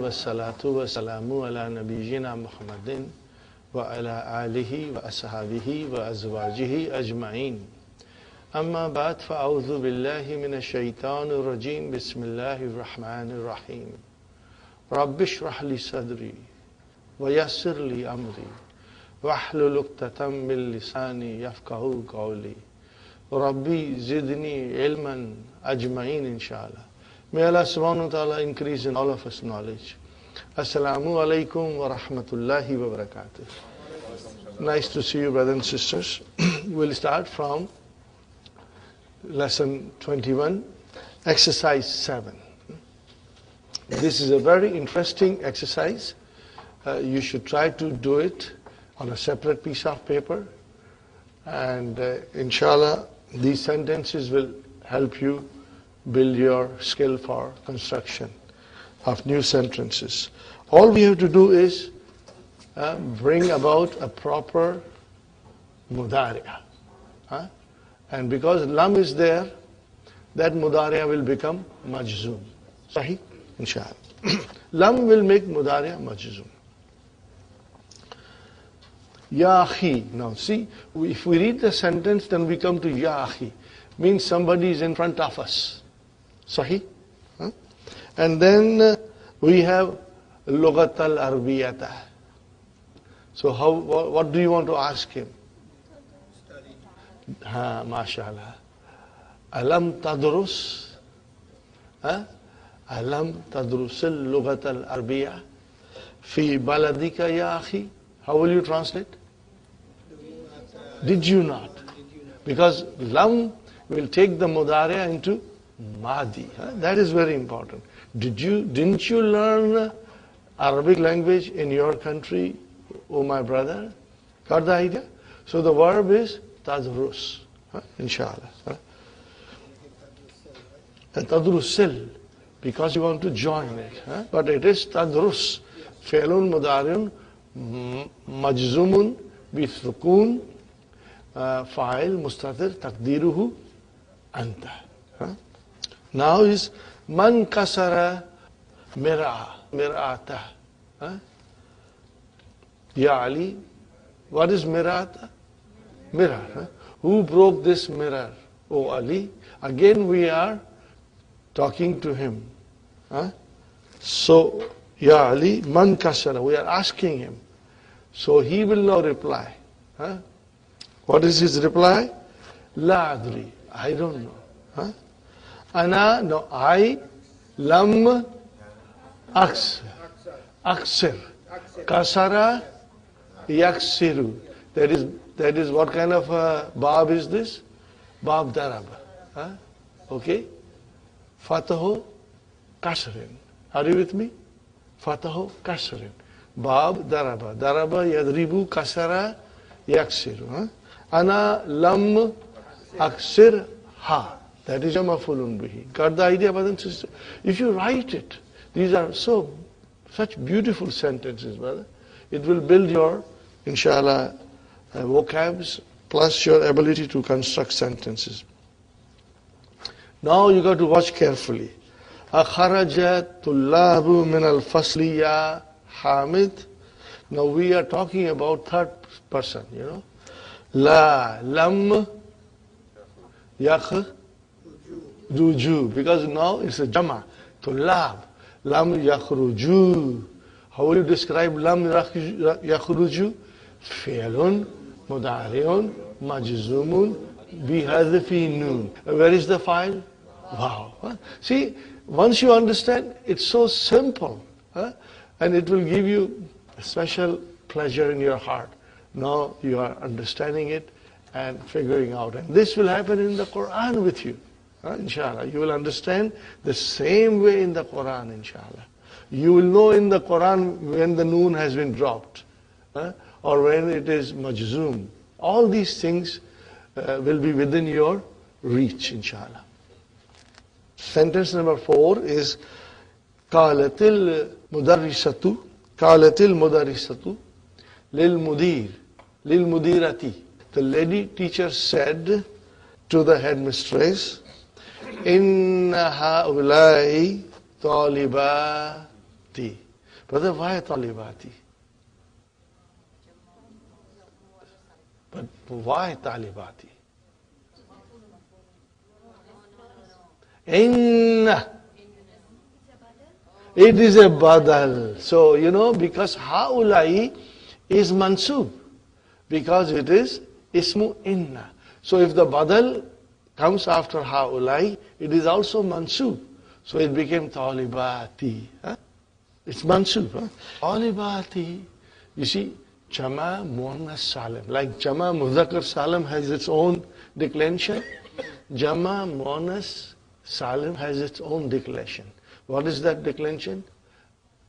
والصلاة والسلام على نبينا محمد وعلى آله وأصحابه وأزواجه أجمعين أما بعد فأعوذ بالله من الشيطان الرجيم بسم الله الرحمن الرحيم رب اشرح لي صدري ويسر لي أمري واحلل عقدة من لساني يفقهوا قولي ربي زدني علما أجمعين إن شاء الله. May Allah subhanahu wa ta'ala increase in all of us knowledge. Assalamu alaikum wa rahmatullahi wa barakatuh. Nice to see you, brothers and sisters. We'll start from lesson 21, exercise 7. This is a very interesting exercise. You should try to do it on a separate piece of paper. And inshallah, these sentences will help you build your skill for construction of new sentences. All we have to do is bring about a proper mudari'a. And because lam is there, that mudari'a will become majzoom. Sahih? Inshallah. Lam will make mudari'a majzoom. Ya akhi. Now see, if we read the sentence, then we come to ya akhi. Means somebody is in front of us. Sahih? And then we have Lughat al-Arbiyata. So what do you want to ask him? Study. MashaAllah. Alam tadrus? Alam tadrus al-Lughat al-Arbiya fi baladika ya akhi? How will you translate? Did you not? Because lam will take the mudari'a into Madi. That is very important. Didn't you learn Arabic language in your country, oh my brother? Got the idea? So the verb is tadrus, inshallah. And tadrusil, because you want to join it. But it is tadrus. Fi'lun mudari'un majzumun bithukun fa'il mustatir taqdiruhu anta. Now is man kasara mir'ata. Ya Ali, what is mir'ata? Mirror. Who broke this mirror? Oh Ali. Again we are talking to him. So, Ya Ali, man kasara. We are asking him. So he will now reply. What is his reply? La adri. I don't know. Ana, no, I, lam, aksir. Aksir. Kasara, yaksiru. That is what kind of bab is this? Bab daraba. Okay? Fatahu kasrin. Are you with me? Fatahu kasrin. Bab daraba. Daraba yadribu kasara yaksiru. Ana lam aksir ha. That is a mafulun bihi. Got the idea, brothers and sisters? If you write it, these are such beautiful sentences, brother. It will build your, inshallah, vocabs plus your ability to construct sentences. Now you got to watch carefully. Akharaja tullabu min al-fasli ya Hamid. Now we are talking about third person, you know. La, lam, yakh, ruju, because now it's a jama, tullab, lam yakhruju. How will you describe lam yakhruju? Fi'lun mudari'un majzumun bihadfi noon. Where is the file? Wow. See, once you understand, it's so simple, and it will give you a special pleasure in your heart. Now you are understanding it and figuring out, and this will happen in the Qur'an with you. Inshallah, you will understand the same way in the Qur'an, inshallah. You will know in the Qur'an when the noon has been dropped, or when it is majzoom. All these things will be within your reach, inshallah. Sentence number 4 is Qalatil mudarrisatu lil mudirati. The lady teacher said to the headmistress, Inna haulai talibati. Brother, why talibati? But why talibati? Inna. It is a badal. So, because haulai is mansub. Because it is ismu inna. So if the badal comes after haulai, it is also mansub. So it became talibati. Huh? It's mansub. Huh? Talibati. You see, Jama Muannas Salim. Like Jama Mudhakkar Salim has its own declension. Jama Muannas Salim has its own declension. What is that declension?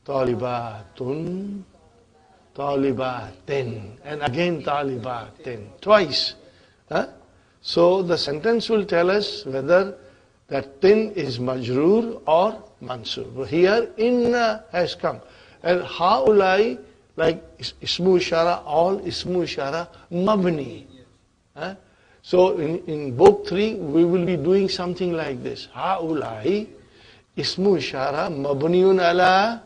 Talibatun, talibatin, and again talibatin, twice. Huh? So the sentence will tell us whether that tin is majroor or mansub. Here inna has come. And haulai, like ismu ishara, all ismu ishara mabni. Huh? So in book 3, we will be doing something like this. Haulai, ismu ishara, mabniun ala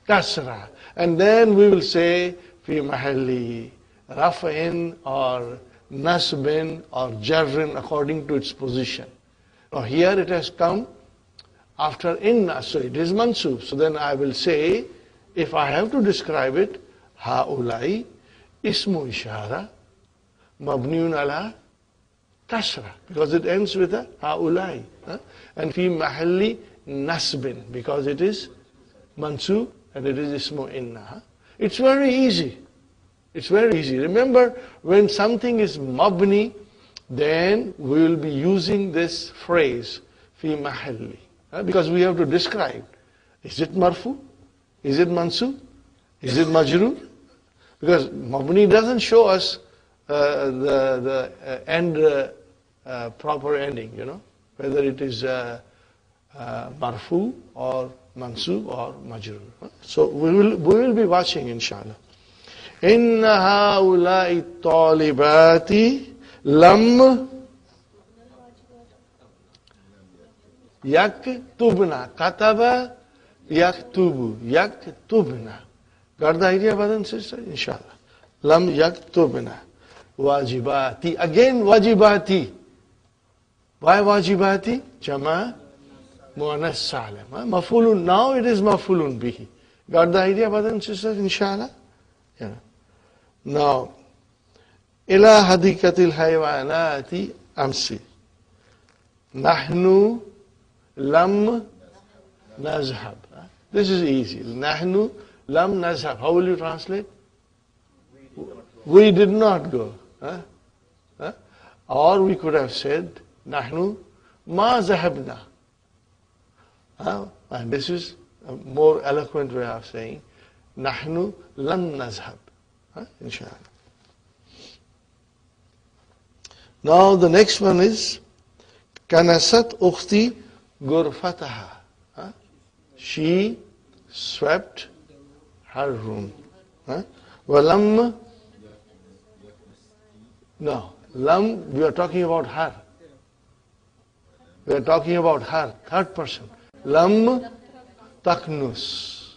kasra. And then we will say, fi mahalli, raf'in or nasbin or jarrin according to its position. Now here it has come after inna, so it is mansub. So then I will say, if I have to describe it, haulai, ismu ishara, mabniun ala kasra, because it ends with a haulai. And fi mahalli nasbin, because it is mansub and it is ismu inna. It's very easy. It's very easy. Remember, when something is mabni, then we will be using this phrase, fi mahalli, because we have to describe. Is it marfu? Is it mansub? Is it majroor? Because mabni doesn't show us the end, proper ending, whether it is marfu or mansub or majroor. So we will be watching, inshallah. Inna haulai talibati lam yaktubna. Kataba yaktubu. Yaktubna. Got the idea, brothers and sisters? Inshallah. Lam yaktubna. Wajibati. Again wajibati. Why wajibati? Jama muannas salim. Mafulun. Now it is mafulun bihi. Got the idea, brothers and sisters? Inshallah. Yeah. Now, ila hadikatil haywanati amsi. Nahnu lam nazhab. This is easy. Nahnu lam nazhab. How will you translate? We did not go. Or we could have said, Nahnu ma zahabna. And this is a more eloquent way of saying, Nahnu lam nazhab. Inshallah. Now the next one is, Kanasat ukhti gurfataha. She swept her room. Walam. No, lam, we are talking about her. We are talking about her, third person. Lam taknus.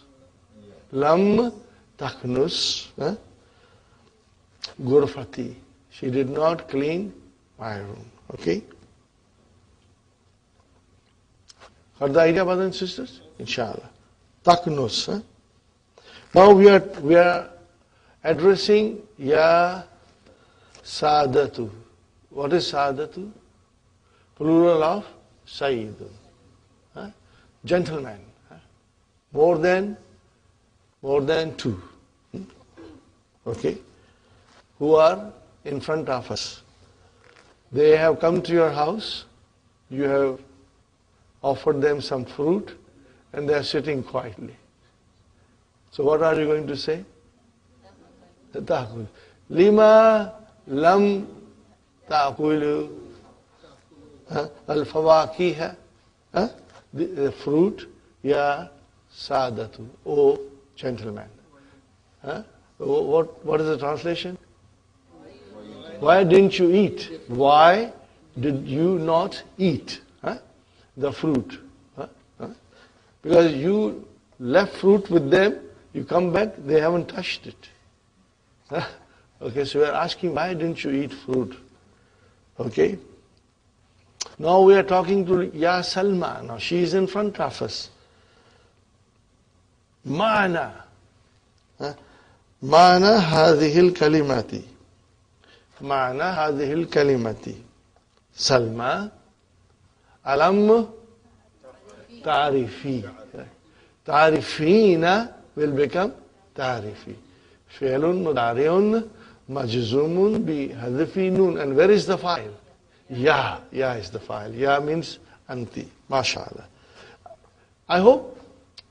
Lam taknus. Gurfati. She did not clean my room. Okay? Got the idea, brothers and sisters? Inshallah. Taknus. Now we are addressing Ya Sadatu. What is Sadatu? Plural of Sayyidun. Gentleman. More than two. Okay? Who are in front of us. They have come to your house. You have offered them some fruit and they are sitting quietly. So what are you going to say? Lima lam ta'kulu al-fawakiha, the fruit, ya sadatu, O gentleman. What is the translation? Why didn't you eat? Why did you not eat the fruit? Because you left fruit with them You come back, they haven't touched it. Huh? Okay, so we are asking, why didn't you eat fruit? Okay. Now we are talking to Ya Salma. Now she is in front of us. Ma'ana. Ma'ana hadhihi al-kalimati. Ma'ana hadhihi al-kalimati. Salma. Alam ta'rifi. Ta'rifina will become ta'rifi. Fi'lun mudari'un majzumun bi hadfi noon. And where is the file? Ya. Ya is the file. Ya means anti. MashaAllah. I hope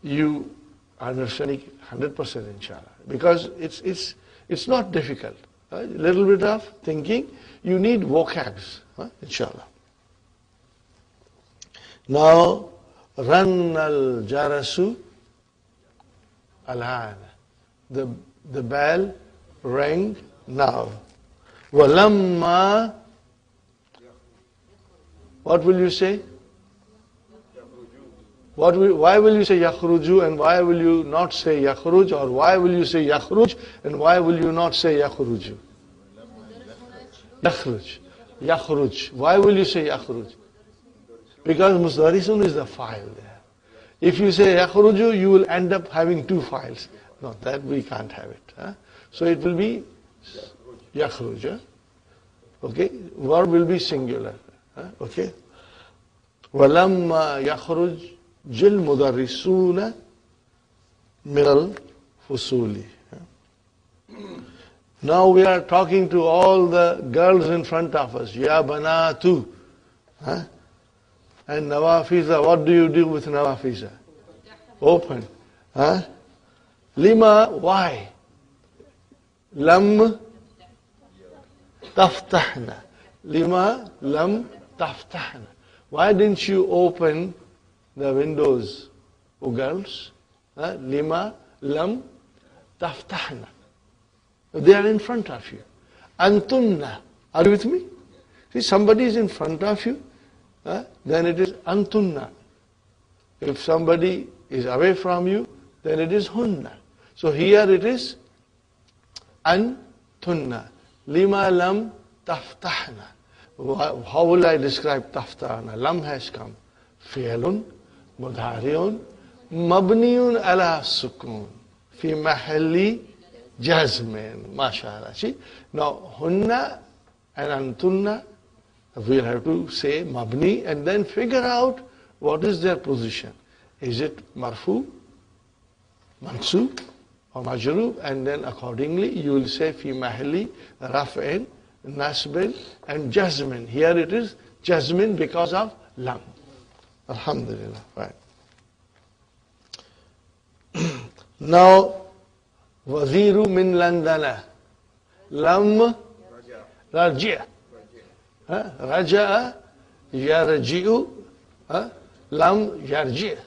you understand it 100% inshallah. Because it's not difficult. A little bit of thinking. You need vocabs. Inshallah. Now, ran al jarasu al-an. The bell rang now. Walamma. What will you say? Why will you say yakhruju and why will you not say yakhruj, or why will you say yakhruj and why will you not say yakhruju? Yakhruj. Yakhruj. Why will you say yakhruj? Because musdarisun is the file there. If you say yakhruju, you will end up having two files. No, that we can't have it. So it will be yakhruj. Okay? Verb will be singular. Okay? وَلَمَّا يَخْرُجْ جِلْ مُدَرِّسُونَ مِنَ الْفُصُولِ. Now we are talking to all the girls in front of us. Ya banatu. And Nawafiza, what do you do with Nawafiza? Open. Lima, why? Lam taftahna. Lima lam taftahna. Why didn't you open the windows, O girls? Lima lam taftahna. They are in front of you. Antunna. Are you with me? See, somebody is in front of you, then it is antunna. If somebody is away from you, then it is hunna. So here it is antunna. Lima lam taftahna. How will I describe taftahna? Lam has come. Fi'lun, mudhari'un, mabniun ala sukun. Fi mahalli jazmin. MashaAllah. See? Now, hunna and antunna, we'll have to say mabni and then figure out what is their position. Is it marfu, mansub, or majroob? And then accordingly you will say fi mahalli raf'in, nasbin, and jazmin. Here it is jazmin because of lam. Alhamdulillah. Right. Now, waziru min landana. Lam raji'. Raja'a yarji'u. Lam yarji'.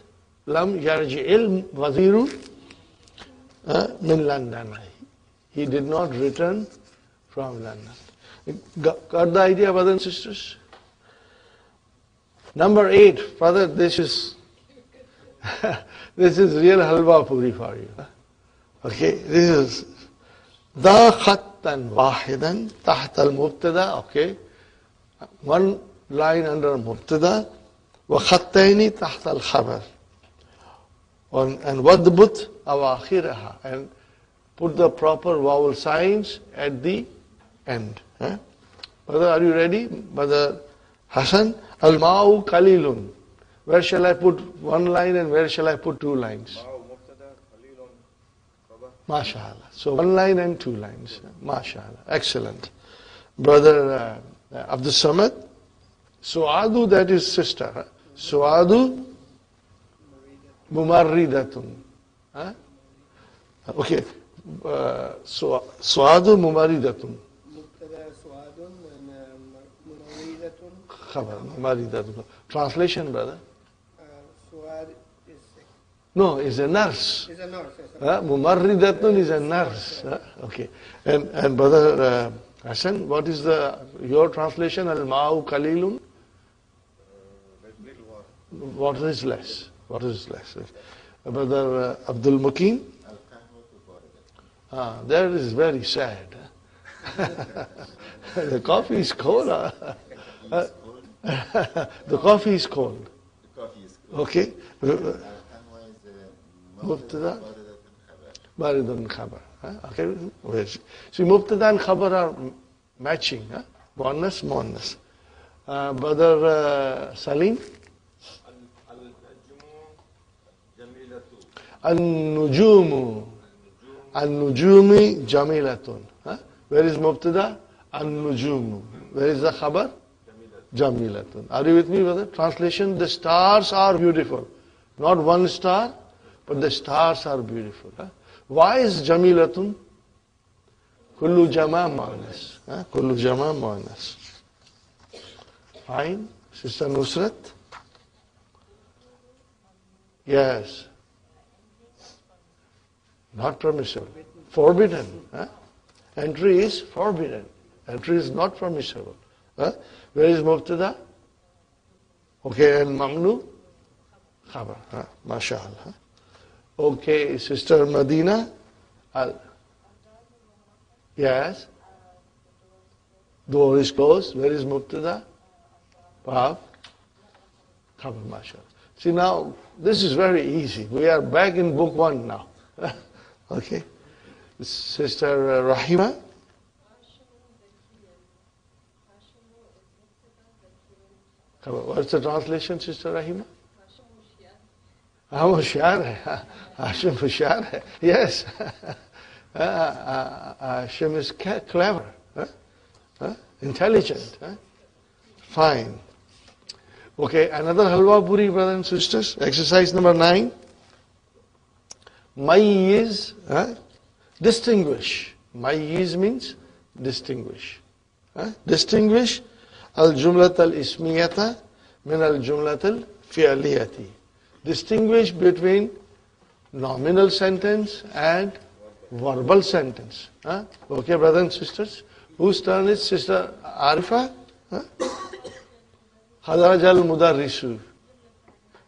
Lam yarji'il waziru min landana. He did not return from London. Got the idea, brothers and sisters? Number 8, brother, this is real halwa puri for you. Okay, this is da khattan wahidan tahta al-mubtada. Okay, one line under mubtada, wa khattaini tahta al-khabar. And wadbut awakhiraha, and put the proper vowel signs at the end. Brother, are you ready? Brother Hassan, al-ma'u qalilun. Where shall I put one line and where shall I put two lines? MashaAllah. So one line and two lines. MashaAllah. Excellent. Brother Abdul Samad, Suadu, that is sister. Suadu mumarridatun. Okay. Suadu mumarridatun. Translation, brother? No, is a nurse. Is a nurse. Mumarridatun is a nurse. Okay. And brother Hassan, what is your translation? Al-ma'u qalilun? What is less? What is less? Brother Abdul Mukim? That is very sad. The coffee is cold. The coffee is cold. Okay. Mubtada. Baridun khabar. Okay. See, mubtada and khabar are matching. Muannas. Brother Salim. An-nujumu. An-nujumi jamilatun. Where is mubtada? An-nujumu. Where is the khabar? Jamilatun. Are you with me, brother? Translation: the stars are beautiful. Not one star, but the stars are beautiful. Why is jamilatun? Kullu jama muannas. Kullu jama muannas. Fine. Sister Nusrat? Yes. Not permissible. Forbidden. Entry is forbidden. Entry is not permissible. Where is mubtada? Okay, and mamnu? Khabar. MashaAllah. Okay, Sister Madina? Yes. Door is closed. Where is mubtada? Bab? Khabar, MashaAllah. See, now, this is very easy. We are back in book 1 now. Okay. Sister Rahima? What's the translation, Sister Rahima? Hoshiyar hai. Hashim Hoshiyar hai. Yes. Hashim is clever. Intelligent. Fine. Okay, another halwa puri, brothers and sisters. Exercise number 9. Mayyiz, distinguish. Mayyiz means distinguish. Distinguish al-jumlat al-ismiyata min al-jumlat al-fi'liyati. Distinguish between nominal sentence and verbal sentence. Okay, brothers and sisters. Whose turn is Sister Arifa? Kharaj al-mudarrisu.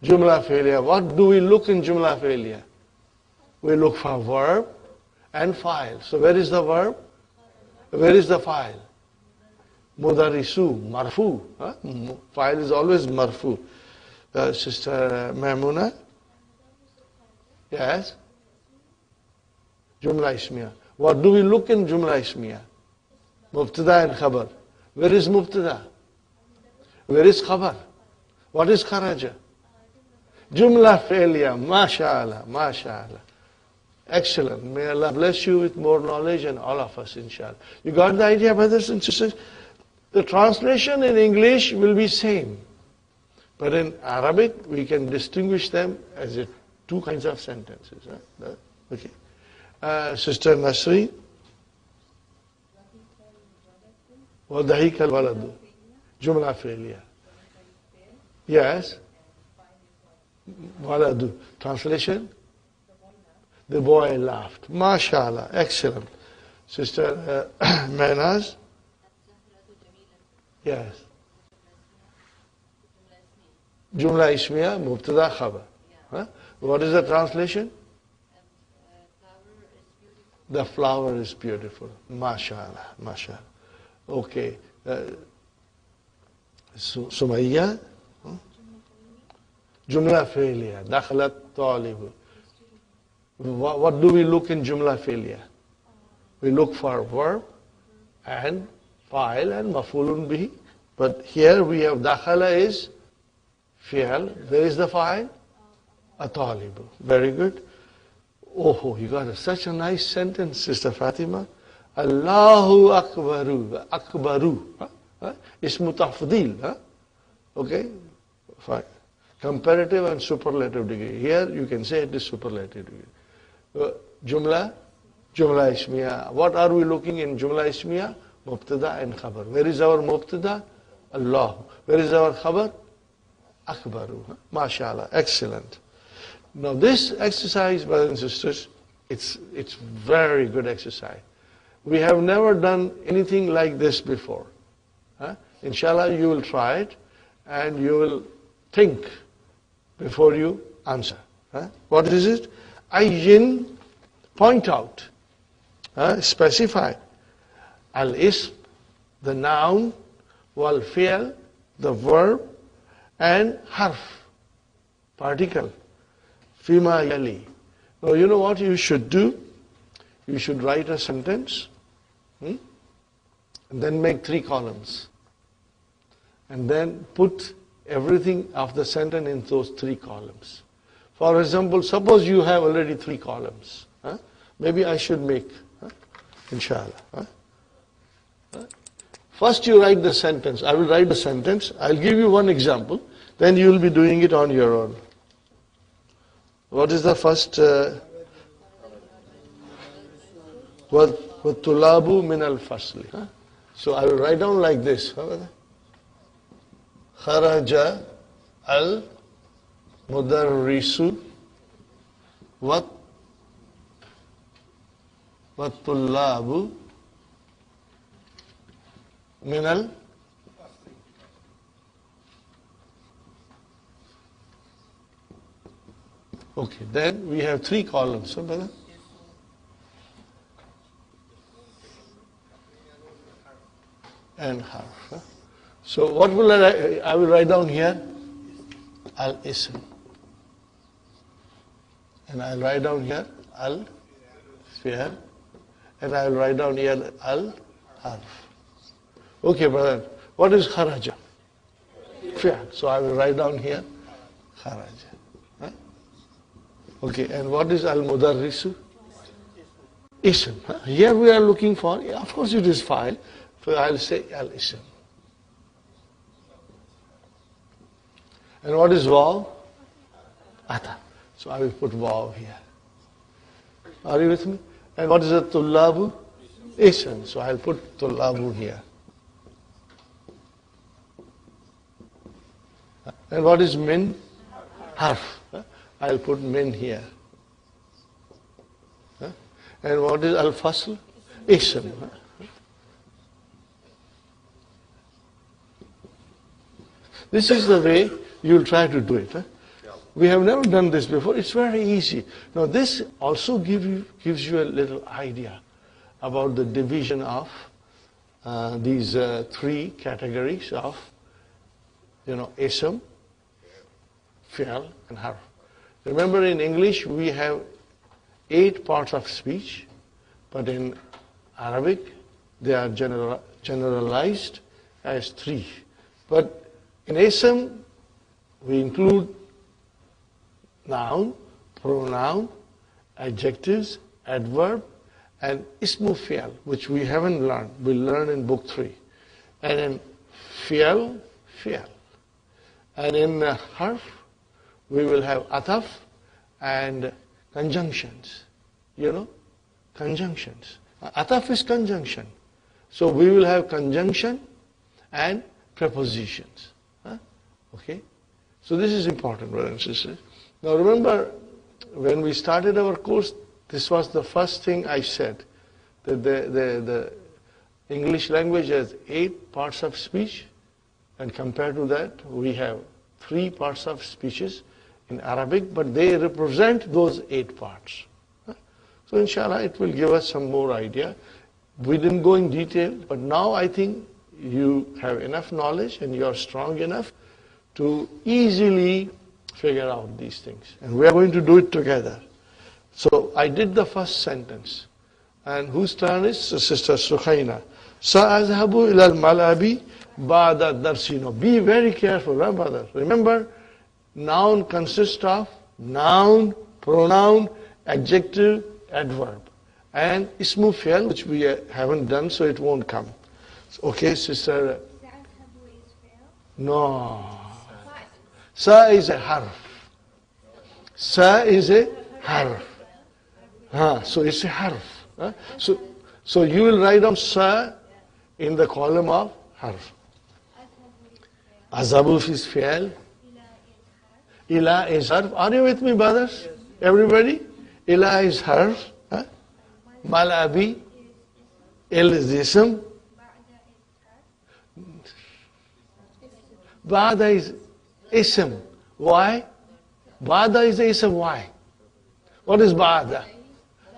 Jumla fi'liya. What do we look in jumla fi'liya? We look for verb and file. So where is the verb? Where is the file? Mudarrisu, marfu. File is always marfu. Sister Maimuna? Yes? Jumla ismiya. What do we look in jumla ismiya? Mubtada and khabar. Where is mubtada? Where is khabar? What is kharaja? Jumla fi'liya. MashaAllah, MashaAllah. Excellent. May Allah bless you with more knowledge and all of us, inshallah. You got the idea, brothers and sisters? The translation in English will be same. But in Arabic, we can distinguish them as two kinds of sentences. Okay. Sister Nasri? وَضَحِكَ الْوَلَدُ Jumla fi'liya. Yes. Waladu. Translation? The boy laughed. MashaAllah. Excellent. Sister Maynaz? Yes. Jumla ismiya, mubtada khabar. What is the translation? The flower is beautiful. MashaAllah. MashaAllah. Okay. Sumayya? Jumla fi'liya. Dakhalat talibu. What do we look in jumla fi'liya? We look for verb and fa'il and maf'ulun bihi. But here we have dakhala is fi'al. Where is the fa'il? Atalibu. Very good. Oh, you got such a nice sentence, Sister Fatima. Allahu Akbaru. Akbaru. Ismu tafdil. Okay? Fine. Comparative and superlative degree. Here you can say it is superlative degree. Jumla ismiya. What are we looking in jumla ismiya? Mubtada and khabar. Where is our mubtada? Allah. Where is our khabar? Akbaru. MashaAllah. Excellent. Now this exercise, brothers and sisters, it's very good exercise. We have never done anything like this before. Inshallah, you will try it and you will think before you answer. What is it? Ayyin, point out. specify. Al-ism, the noun, wal-fi'l, the verb, and harf, particle. Fima yali. Now you know what you should do? You should write a sentence, and then make 3 columns. And then put everything of the sentence in those 3 columns. For example, suppose you have already 3 columns. Maybe I should make, inshallah. First you write the sentence. I will write the sentence. I'll give you one example. Then you will be doing it on your own. What is the first? وَالطُّلَابُ مِنَ الْفَصْلِ. So I will write down like this. خَرَجَ الْمُدَرِّسُ وَالطُّلَّابُ مِنَ Okay, then we have 3 columns, huh, brother? And harf. Huh? So what will I will write down here? Al-ism. And I'll write down here al-fi'l. And I'll write down here al-harf. Okay, brother. What is kharaja? Fi'l. So I will write down here kharaja. Huh? Okay, and what is al-mudarrisu? Ism. Huh? Here we are looking for, of course it is file. So I'll say al-ism. And what is waw? Ata. So I will put waw here. Are you with me? And what is a tullabu? Ism. So I'll put tullabu here. And what is min? Harf. I'll put min here. And what is al-fasl? Ism. This is the way you'll try to do it. We have never done this before. It's very easy. Now this also gives you a little idea about the division of these 3 categories of, ism, fi'l, and harf. Remember, in English we have 8 parts of speech, but in Arabic they are generalized as 3. But in ism, we include noun, pronoun, adjectives, adverb, and ismu fi'l, which we haven't learned. We'll learn in book 3. And in fi'l. And in harf, we will have ataf and conjunctions. Conjunctions. Ataf is conjunction. So we will have conjunction and prepositions. Okay? So this is important, brothers and sisters. Now remember, when we started our course, this was the first thing I said, that the English language has 8 parts of speech, and compared to that, we have 3 parts of speeches in Arabic, but they represent those 8 parts. So inshallah, it will give us some more idea. We didn't go in detail, but now I think you have enough knowledge and you are strong enough to easily figure out these things. And we are going to do it together. So I did the first sentence. And whose turn is? Sister Sukhaina. Sa'azhabu ilal malabi ba'da darsino. Be very careful, brother. Remember, noun consists of noun, pronoun, adjective, adverb. And ismu fi'l, which we haven't done, so it won't come. Okay, sister? No. Sa is a harf. Sa is a harf. So it's a harf. So you will write down sa in the column of harf. Azabu is fi'al. Ila is harf. Are you with me, brothers? Everybody? Ila is harf. Malabi. Il is ism. Ba'da is ism. Why? Ba'da is ism. Why? What is ba'da?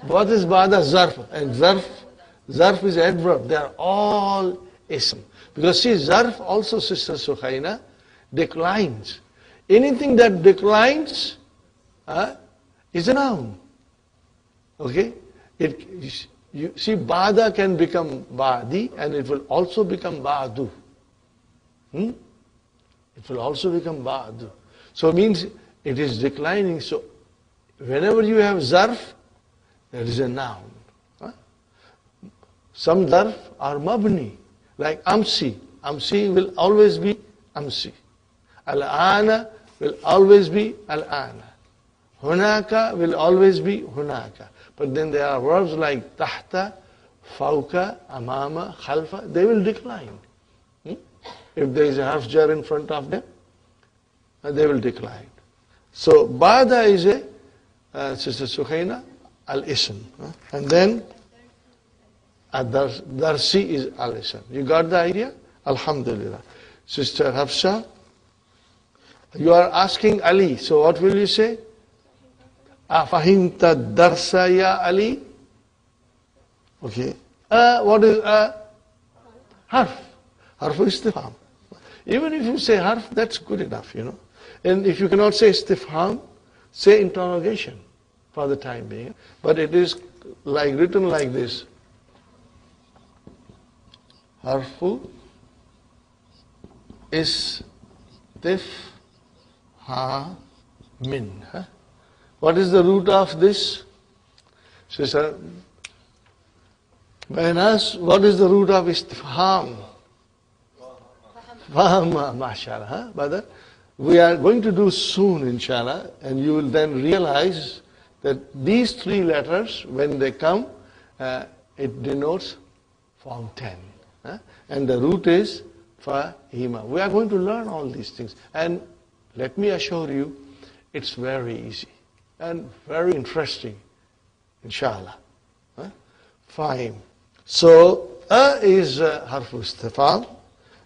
What is ba'da? Zarf. And zarf is adverb. They are all ism. Because see, zarf also, Sister Sukhaina, declines. Anything that declines is a noun. Okay? You see, ba'da can become ba'di and it will also become ba'du. It will also become ba'du. So it means it is declining. So whenever you have zarf, there is a noun. Some zarf are mabni, like amsi. Amsi will always be amsi. Al-ana will always be al-ana. Hunaka will always be hunaka. But then there are verbs like tahta, fawka, amama, khalfa. They will decline. If there is a harf jar in front of them, they will decline. So ba'da is a, Sister Sukhaina, al-ism. And then darsi is al-ism. You got the idea? Alhamdulillah. Sister Hafsa, you are asking Ali. So what will you say? Afahimta darsa ya Ali? Okay. What is harf? Harf istifham. Even if you say harf, that's good enough, And if you cannot say istifham, say interrogation for the time being. But it is written like this. Harfu istifhamin. What is the root of this? Sister, what is the root of istifham? Mashallah, brother. We are going to do soon, inshallah, and you will then realize that these three letters, when they come, it denotes form 10. And the root is fahima. We are going to learn all these things. And let me assure you, it's very easy and very interesting, inshallah. Fahim. So, is harfu istifham.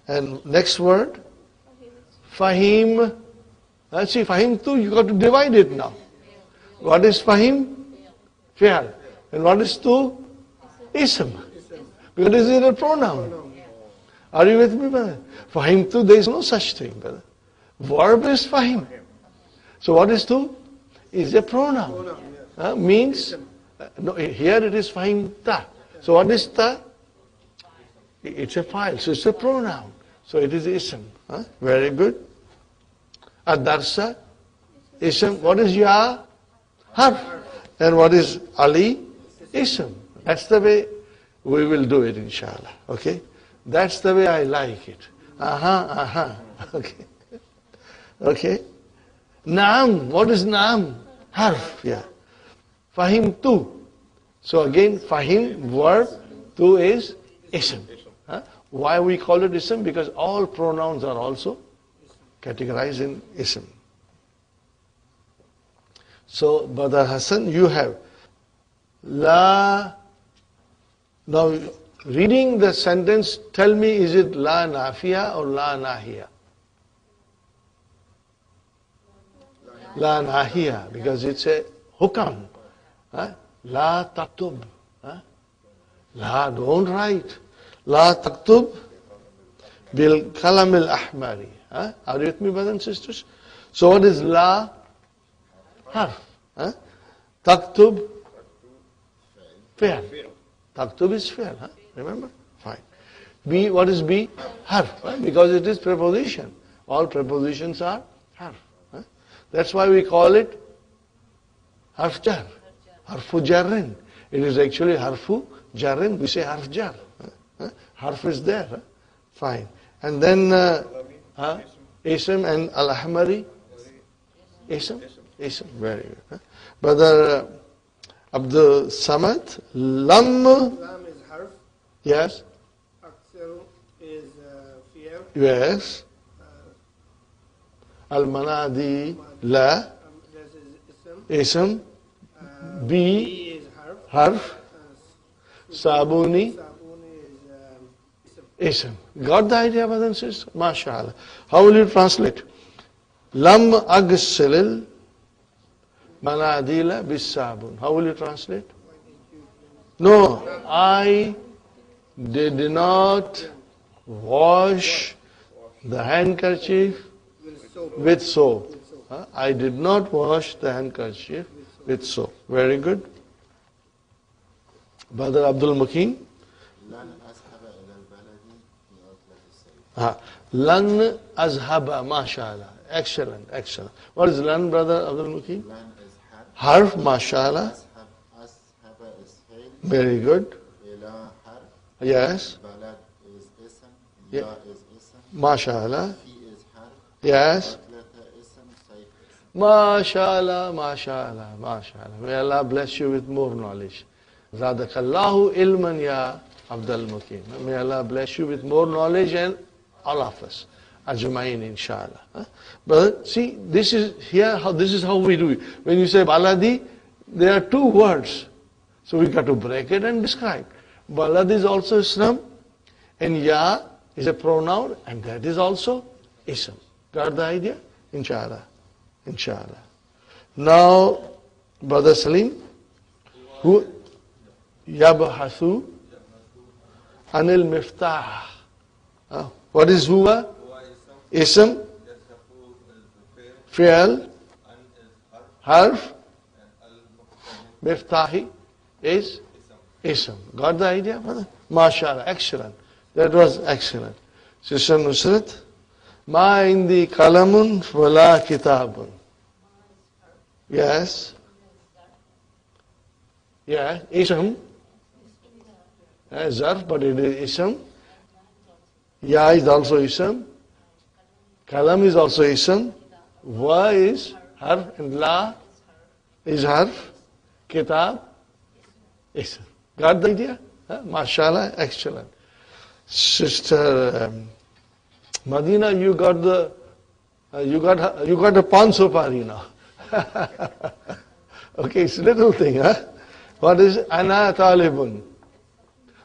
And next word, fahim. See, fahim tu, you got to divide it now. What is fahim? Fi'al. And what is tu? Ism. Because this is a pronoun. Are you with me, brother? Fahim tu, there is no such thing, brother. Verb is fahim. So what is tu? Is a pronoun. Means, no, here it is fahim ta. So what is ta? It's a file, so it's a pronoun. So it is ism. Very good. Ad-darsa, ism. What is ya? Harf. And what is Ali? Ism. That's the way we will do it, inshallah. Okay? That's the way I like it. Okay. Okay? Naam. What is naam? Harf. Yeah. Fahim tu. So again, fahim, verb, tu is ism. Why we call it ism? Because all pronouns are also categorized in ism. So, Brother Hassan, you have la. Now, reading the sentence, tell me, is it la nafiya or la nahiya? La nahiya, because it's a hukam. La taktub. La, don't write. La taktub bil kalam al ahmari. Are you with me, brothers and sisters? So what is la? Harf. Taktub, fi'l. Taktub is fi'l. Remember? Fine. B, what is B? Harf. Because it is preposition. All prepositions are harf. That's why we call it harf jar. Harfu jarrin. It is actually harfu jarrin. We say harf jar. Harf is there. Fine. And then ism and al-ahmari. Ism? Ism. Very good. Brother Abdul Samad, lam. Lam is harf. Yes. Aksaru is fi'l. Yes. Al-manadi, la. This is ism. Ism. B. B is Harf. Sabuni. Sabuni is ism. Ism. Got the idea, brothers and sisters? MashaAllah. How will you translate? Lam agsilil manadila bis sabun. How will you translate? No, I did not wash the handkerchief with soap. I did not wash the handkerchief with soap. Very good. Brother Abdul Mukim. Lan azhaba, mashallah. Excellent, excellent. What is lan, brother Abdul Mukim? Lan is Harf, mashallah. ashaba is fail. Very good. Ila harf. Yes. Balad is ism. Yeah. Ya is ism. Mashallah. Fi is harf. Yes. Atlata ism. Saif ism. MashaAllah, MashaAllah, MashaAllah. May Allah bless you with more knowledge. Zadakallahu ilman ya Abdul Mukim. May Allah bless you with more knowledge and all of us. Ajmain, inshallah. But see, this is how we do it. When you say baladi, there are two words. So we got to break it and describe. Balad is also ism, and ya is a pronoun, and that is also ism. Got the idea? Inshallah. Inshallah. Now, Brother Salim, who yabhathu anil miftah. What is huwa? Ism, fi'al, harf, miftahi is ism. Got the idea, brother? MashaAllah, excellent. That was excellent. Sister Nusrat, ma indi kalamun wala kitabun. Yes. Yeah, ism. Zarf, but it is ism. Ya is also ism. Kalam is also ism. Wa is harf, and la is harf. Kitab, ism. Got the idea? MashaAllah, excellent. Sister Madina, you got the pan sopari now. Okay, it's a little thing, huh? What is ana talibun?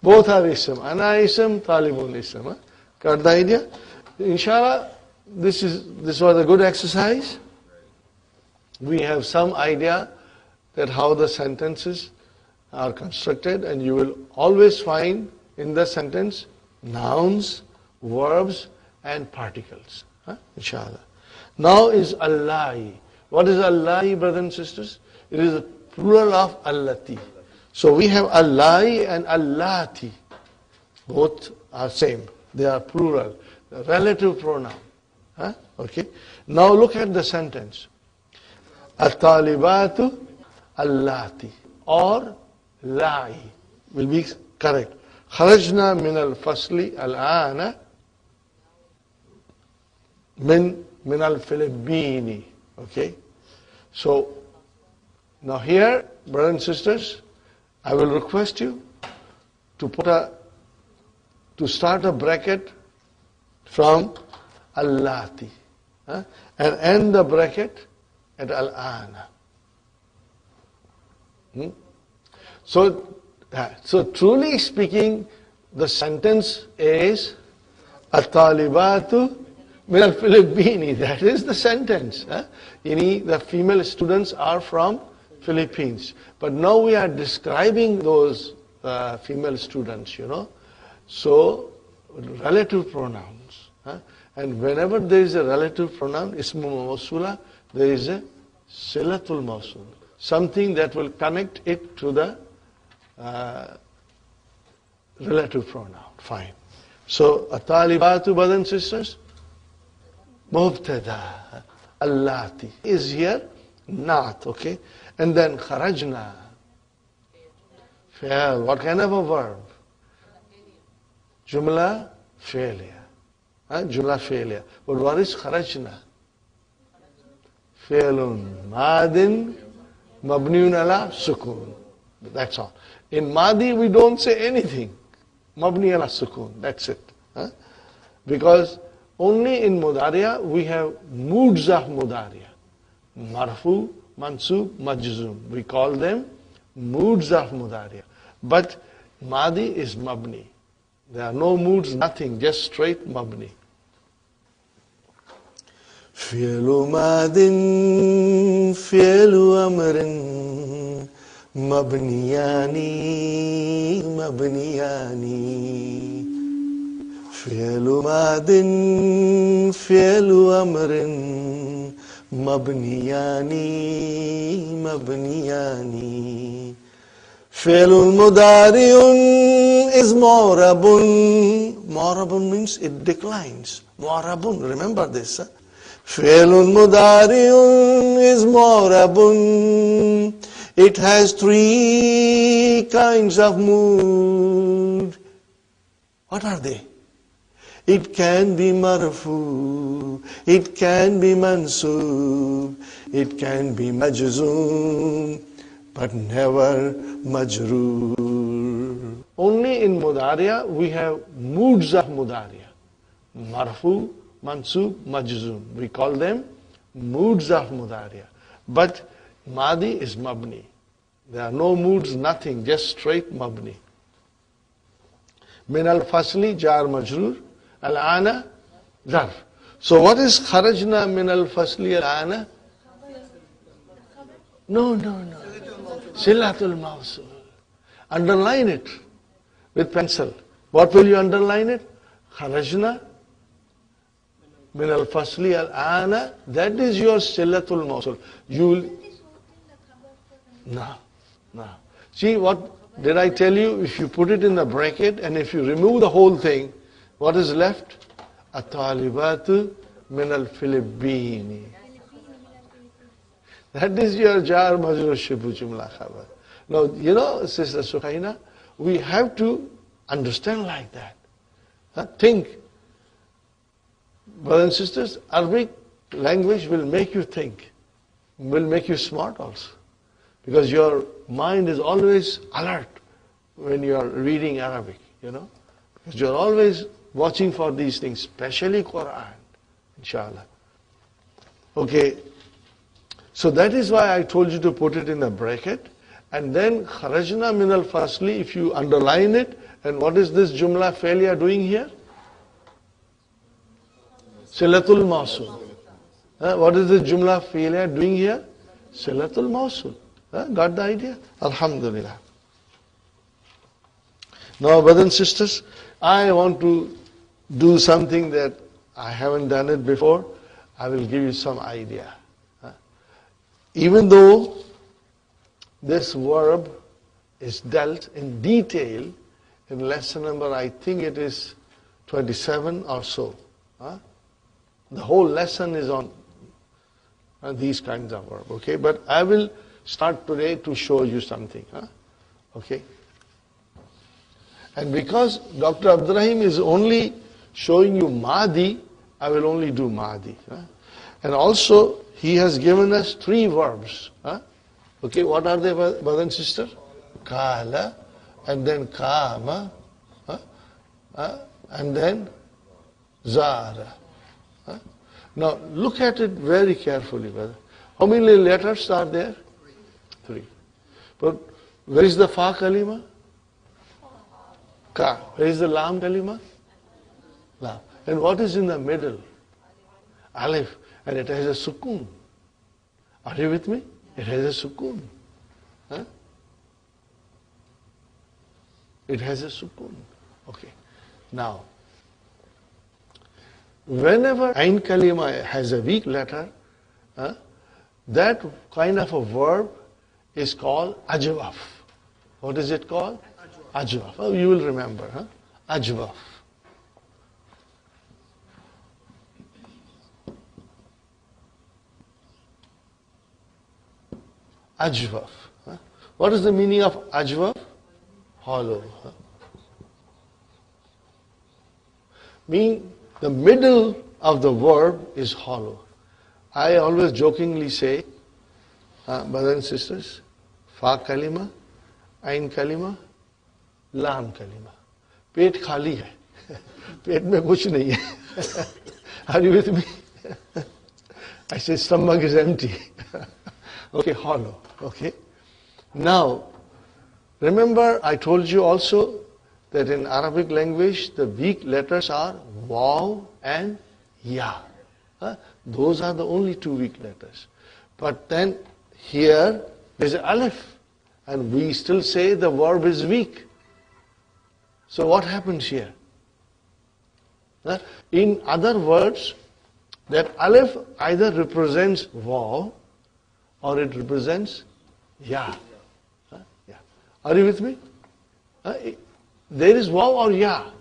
Both are ism. Ana ism, talibun ism. Huh? Got the idea? Inshallah, this was a good exercise. We have some idea that how the sentences are constructed, and you will always find in the sentence nouns, verbs, and particles. Inshallah. Now is Allahi. What is Allahi, brothers and sisters? It is a plural of Allati. So we have Allahi and Allati. Both are same. They are plural. Relative pronoun. Okay. Now look at the sentence. At-talibatu Allati. Or La'i will be correct. Kharajna min al-fasli al-ana min al-Filippini. Okay. So now here, brothers and sisters, I will request you to start a bracket from Allati, and end the bracket at Al-Ana. So truly speaking, the sentence is At-talibatu min al-Filippini. That is the sentence. The female students are from Philippines. But now we are describing those female students, So, relative pronouns. And whenever there is a relative pronoun, ismu mawsula, there is a silatul mawsul. Something that will connect it to the relative pronoun. Fine. So, at-talibatu, brothers and sisters, mubtada, allati is here, not, okay? And then kharajna. Fail. What kind of a verb? Jumla failure. Jumla failure. But what is kharajna? Failun. Madin mabniun ala sukun. That's all. In Madi we don't say anything. Mabni ala sukun. That's it. Because only in Mudariya we have moods of Mudariya. Marfu, Mansub, Majzum. We call them moods of Mudariya. But Madi is Mabni. There are no moods, nothing, just straight Mabni. Fi'lu madin, fi'lu amrin, مبنياني مبنياني فعل ماض فعل أمر مبنياني مبنياني فعل مضارع is معرب. معرب means it declines. معرب, remember this. فعل مضارع is معرب. It has 3 kinds of mood. What are they? It can be marfu, it can be mansub, it can be majzoom, but never majroor. Only in Mudariya we have moods of Mudariya. Marfu, mansub, majzoom. We call them moods of Mudariya. But Madi is Mabni. There are no moods, nothing, just straight Mabni. Min al-fasli, jar majroor. Al-ana, zarf. So what is kharajna min al-fasli al-ana? No. Silatul mawsul. Underline it with pencil. What will you underline it? Kharajna min al-fasli al-ana. That is your silatul mawsul. You will... No. See, what did I tell you? If you put it in the bracket and if you remove the whole thing, what is left? At-talibatu min al-Filippini. That is your jar majrur shibu jumla khabar. Now, you know, Sister Sukhaina, we have to understand like that. Think. Brothers and sisters, Arabic language will make you think, will make you smart also. Because your mind is always alert when you are reading Arabic, you know. Because you are always watching for these things, especially Qur'an, inshallah. Okay, so that is why I told you to put it in a bracket. And then, kharajna min al-fasli, if you underline it, and what is this jumla failure doing here? Silatul mawsul. What is this jumla failure doing here? Silatul mawsul. Got the idea? Alhamdulillah. Now, brothers and sisters, I want to do something that I haven't done it before. I will give you some idea. Even though this verb is dealt in detail in lesson number, I think it is 27 or so. The whole lesson is on these kinds of verbs. Okay, but I will start today to show you something. Okay. And because Dr. Abdurrahim is only showing you Madi, I will only do Madi. And also, he has given us 3 verbs. Okay, what are they, brother and sister? Kala, and then Kama, and then Zara. Now, look at it very carefully, brother. How many letters are there? 3. But where is the Fa kalima? Ka. Where is the Lam kalima? Lam. And what is in the middle? Alif. And it has a sukoon. Are you with me? It has a sukoon. It has a sukoon. Okay. Now, whenever Ain kalima has a weak letter, that kind of a verb is called ajwaf. What is it called? Ajwaf. Oh, you will remember. Ajwaf. Ajwaf. What is the meaning of ajwaf? Hollow. Meaning the middle of the verb is hollow. I always jokingly say, brothers and sisters, Fa kalima, Ain kalima, Lam kalima. Pet khali hai. Pet mein kuch nahi hai. Are you with me? I say stomach is empty. Okay, hollow. Okay. Now, remember I told you also that in Arabic language the weak letters are Waw and Ya. Those are the only 2 weak letters. But then here there's an Alif. and we still say the verb is weak. So what happens here? In other words, that alif either represents waw or it represents ya. Yeah. Are you with me? There is waw or ya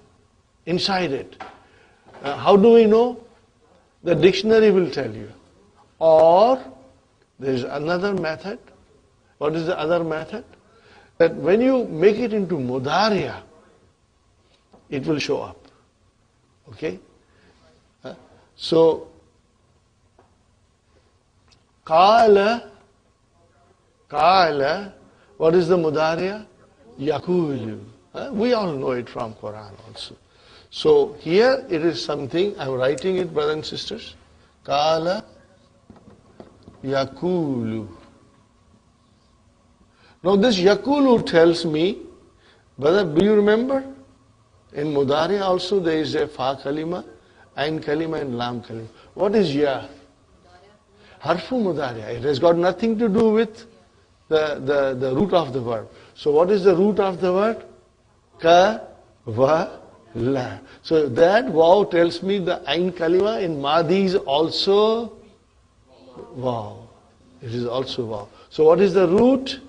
inside it. How do we know? The dictionary will tell you. Or there is another method. What is the other method? That when you make it into mudariya, it will show up. Okay? So, Qala, what is the mudariya? Yakulu. We all know it from Qur'an also. So here it is something, I'm writing it, brothers and sisters. Qala yakulu. Now this yakulu tells me, brother, do you remember? In mudariya also there is a fa kalima, ain kalima and lam kalima. What is ya? Harfu mudariya. It has got nothing to do with the root of the verb. So what is the root of the word? Ka, va, la. So that waw tells me the ain kalima in Madi is also waw. It is also waw. So what is the root?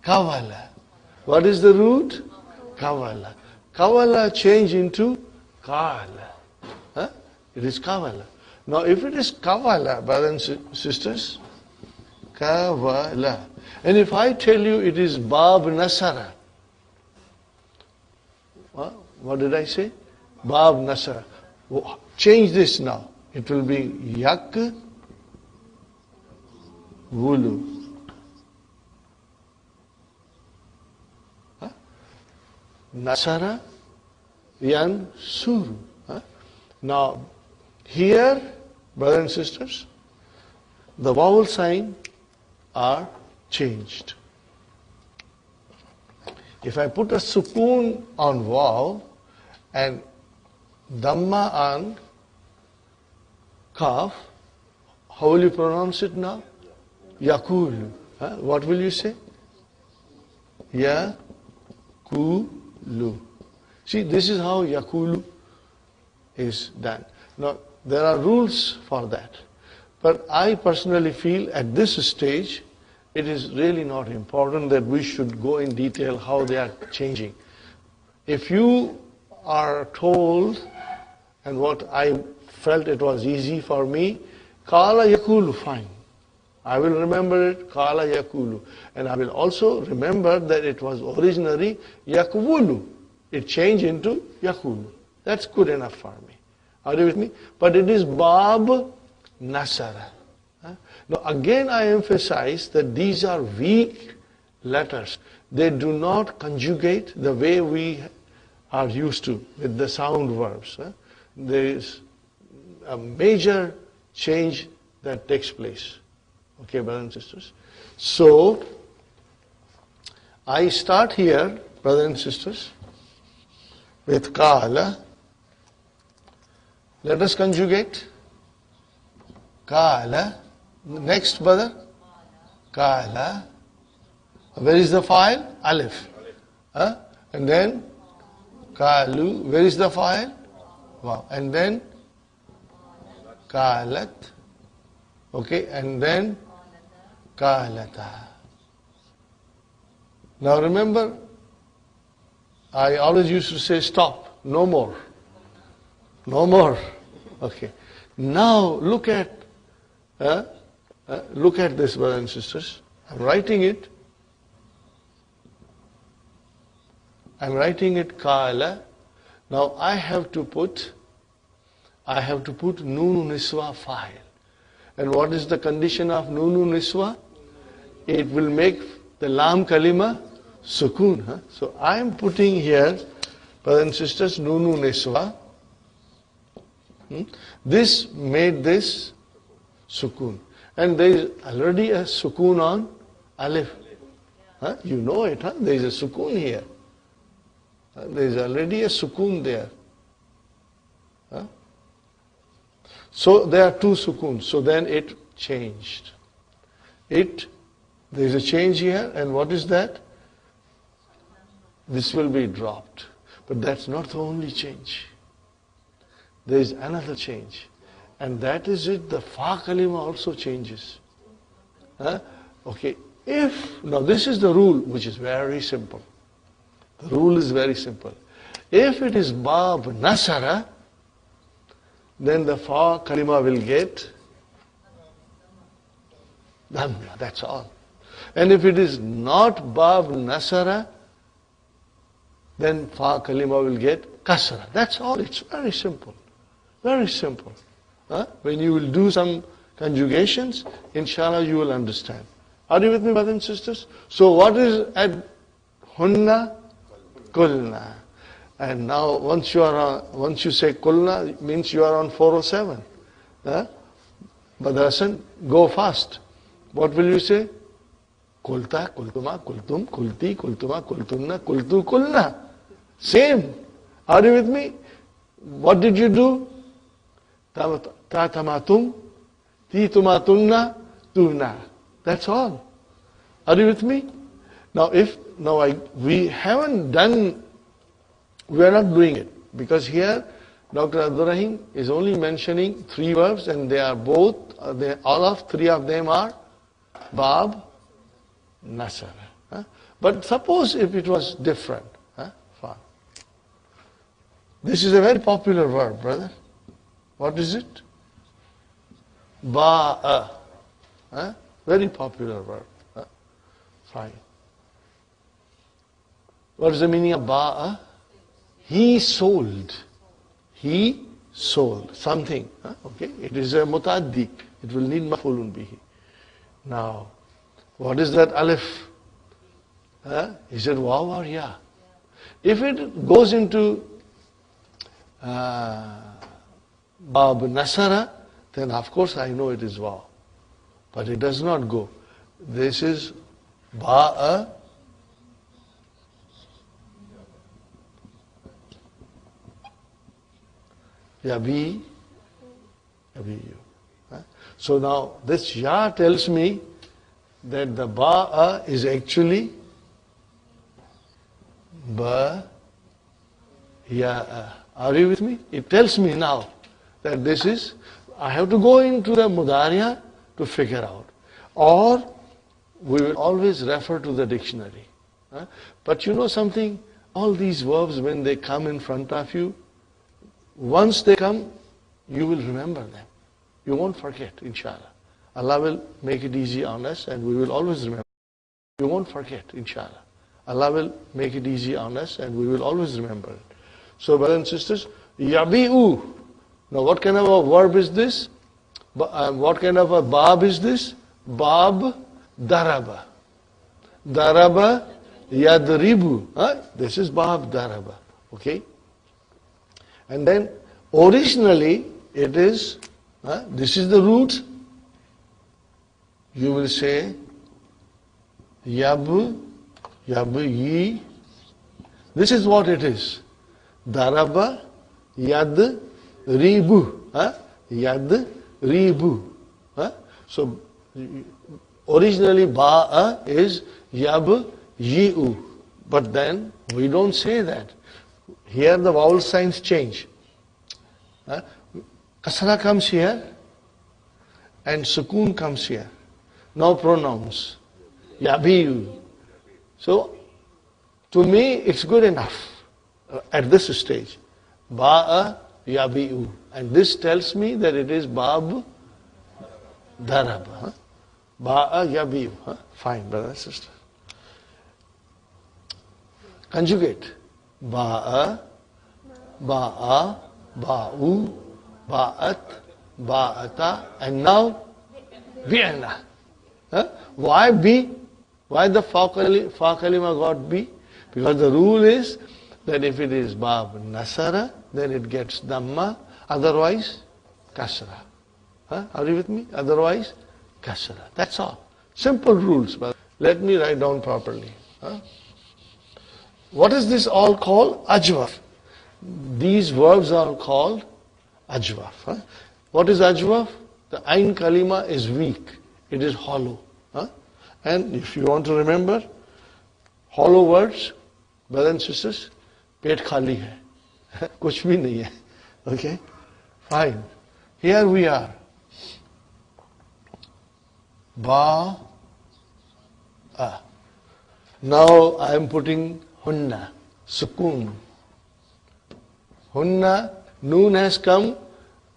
Kavala. What is the root? Kavala. Kavala change into Kala. It is Kavala. Now if it is Kavala, brothers and sisters, Kavala. And if I tell you it is Bab Nasara, what did I say? Bab Nasara. Change this now. It will be Yak Wulu. Nasara Yan Suru. Now, here, brothers and sisters, the vowel sign are changed. If I put a sukoon on waw and dhamma on kaf, how will you pronounce it now? Yakulu. What will you say? Yakulu. See, this is how yakulu is done. Now, there are rules for that. But I personally feel at this stage, it is really not important that we should go in detail how they are changing. If you are told, and what I felt it was easy for me, Kala Yakulu, fine. I will remember it, Kala Yakulu. And I will also remember that it was originally Yakulu. It changed into Yakulu. That's good enough for me. Are you with me? But it is Bab Nasara. Now again I emphasize that these are weak letters. They do not conjugate the way we are used to with the sound verbs. There is a major change that takes place. Okay, brothers and sisters. So, I start here, brothers and sisters, with Kala. Let us conjugate. Kala. Next, brother. Kala. Where is the file? Alif. And then Kalu. Where is the file? Wow. And then Kalat. Okay, and then Kalata. Now remember, I always used to say stop, no more. No more. Okay. Now look at this, brothers and sisters. I'm writing it. Kala. Now I have to put Nunu Niswa file. And what is the condition of Nunu Niswa? It will make the Lam Kalima Sukun. So I am putting here, brothers and sisters, Nunu Niswa. This made this Sukun. And there is already a Sukun on Alif. You know it, there is a Sukun here. There is already a Sukun there. So there are two sukuns. So then it changed. there is a change here, and what is that? This will be dropped. But that's not the only change. There is another change. And that is it, the fa kalima also changes. Okay, now this is the rule, which is very simple. The rule is very simple. If it is bab nasara, then the fa kalima will get dhamma, that's all. And if it is not bab nasara, then fa kalima will get kasra. That's all. It's very simple. Very simple. When you will do some conjugations, inshallah you will understand. Are you with me, brothers and sisters? So what is at hunna? Kulna. And now once you say kulna, it means you are on 407. But Hassan, go fast. What will you say? Kulta, kultuma, kultum, kulti, kultuma, kultunna, kultu, kulna. Same. Are you with me? What did you do? Ta tamatum, ti tumatunna, tuna. That's all. Are you with me? We haven't done, we are not doing it. Because here, Dr. Abdurrahim is only mentioning 3 verbs, and they are both, all of 3 of them are bab, nasara. But suppose if it was different. Fine. This is a very popular verb, brother. What is it? Ba'a. Very popular verb. Fine. What is the meaning of ba'a? He sold. He sold something. Okay, it is a mutaddi. It will need maf'ulun bihi. Now, what is that alif? Is it waw or ya? If it goes into bab nasara, then of course I know it is waw. But it does not go. This is ba'a yabi yabiyu. So now this ya tells me that the ba'a is actually ba ya'a. Are you with me? It tells me now that this is, I have to go into the mudariya to figure out. Or we will always refer to the dictionary. But you know something? All these verbs, when they come in front of you, once they come, you will remember them. You won't forget, inshallah. Allah will make it easy on us, and we will always remember. You won't forget, inshallah. Allah will make it easy on us, and we will always remember it. So, brothers and sisters, yabi'u. Now, what kind of a verb is this? What kind of a bab is this? Bab daraba. Daraba yadribu. This is bab daraba. Okay? And then, originally, it is, this is the root. You will say, yi. This is what it is. Daraba yad ribu. Yad ribu. So, originally ba'a is yab yi'u. But then, we don't say that. Here the vowel signs change. Kasra comes here, and sukoon comes here. Now pronouns. Yabi'u. So, to me, it's good enough at this stage. Ba'a yabi'u. And this tells me that it is bab daraba. Ba'a yabi'u. Fine, brother and sister. Conjugate. Ba'a, ba'a, ba'u, ba'at, ba'ata, and now bi'na. Why B? Why the fa kalima got B? Because the rule is that if it is bab nasara, then it gets dhamma, otherwise kasra. Are you with me? Otherwise kasra. That's all. Simple rules. But let me write down properly. What is this all called? Ajwaf. These verbs are called ajwaf. What is ajwaf? The ain kalima is weak. It is hollow. Huh? And if you want to remember, hollow words, brothers and sisters, पेट खाली है, कुछ भी नहीं है. Okay? Fine. Here we are. Ba, a. Now I am putting hunna, sukoon. Hunna, noon has come,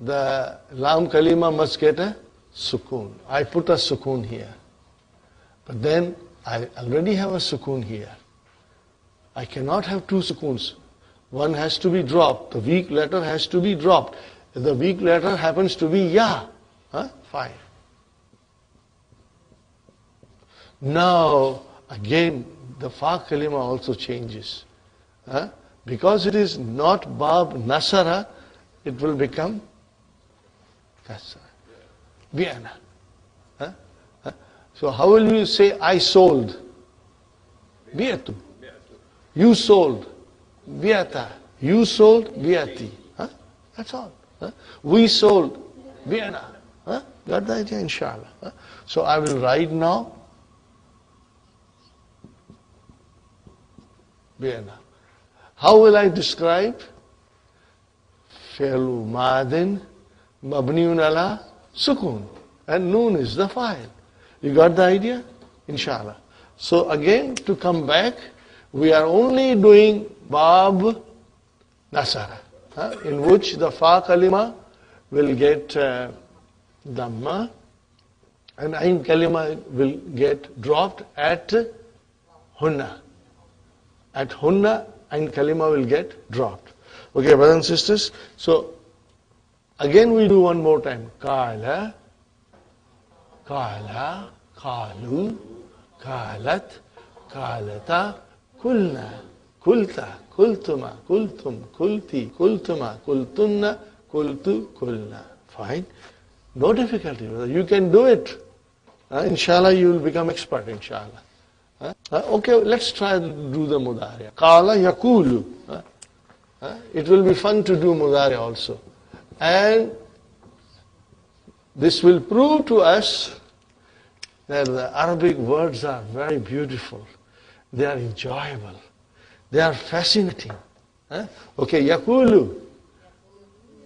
the lam kalima must get a sukoon. I put a sukoon here. But then I already have a sukoon here. I cannot have two sukoons. One has to be dropped. The weak letter has to be dropped. If the weak letter happens to be ya, fine. Now, again, the fa kalima also changes. Because it is not bab nasara, it will become kasara. Bi'ana. So how will you say I sold? Bi'atu. You sold. Bi'ata. You sold. Bi'ati. That's all. We sold. Bi'ana. Got the idea, inshallah. So I will write now. Bi'ana. How will I describe? Fi'lu madin mabniun ala sukun. And noon is the file. You got the idea? Inshallah. So again, to come back, we are only doing bab nasara, in which the fa kalima will get dhamma and ain kalima will get dropped at hunna. At hunna, ain kalima will get dropped. Okay, brothers and sisters. So again we do one more time. Kala, kala, kalu, kalat, kalata, kulna, kulta, kultuma, kultum, kulti, kultuma, kultunna, kultu, kulna. Fine. No difficulty, brother. You can do it. Inshallah, you will become expert, inshallah. Okay, let's try to do the mudari. Qala yakulu. It will be fun to do mudari also. And this will prove to us that the Arabic words are very beautiful. They are enjoyable. They are fascinating. Okay, yakulu.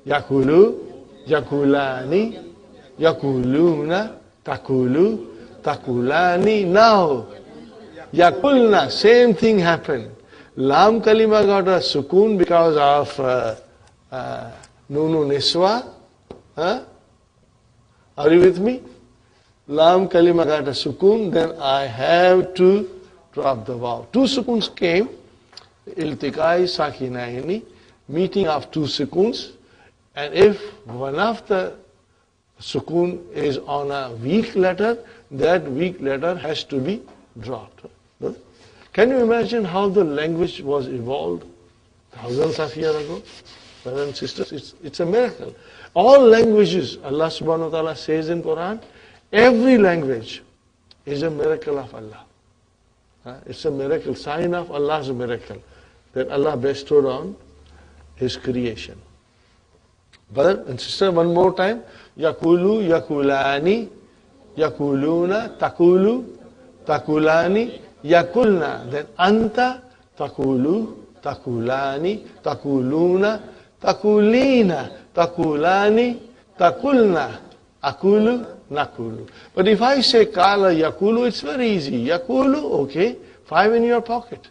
Yakulu, yakulani, yakuluna, takulu, takulani. Now, yakulna, same thing happened. Lam kalima got a sukoon because of nunu niswa. Are you with me? Lam kalima got a sukoon, then I have to drop the vav. Two sukoons came, iltikai sakinaini, meeting of two sukoons, and if one of the sukoon is on a weak letter, that weak letter has to be dropped. Can you imagine how the language was evolved thousands of years ago? Brothers and sisters, it's a miracle. All languages, Allah subhanahu wa ta'ala says in Qur'an, every language is a miracle of Allah. It's a miracle, sign of Allah's miracle that Allah bestowed on His creation. Brother and sister, one more time. Yakulu, yakulani, yakuluna, takulu, takulani, yakulna. Then anta, takulu, takulani, takuluna, takulina, takulani, takulna, akulu, nakulu. But if I say kala yakulu, it's very easy. Yakulu, okay, 5 in your pocket.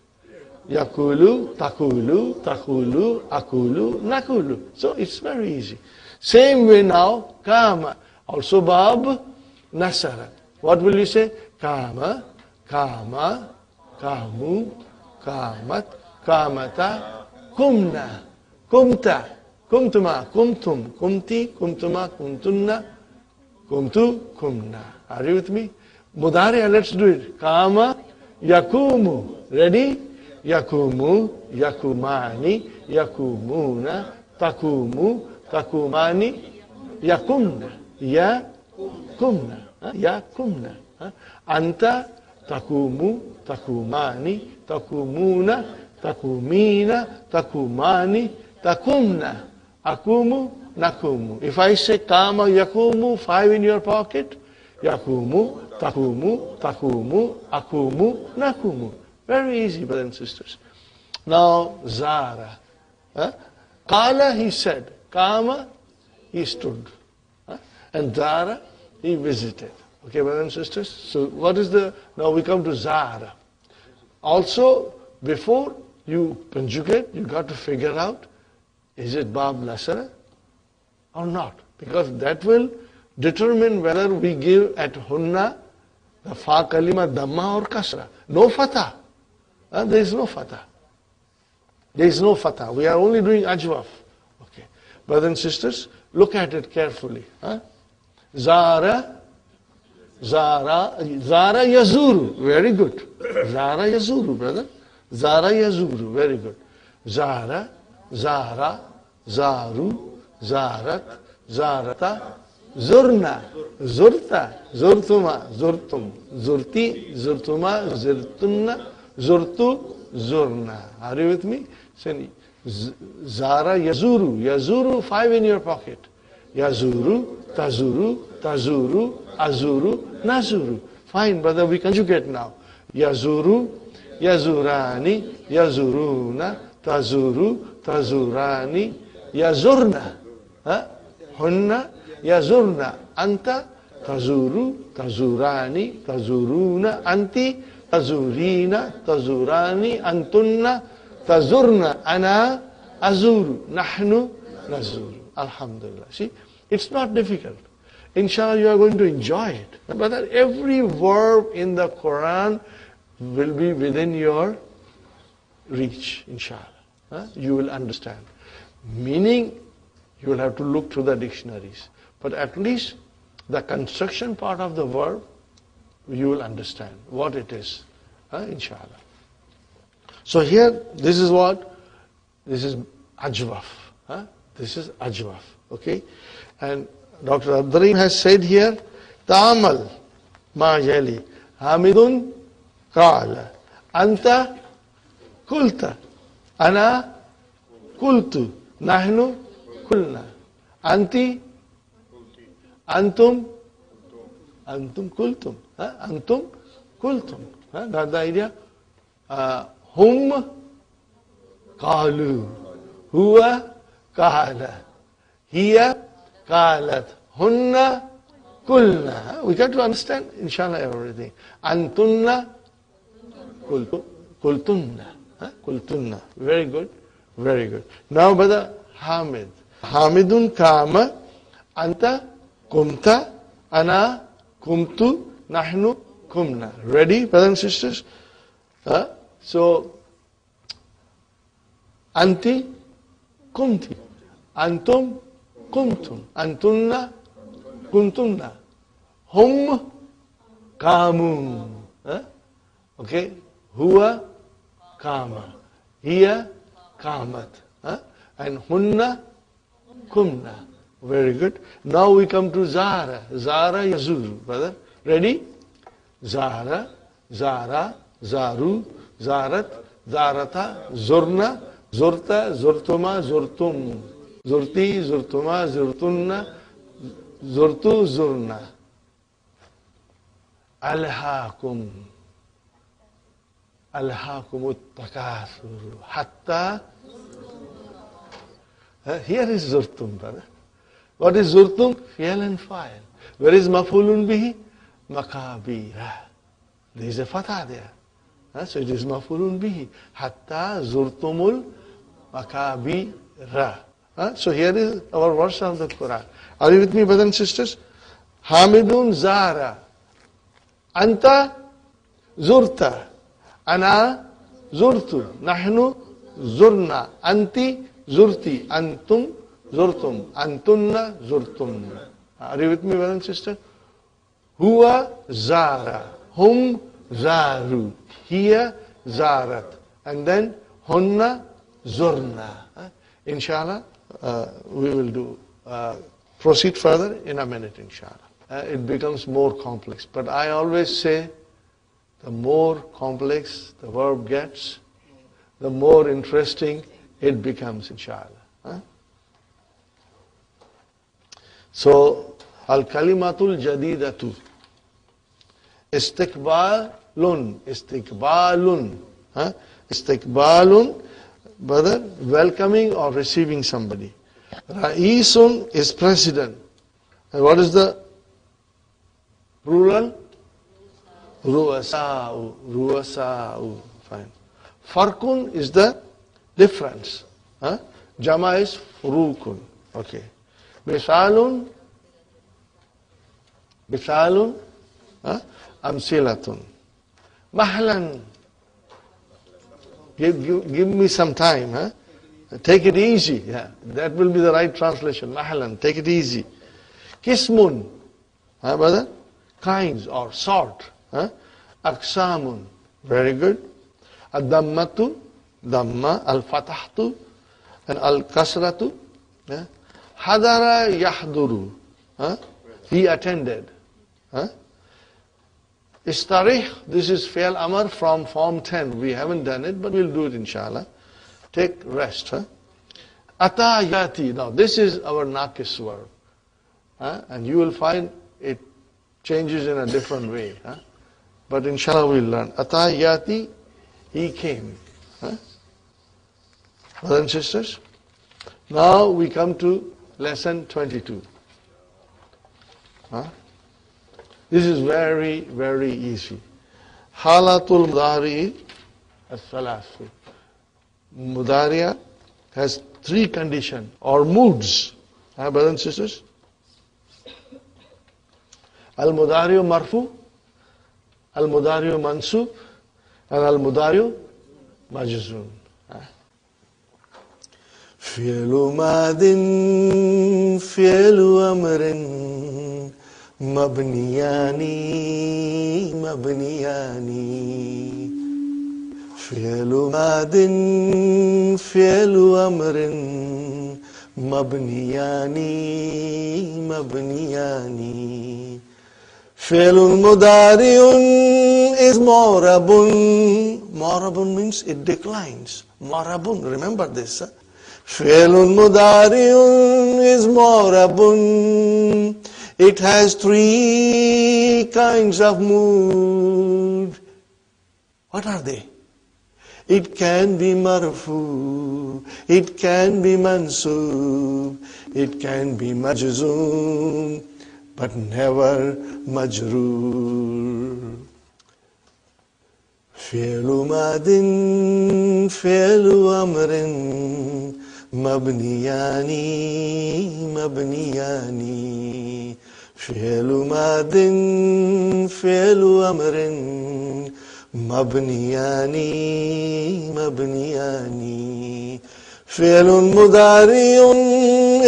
Yakulu, takulu, takulu, akulu, nakulu. So it's very easy. Same way now, kama, also bab, nasara. What will you say? Kama, kama, kamu, kamat, kamata, kumna, kumta, kumtuma, kumtum, kumti, kumtuma, kumtunna, kumtu, kumna. Are you with me? Mudariya, let's do it. Kama, yakumu. Ready? Yakumu, yakumani, yakumuna, takumu, takumani, yakumna. Yakumna. Yakumna. Anta, takumu, takumani, takumuna, takumina, takumani, takumna. Akumu, nakumu. If I say kama, yakumu, 5 in your pocket, Yakumu, takumu, takumu, akumu, nakumu. Very easy, brothers and sisters. Now, zara. Qala, he said. Kama, he stood. And zara, he visited. Okay, brothers and sisters? So what is now we come to zara. Also, before you conjugate, you got to figure out, is it bab nasara or not? Because that will determine whether we give at hunna the fa kalima dhamma or kasra. No fatha. There is no fatha. There is no fatha. We are only doing ajwaf. Okay. Brothers and sisters, look at it carefully. Zara, zara yazuru. Very good. Zara yazuru, brother. Zara yazuru. Very good. Zara, zara, zaru, zarat, zarata, zurna, zurta, zurtuma, zurtum, zurti, zurtuma, zurtunna, zurtu, zurna. Are you with me? Say, zara yazuru. Yazuru, 5 in your pocket. Yazuru, tazuru, tazuru, azuru, nazuru. Fine, brother, we conjugate now. Yazuru, yazurani, yazuruna, tazuru, tazurani, yazurna. Hunna, yazurna. Anta, tazuru, tazurani, tazuruna. Anti, tazurina, tazurani. Antunna, tazurna. Ana, azuru. Nahnu, nazuru. Alhamdulillah. See, it's not difficult. Inshallah, you are going to enjoy it. But every verb in the Quran will be within your reach, inshallah. You will understand. Meaning, you will have to look through the dictionaries. But at least the construction part of the verb, you will understand what it is, inshallah. So here, this is what? This is ajwaf. This is ajwaf. Okay? And Dr. Abdarim has said here, Ta'amal ma yali. Hamidun qala. Anta kulta. Ana kultu. Nahnu kulna. Anti antum kultum. Antum kultum. That's the idea. Hum qalu. Huwa qala. Hiya qalat. Hunna kulna. We got to understand, inshallah, everything. Antunna kultunna. Kultunna. Very good. Very good. Now, brother Hamid. Hamidun kama. Anta kumta. Ana kumtu. Nahnu kumna. Ready, brothers and sisters? So, anti kumti. Antum kumtum. Antunna kuntunna. Hum kamu. Okay? Huwa kama. Hiya kamat. And hunna kumna. Very good. Now we come to Zara. Zara yazuru. Brother, ready? Zara, Zara, Zaru, Zarat, Zarata, Zurna, Zurta, Zurtuma, Zurtum, Zurti, Zurtuma, Zurtunna, Zurtu, Zurna. Alhaakum. Alhaakum uttakasuru. Hatta. Here is Zurtum, brother. What is Zurtum? Fi'l and fa'il. Where is maf'ulun bihi? Makabira. There is a fatha there. So it is maf'ulun bihi. Hatta zurtumul makabira. So here is our verse of the Quran. Are you with me, brothers and sisters? Hamidun zara. Anta zurta. Ana zurtu. Nahnu zurna. Anti zurti. Antum zurtum. Antunna zurtum. Are you with me, brothers and sisters? Huwa zara. Hum zaru. Hiya zarat. And then hunna zurna. Inshallah, we will do proceed further in a minute, inshallah. It becomes more complex. But I always say, the more complex the verb gets, the more interesting it becomes, inshallah. So, al-kalimatul jadidatu. Istiqbalun. Istiqbalun. Huh? Istiqbalun, brother, welcoming or receiving somebody. Ra'isun is president. And what is the plural? Ru'asa'u. Ru'asa'u. Fine. Farkun is the difference. Huh? Jama is furukun. Okay. Misalun. Misalun. Huh? Amsilatun. Mahlan. Give me some time. Huh? Take it easy. Yeah, that will be the right translation. Mahlan. Take it easy. Kismun. Huh, brother? Kinds or sort. Huh? Aksamun. Very good. Ad-dammatu. Damma. Al-fatahtu. And al-kasratu. Yeah? Hadara yahduru. Huh? He attended. Huh? Istarih, this is Fi'al Amr from Form 10. We haven't done it, but we'll do it inshallah. Take rest. Huh? Ata yati. Now this is our Naqis verb. Huh? And you will find it changes in a different way. Huh? But inshallah we'll learn. Ata yati, he came. Huh? Brothers and sisters, now we come to lesson 22. Huh? This is very, very easy. Halatul Mudari as-salasu. Mudariya has 3 conditions or moods. Huh, brothers and sisters? Al-Mudariyu marfu, Al-Mudariyu mansub, and Al-Mudariyu majzum. Fi'lu madin, fi'lu amrin, mabniyani, mabniyani. Fi'lu madin, fi'lu amrin, mabniyani, mabniyani. Fi'lun mudari'un is mu'rabun. Mu'rabun means it declines. Mu'rabun, remember this. Fi'lun mudari'un is mu'rabun. It has 3 kinds of mood. What are they? It can be marfu, it can be mansub, it can be majzum, but never majroor. Fi'lu madin, fi'lu amrin, mabniyani, mabniyani. Fi'lu madin, fi'lu amrin, mabniyani, mabniyani. Fi'lun mudari'un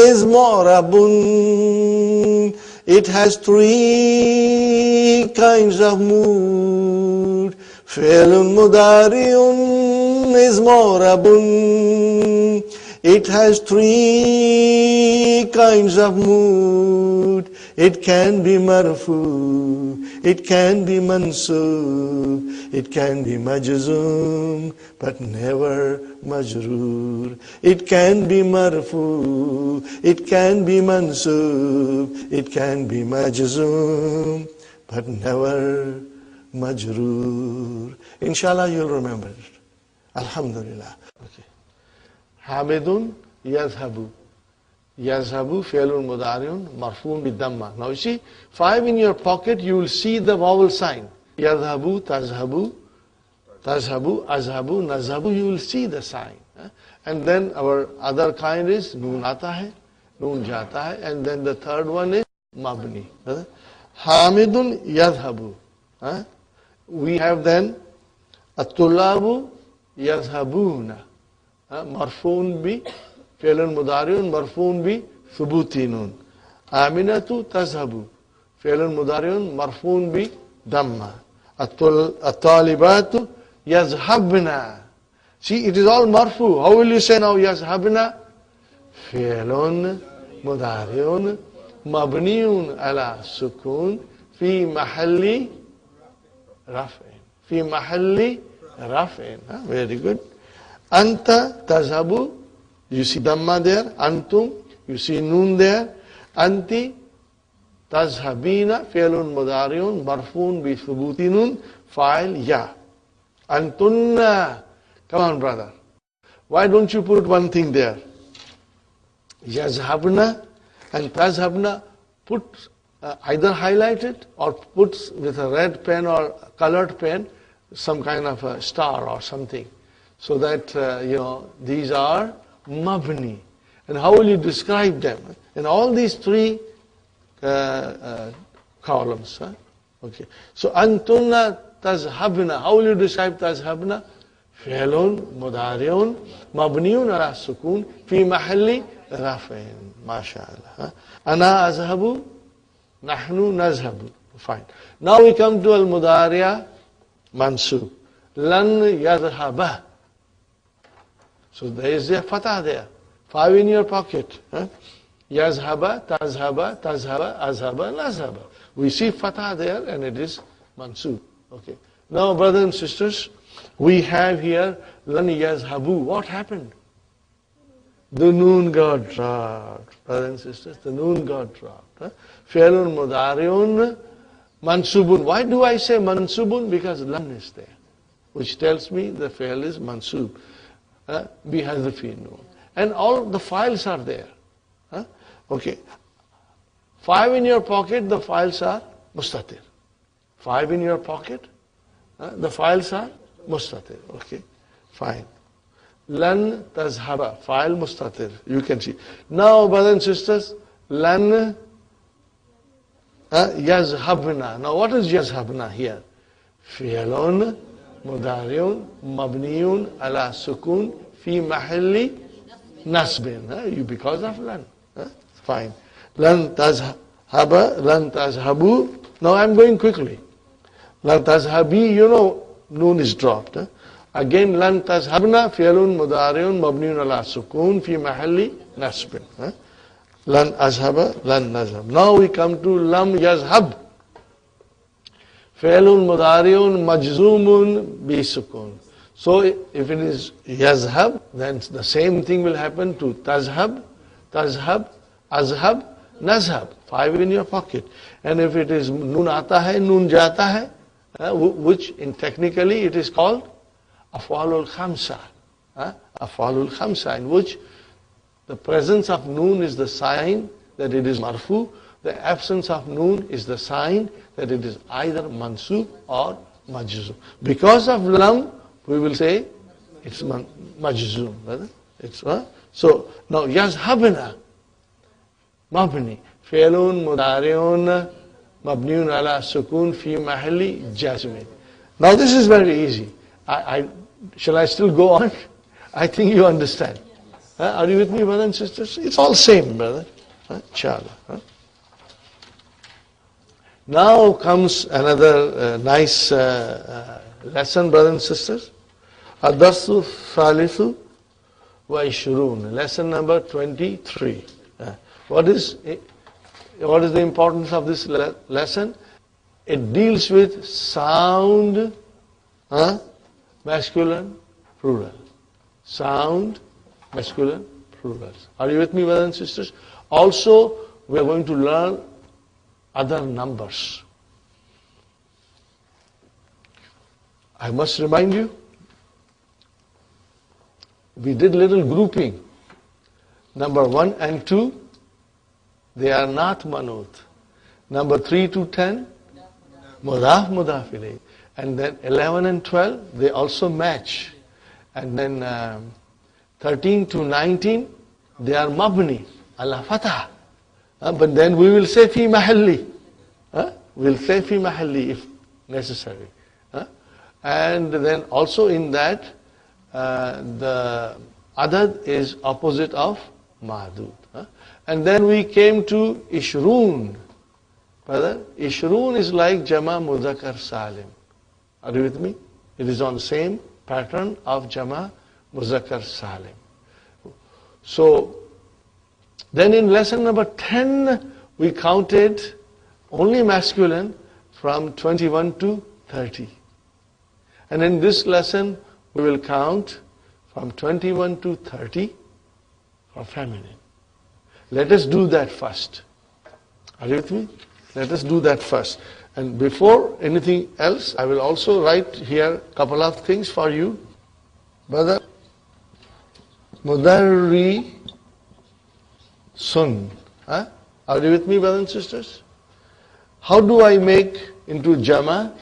is mu'rabun. It has 3 kinds of mood. Fi'lun mudari'un is mu'rabun. It has 3 kinds of mood. It can be marfu, it can be mansub, it can be majzum, but never majroor. It can be marfu, it can be mansub, it can be majzum, but never majroor. Inshallah you'll remember it. Alhamdulillah. Okay. Hamidun yazhabu. Yazhabu fi'lun mudari'un marfu'un bid-damma. Now you see, 5 in your pocket, you will see the vowel sign. Yazhabu, tazhabu, tazhabu, azhabu, nazhabu, you will see the sign. And then our other kind is noon aata hai, noon jata hai, and then the third one is mabni. Hamidun yazhabu. We have then at-tullabu yazhabuna. Marfu'un bi fi'lun mudari'un marfu'un bi thubuti nun. Aminatu tazhabu. Fi'lun mudari'un marfu'un bi damma. At-talibatu yazhabna. See, it is all marfu. How will you say now yazhabna? Fi'lun mudari'un mabni'un ala sukun fi mahalli raf'in. Fi mahalli raf'in. Very good. Anta tazhabu. You see Dhamma there, Antum, you see Noon there, Anti, تذهبين فعل مضارع مرفوع بثبوت نون فاعل يا. أنتن. Come on, brother. Why don't you put one thing there? يذهبن and تذهبن, put either highlight it or put with a red pen or colored pen some kind of a star or something, so that these are mabni. And how will you describe them? In all these three columns. Okay. So antunna tazhabna. How will you describe tazhabna? Fi'lun mudari'un mabniun ala sukun fi mahalli raf'in. MashaAllah. Ana azhabu, nahnu nazhabu. Fine. Now we come to al-mudari'a mansub. Lan yadhhaba. So there is a fatah there. 5 in your pocket. Yazhaba, tazhaba, tazhaba, azhaba, nazhaba. We see fatah there and it is mansub. Okay. Now, brothers and sisters, we have here lan yazhabu. What happened? The noon got dropped. Brothers and sisters, the noon got dropped. Fi'lun mudari'un mansubun. Why do I say mansubun? Because lan is there, which tells me the fi'l is mansub. Bihadfi noon. And all the files are there. Okay. 5 in your pocket, the files are mustatir. 5 in your pocket, the files are mustatir. Okay. Fine. Lan tazhaba, file mustatir. You can see. Now, brothers and sisters, lan yazhabna. Now, what is yazhabna here? Fi'lun mudari'un mabniun ala sukun fi mahalli nasbin. Because of lan. Fine. Lan tazhaba, lan tazhabu. Now I'm going quickly. Lan tazhabi, noon is dropped. Again, lan tazhabna, fi'lun mudari'un mabniun ala sukun fi mahalli nasbin. Lan azhaba, lan nazhab. Now we come to lam yazhab. Fi'lun mudari'un majzumun bi sukun. So if it is yazhab, then the same thing will happen to tazhab, azhab, nazhab. 5 in your pocket. And if it is noon aata hai, noon jata hai, which in technically it is called af'alul khamsa. Af'alul khamsa, in which the presence of noon is the sign that it is marfu. The absence of noon is the sign that it is either mansub or majzum. Because of lam, we will say it's majzum. So now yazhabna mabni fi'lun mudari'un mabniun ala sukun fi mahalli jazmin. Now this is very easy. Shall I still go on? I think you understand. Are you with me, brothers and sisters? It's all same, brother. Inshallah. Now comes another nice lesson, brothers and sisters. Ad-darsu thalithu wa ishrun. Lesson number 23. What is the importance of this lesson? It deals with sound masculine plural. Sound masculine plurals. Are you with me, brothers and sisters? Also, we are going to learn other numbers. I must remind you, we did little grouping. Number 1 and 2, they are not manut. Number 3 to 10, mudaf ilayh. And then 11 and 12, they also match. And then 13 to 19, they are mabni, ala fatah. But then we will say fi mahalli. We'll say fi mahalli if necessary. And then also in that, the adad is opposite of mahdud. And then we came to ishrun. Brother, ishrun is like jama mudhakkar salim. Are you with me? It is on the same pattern of jama mudhakkar salim. So, then in lesson number 10, we counted only masculine from 21 to 30. And in this lesson, we will count from 21 to 30 for feminine. Let us do that first. Are you with me? Let us do that first. And before anything else, I will also write here a couple of things for you. Brother, Mudarri Sun. Huh? Are you with me, brothers and sisters? How do I make into Jama?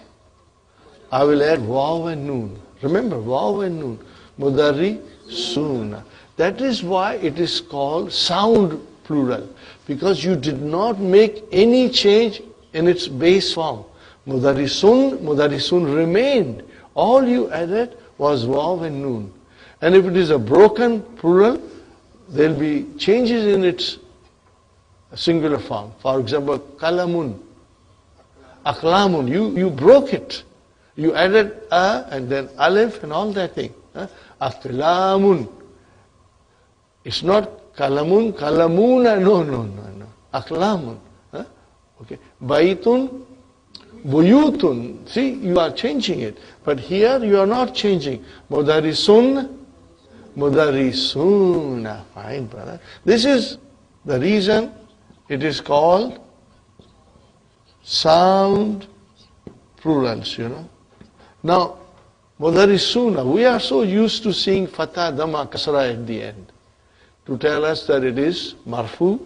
I will add Waw and Noon. Remember, Waw and Noon. Mudarri Sun. That is why it is called sound plural. Because you did not make any change in its base form. Mudarisun remained. All you added was Waw and Noon. And if it is a broken plural, there will be changes in its singular form. For example, Kalamun, Aklamun, you broke it. You added A and then Alif and all that thing. Aklamun. It's not Kalamun, Kalamuna, no. Aklamun. Okay. Baitun, Buyutun. See, you are changing it. But here you are not changing. Mudarisun, Mudarisuna. Fine, brother. This is the reason it is called sound plurals, Now, Mudarisuna, we are so used to seeing Fatah, Dhamma, Kasra at the end to tell us that it is Marfu,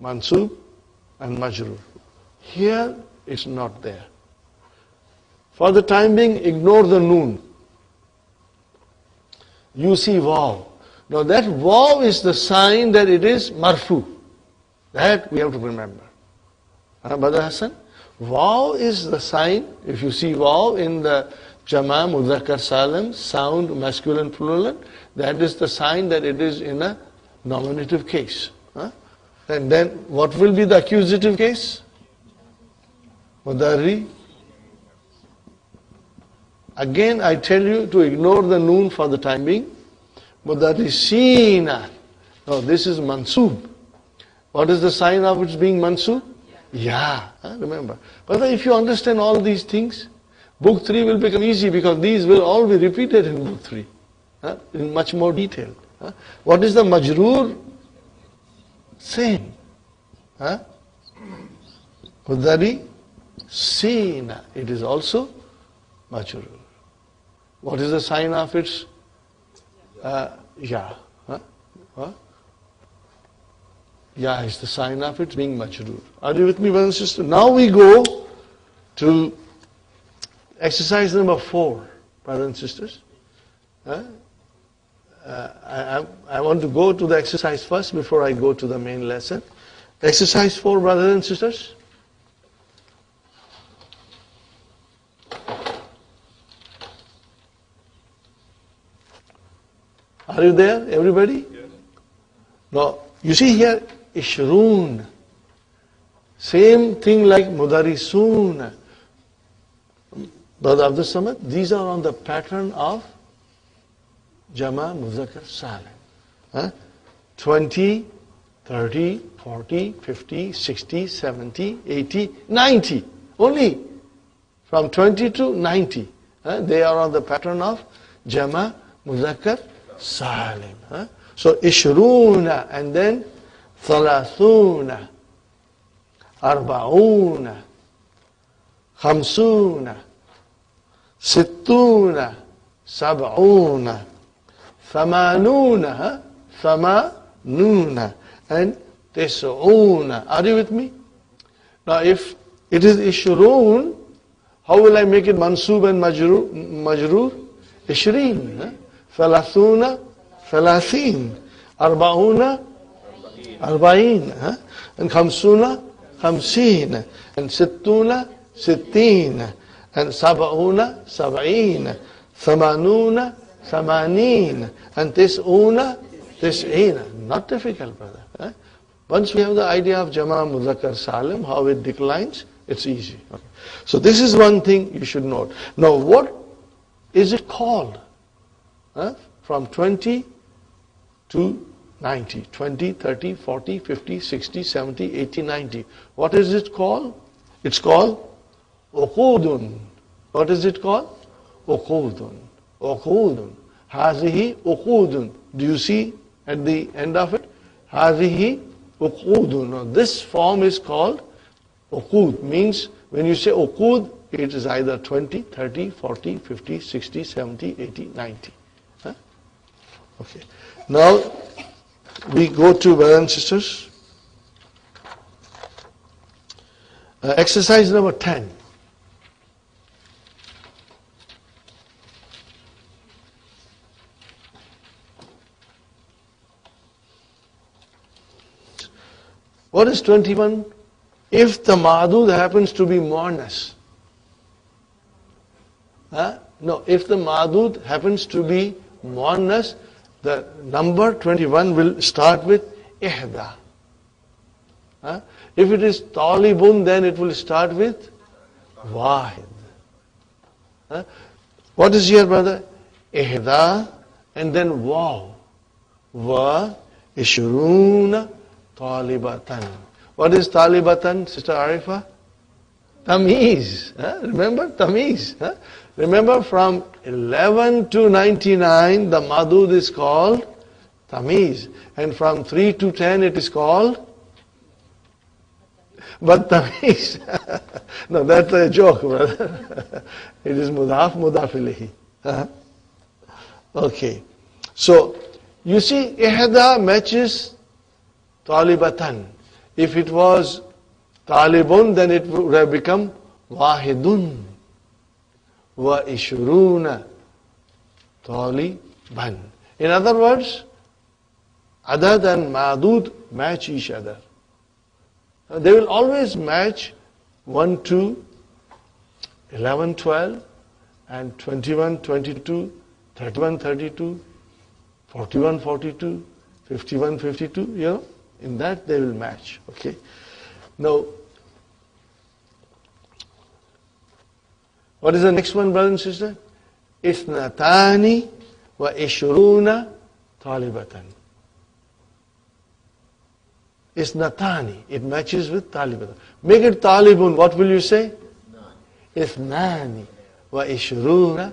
Mansub, and Majrur. Here, it's not there. For the time being, ignore the Noon. You see Waw. Now that Waw is the sign that it is Marfu. That we have to remember. Brother Hassan? Waw is the sign. If you see Waw in the Jama, Mudhakkar Salim, sound masculine plural, that is the sign that it is in a nominative case. And then what will be the accusative case? Mudarri. Again, I tell you to ignore the Noon for the time being. Mudarrisina. No, this is Mansub. What is the sign of its being Mansub? Yeah. Remember. But if you understand all these things, book 3 will become easy because these will all be repeated in book 3 in much more detail. What is the Majroor? Same. Mudari Sina. It is also Majroor. What is the sign of its? Ya. Ya is the sign of it being Majroor. Are you with me, brothers and sisters? Now we go to exercise number 4, brothers and sisters. I want to go to the exercise first before I go to the main lesson. Exercise 4, brothers and sisters. Are you there, everybody? Yes. Now, you see here, Ishroon. Same thing like Mudarisun. Brother Abdul Samad, these are on the pattern of Jama Mudhakkar Salim. 20, 30, 40, 50, 60, 70, 80, 90. Only from 20 to 90. They are on the pattern of Jama Mudhakkar Salim. So Ishruna and then Thalathuna, Arbauna, Khamsuna, Sittuna, Sab'una, Thamanuna, Thamanuna, and Tis'una. Are you with me? Now if it is Ishrun, how will I make it Mansub and Majroor? Ishreen. Thalathuna, Thalathin. Arbauna, Arba'in. And Khamsuna, Khamseen. And Sittuna, Sitteen. And Sab'una, Sab'een. Thamanuna, Thamanin. And Tis'una, Tis'een. Not difficult, brother. Once we have the idea of Jama Mudhakkar Salim, how it declines, it's easy. Okay. So this is one thing you should note. Now what is it called? From 20 to 90. 20, 30, 40, 50, 60, 70, 80, 90. What is it called? It's called Uqudun. What is it called? Uqudun. Uqudun. Hazihi Uqudun. Do you see at the end of it? Hazihi Uqudun. Now this form is called Uqud means, when you say uqud, it is either 20, 30, 40, 50, 60, 70, 80, 90. Huh? Okay. Now, we go to brothers and sisters. Exercise number 10. What is 21? If the ma'dud happens to be muannas. No, if the ma'dud happens to be muannas, the number 21 will start with ihda. If it is talibun, then it will start with wahid. What is here, brother? Ihda and then waw. Wa ishruna talibatan. What is talibatan, Sister Arifa? Tamiz. Remember? Tamiz. Remember, from 11 to 99, the madud is called tamiz. And from 3 to 10, it is called but tamiz. No, that's a joke, brother. It is mudaf ilayhi. Okay. So, you see, ihda matches talibatan. If it was talibun, then it would have become wahidun. Wa ishruna taliban. In other words, adad and ma'dud match each other. They will always match 1 to 11, 12, and 21, 22, 31, 32, 41, 42, 51, 52, you know. In that they will match. Okay. Now, what is the next one, brother and sister? Isnatani wa ishruna talibatan. Isnatani. It matches with talibatan. Make it talibun. What will you say? Isnani wa ishruna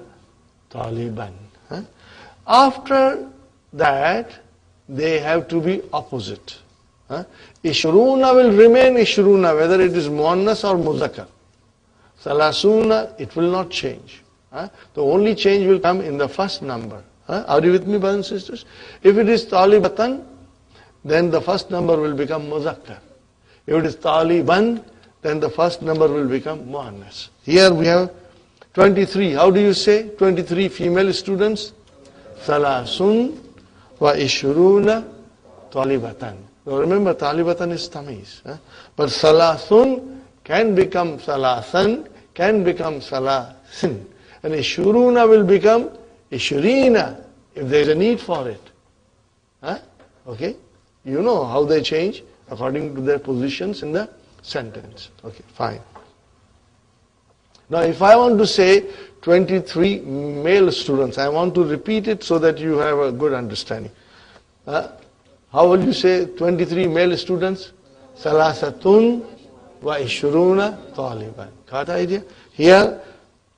taliban. After that, they have to be opposite. Ishruna will remain ishruna, whether it is muannas or muzakkar. Salasuna, it will not change. The only change will come in the first number. Are you with me, brothers and sisters? If it is talibatan, then the first number will become muzakkar. If it is taliban, then the first number will become muannas. Here we have 23. How do you say 23 female students? Salasun wa ishruna talibatan. Now remember, talibatan is tamiz. But salasun can become salasan, can become salasin. And ishruna will become ishrina if there is a need for it. Okay? You know how they change according to their positions in the sentence. Okay, fine. Now if I want to say 23 male students, I want to repeat it so that you have a good understanding. How will you say 23 male students? Salasatun wa ishruna taliban. Got the idea? Here,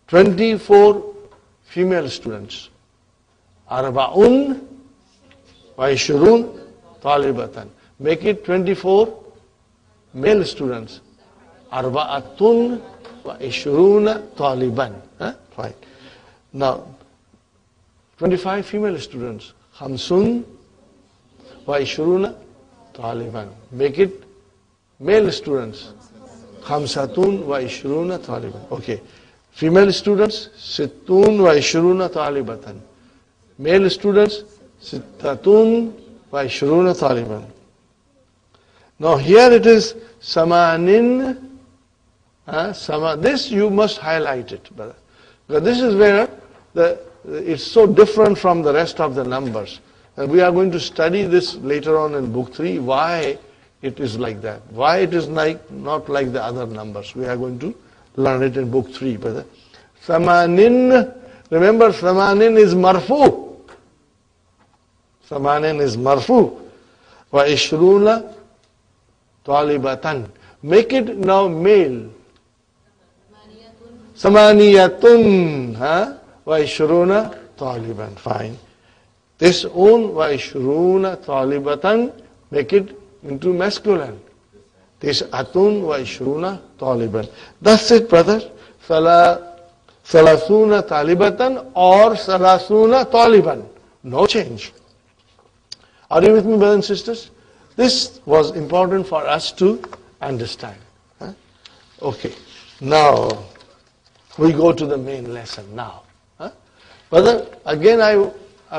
24 female students. Arba'un wa ishrun talibatan. Make it 24 male students. Arba'atun wa ishruna taliban. Fine. Now, 25 female students. Khamsun wa ishruna taliban. Make it male students. Khamsatun wa ishruna taliban. Okay. Female students, sittun wa ishruna talibatan. Male students, sittatun wa ishruna taliban. Now here it is samanin. This you must highlight it, brother. Because this is where it's so different from the rest of the numbers. And we are going to study this later on in book 3, why it is like that. Why it is not like the other numbers. We are going to learn it in book 3, brother. Samanin, remember samanin is marfu. Samanin is marfu. Wa ishruna talibatan. Make it now male. Samaniyatun. Wa ishruna taliban. Fine. This own wa ishruna talibatan, make it into masculine. tis'atun wa ishruna taliban. That's it, brother. Thalathuna talibatan or salasuna taliban. No change. Are you with me, brothers and sisters? This was important for us to understand. Huh? Okay. Now, we go to the main lesson now. Huh? Brother, again I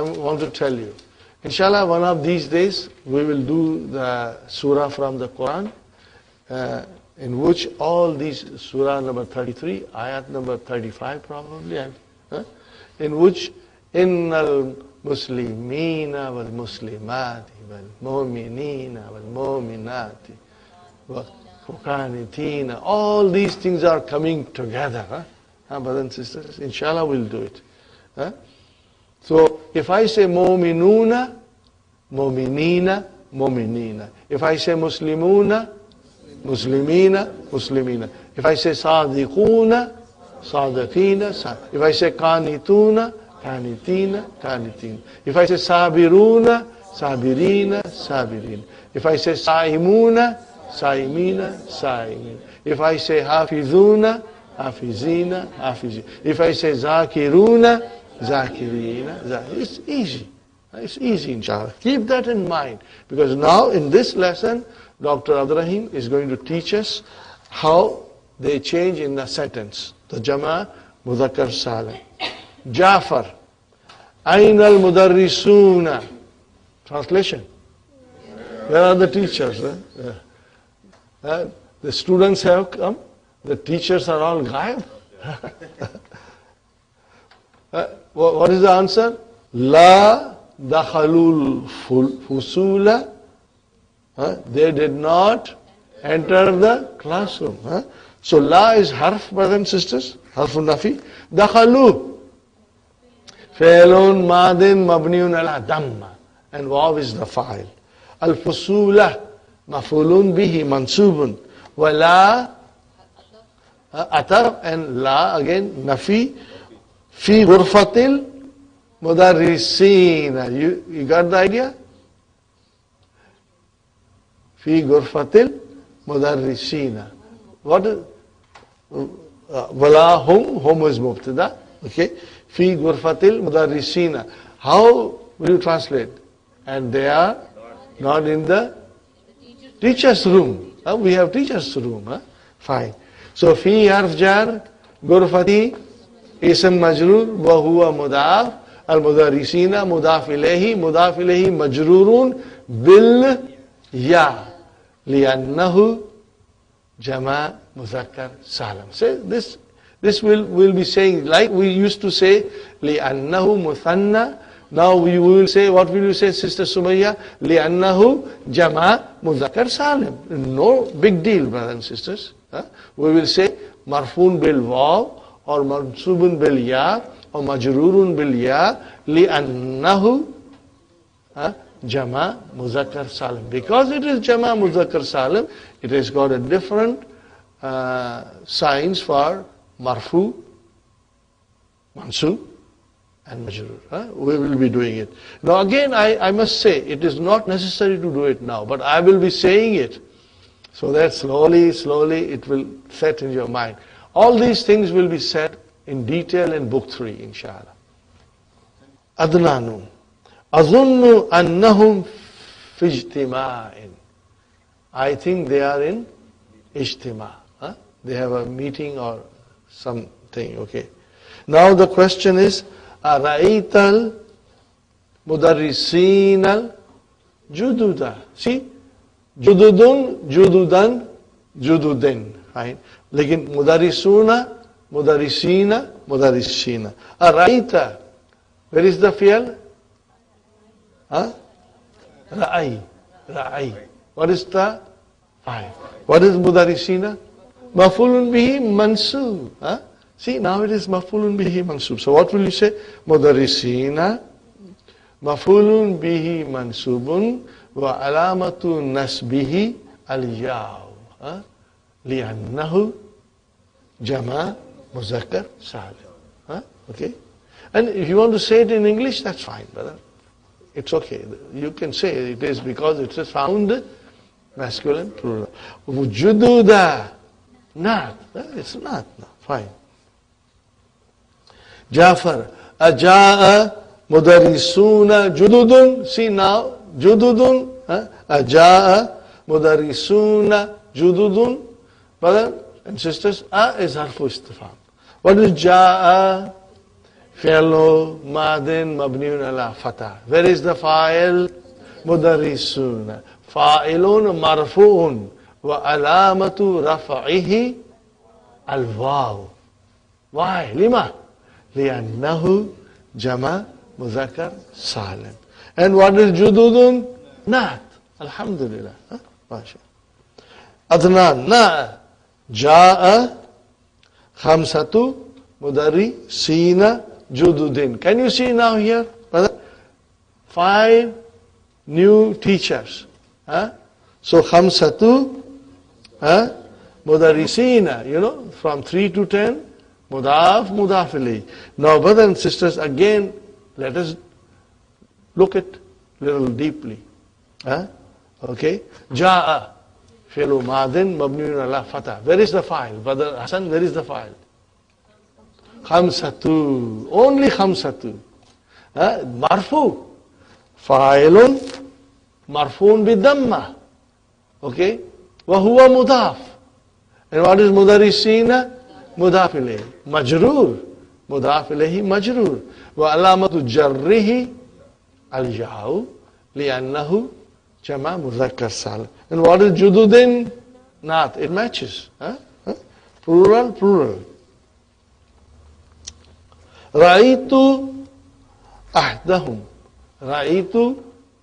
want to tell you, inshallah, one of these days we will do the surah from the Quran, in which all these surah number 33, ayat number 35 probably, in which innal muslimina wal muslimati wal mu'minina wal mu'minati wal qanitina, all these things are coming together. Brothers and sisters, inshallah we'll do it. So if I say mu'minuna, mu'minina, mu'minina. If I say muslimuna, muslimina, muslimina. If I say sadiquna, sadiqina, if I say qanituna, qanitina, qanitin. If I say sabiruna, sabirina, sabirin. If I say saimuna, saimina, saimin. If I say hafizuna, hafizina, hafizin. If I say zakiruna, zakirina, it's easy. It's easy, inshallah. Keep that in mind. Because now in this lesson, Dr. Abdurrahim is going to teach us how they change in the sentence. The Jama Mudhakkar Salim. Jafar. Ain al Mudarrisuna. Translation. Where are the teachers? The students have come. The teachers are all ghaib. What is the answer? La dakhalul fusula. They did not enter the classroom. So la is harf, brothers and sisters. Harfun nafi. Dakhalu. Fi'lun madin mabniun ala damma. And waw is the fa'il. Al fusula. Mafulun bihi mansubun. Wa la atar, and la again nafi. Fi ghurfatil mudarrisina. You got the idea? Fi ghurfatil mudarrisina. What is wala hum is mubtada. Okay. Fi ghurfatil mudarrisina. How will you translate? And they are not in the teacher's room. We have teacher's room. Fine. So fi harf jar, ghurfati ism majrur wa huwa mudaf, al mudarrisina mudaf ilayhi majrurun bil ya li'annahu jama muzakkar salam. Say this will be saying, like we used to say li'annahu muthanna. Now we will say, what will you say, Sister Sumayya? li'annahu jama muzakkar salim. No big deal, brothers and sisters. We will say marfun bil waw or mansubun bil ya or majrurun bil ya li'annahu jama muzakkar salim. Because it is jama muzakkar salim, it has got a different signs for marfu, mansub and majrur. We will be doing it. Now again, I must say, it is not necessary to do it now, but I will be saying it so that slowly it will set in your mind. All these things will be said in detail in book 3, inshallah. Adnanu. Azunnu annahum fi ijtima'in. I think they are in ijtima'. They have a meeting or something, okay. Now the question is, Ara'aital mudarrisinal jududa. See? Jududun, jududan, jududin. Fine. Lekin mudarrisuna, mudarrisina, mudarrisina. Ara'aita. Where is the fi'al? Ra'ai. Ra'ai. What is the fa'il? What is mudarrisina? Maf'ulun bihi mansub. See, now it is maf'ulun bihi mansub. So what will you say? Mudarrisina maf'ulun bihi mansubun wa alamatu nasbihi al-yaw. Li'annahu jama muzakkar salim. Okay? And if you want to say it in English, that's fine, brother. It's okay. You can say it is because it is found Masculine, plural. Jududa, not. It's not. No, fine. Jafar, Aja'a mudarisuna jududun. See now, jududun. Aja'a mudarisuna jududun. Brothers and sisters, A is harfu istifham. What is Ja'a? Fi'lu madin mabniun ala fatah. Where is the fa'il? Mudarisuna. Fa'ilun marfu'un. Wa alamatu raf'ihi al-waw. Why? Lima? لأنه جمع مذكر سالم. And what is jududun? Not. Alhamdulillah. Masha. Adnan. Na. Ja'a khamsatu mudarrisina jududin. Can you see now here? 5 new teachers. So khamsatu mudarrisina, from 3 to 10. Mudaf, mudaf ilayhi. Now, brothers and sisters, again, let us look at little deeply. Okay? Ja'a, fi'lu madin, mabniun ala fatah. Where is the file? Brother Hassan, where is the file? Khamsatu. Only khamsatu. Marfu. Fa'ilun, marfuun bidamma. Okay? Wa huwa mudaf. And what is mudarrisina? مضاف إليه مجرور مضاف إليه مجرور وعلامة جره الجاء لأنه جمع مذكر سالم. And what is jududin? Not. It matches. Plural, plural. رأيت أحدهم. رأيت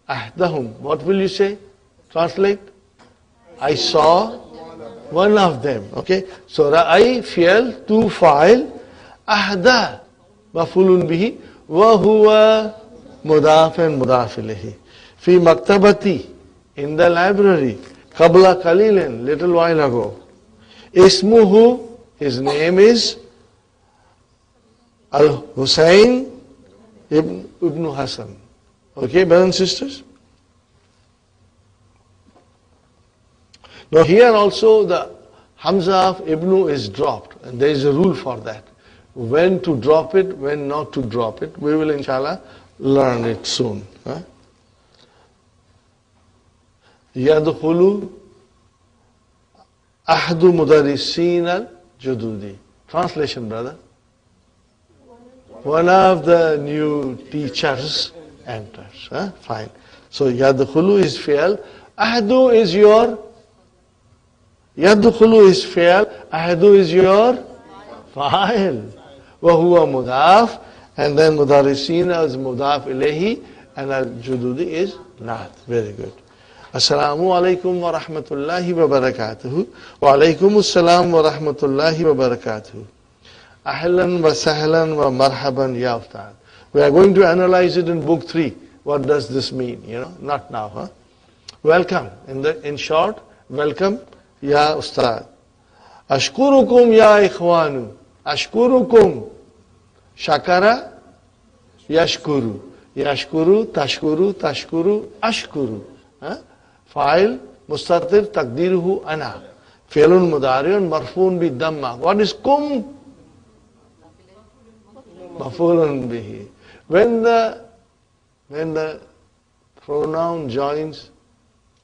أحدهم. What will you say? Translate. I saw one of them. Okay? So ra'ay fi'l, to fa'il, ahda maf'ulun bihi, wa huwa mudaf and mudaf ilayhi. Fi maktabati, in the library, qabla qalilin, little while ago. Ismuhu, his name is Al-Husayn ibn Hassan. Okay, brothers and sisters? Now here also the Hamza of Ibnu is dropped, and there is a rule for that. When to drop it, when not to drop it. We will inshallah learn it soon. Yadkhulu ahdu mudarrisin al-jududi. Translation, brother. One of the new teachers enters. Fine. So yadkhulu is fi'l. Ahdu is your Yadkhulu is fi'l, ahdu is your fa'il. Wa huwa mudaf, and then mudarrisina is mudaf ilayhi, and al-jududi is not. Very good. Assalamu alaikum wa rahmatullahi wa barakatuhu. Wa alaikum assalam wa rahmatullahi wa barakatuhu. Ahlan wa sahlan wa marhaban ya ustad. We are going to analyze it in book 3. What does this mean? Not now. Welcome. In short, welcome. Ya Ustad. Ashkurukum ya ikhwanu. Ashkurukum. Shakara. Yashkuru. Yashkuru. Tashkuru. Tashkuru. Ashkuru. Fa'il. Mustatir. Taqdiruhu ana. Fi'lun mudari'un. Marfuun bi damma. What is kum? Maf'ulun bihi. When the pronoun joins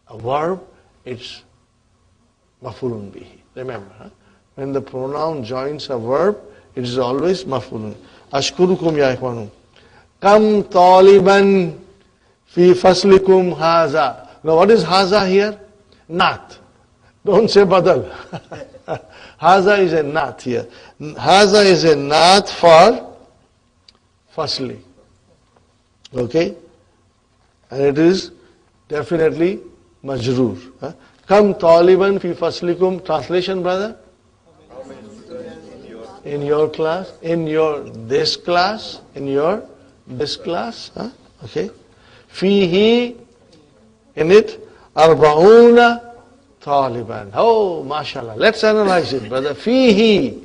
a verb, it's maf'ulun bihi. Remember, when the pronoun joins a verb, it is always maf'ulun. Ashkurukum ya ikhwanu. Kam taliban fi faslikum haza. Now what is haza here? Not. Don't say badal. Haza is a not here. Haza is a not for fasli. Okay? And it is definitely majroor. Kam taliban fi faslikum. Translation, brother? In your class? In this class? Okay. Fihi, in it, arba'una taliban. Oh, mashallah. Let's analyze it, brother. Fihi,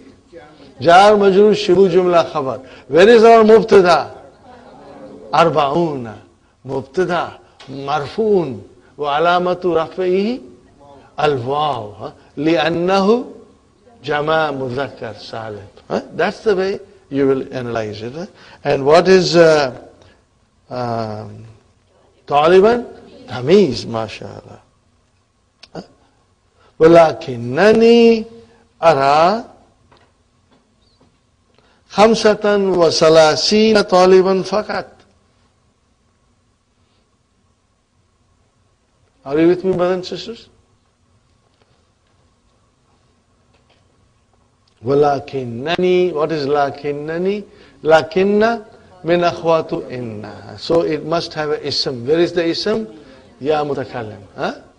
jar majroor shibu jumla khabar. Where is our mubtada? Arba'una. Mubtada. Marfuun. Wa alamatu raf'ihi al-waw. لِأَنَّهُ jama mudhakkar salim. That's the way you will analyze it. And what is Taliban? Tamiz, mashallah. وَلَكِنَّنِي أَرَى خَمْسَةً وَثَلَاثِينَ طَالِبًا فَقَط. Are you with me, brothers and sisters? وَلَكِنَّنِي, what is لَكِنَّنِي? لَكِنَّ مِنْ أَخْوَاتُ إِنَّ. So it must have a ism. Where is the ism? Ya mutakallim.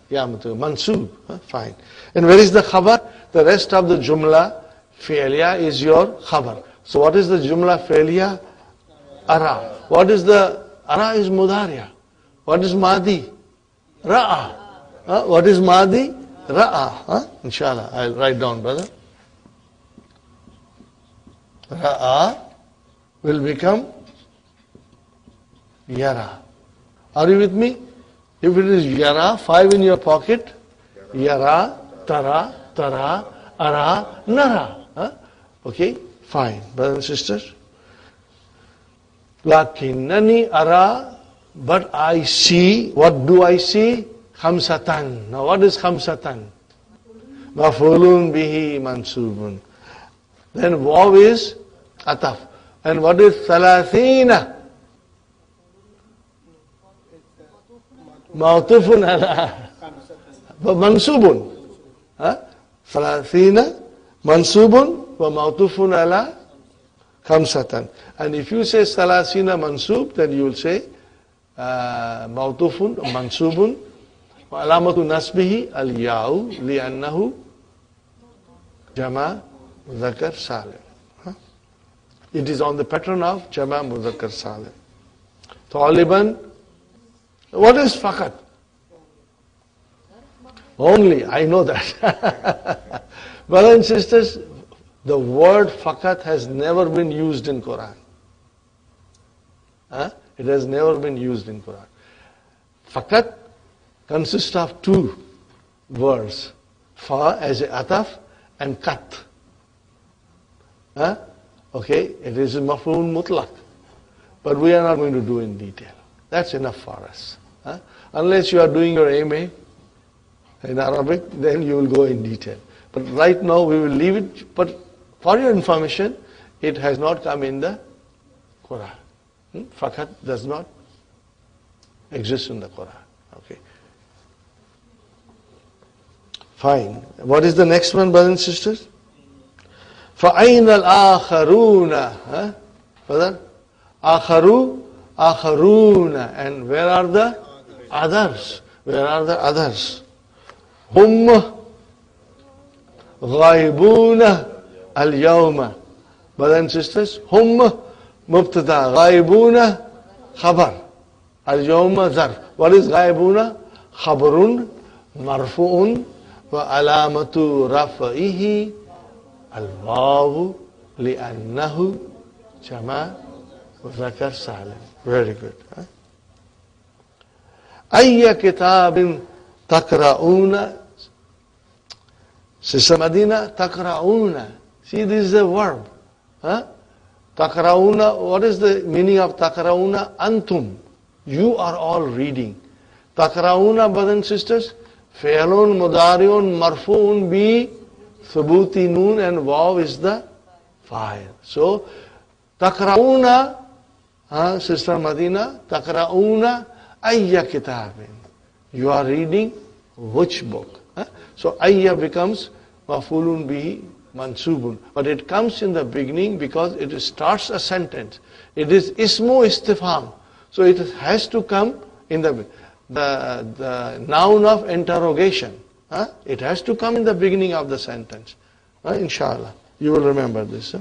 Ya mutakallim. Mansub. Fine. And where is the khabar? The rest of the jumla fi'liya is your khabar. So what is the jumla fi'liya? Ara. What is the, ara is mudariya. What is madi? Ra'a. What is madi? Ra'a. Inshallah. I'll write down, brother. Ra'a will become yara. Are you with me? If it is yara, 5 in your pocket, yara, tara, tara, ara, nara. Okay, fine. Brothers and sisters. Lakinnani ara, but I see, what do I see? Khamsatan. Now what is khamsatan? Maf'ulun bihi mansubun. Then waw is ataf. And what is thalathina? Ma'tufun ala. Mansubun. Thalathina mansubun wa ma'tufun ala khamsatan. And if you say thalathina mansub, then you will say ma'tufun mansubun wa alamatu nasbihi al-ya'u li'annahu jama' Mudhakkar Salim. It is on the pattern of Jama' Mudhakkar Salim. Taliban. What is Fakat? Only, I know that. Brothers and sisters, the word Fakat has never been used in Qur'an. It has never been used in Qur'an. Fakat consists of 2 words. Fa as a ataf and kat. Okay, it is a maf'ul mutlaq. But we are not going to do in detail. That's enough for us. Unless you are doing your MA in Arabic, then you will go in detail. But right now we will leave it. But for your information, it has not come in the Qur'an. Fakat does not exist in the Qur'an. Okay. Fine. What is the next one, brothers and sisters? فَأَيْنَ الْآخَرُونَ. Brother? آخَرُونَ. And where are the others? Where are the others? هُمْ غَائِبُونَ الْيَوْمَ. Brothers and sisters, هُمْ مُبْتَدَى غَائِبُونَ خَبَرْ الْيَوْمَ ظَرْفٌ. What is غَائِبُونَ? خَبْرٌ مَرْفُوعٌ وَعَلَامَةُ رَفْعِهِ الواو لأنه جمع مذكر سالم. Very good. أي كتاب تقرؤون. Sister Madina, تقرؤون. See, this is a verb. تقرؤون. What is the meaning of تقرؤون? أنتم. You are all reading. تقرؤون, brothers and sisters, فعل مضارع مرفوع ب Thubuti noon, and waw is the fa'il. So, taqra'una, Sister Madina, taqra'una ayya kitabin. You are reading which book? So, ayya becomes maf'ulun bihi mansubun. But it comes in the beginning because it starts a sentence. It is ismu istifham. So, it has to come in the noun of interrogation. It has to come in the beginning of the sentence. Inshallah. You will remember this.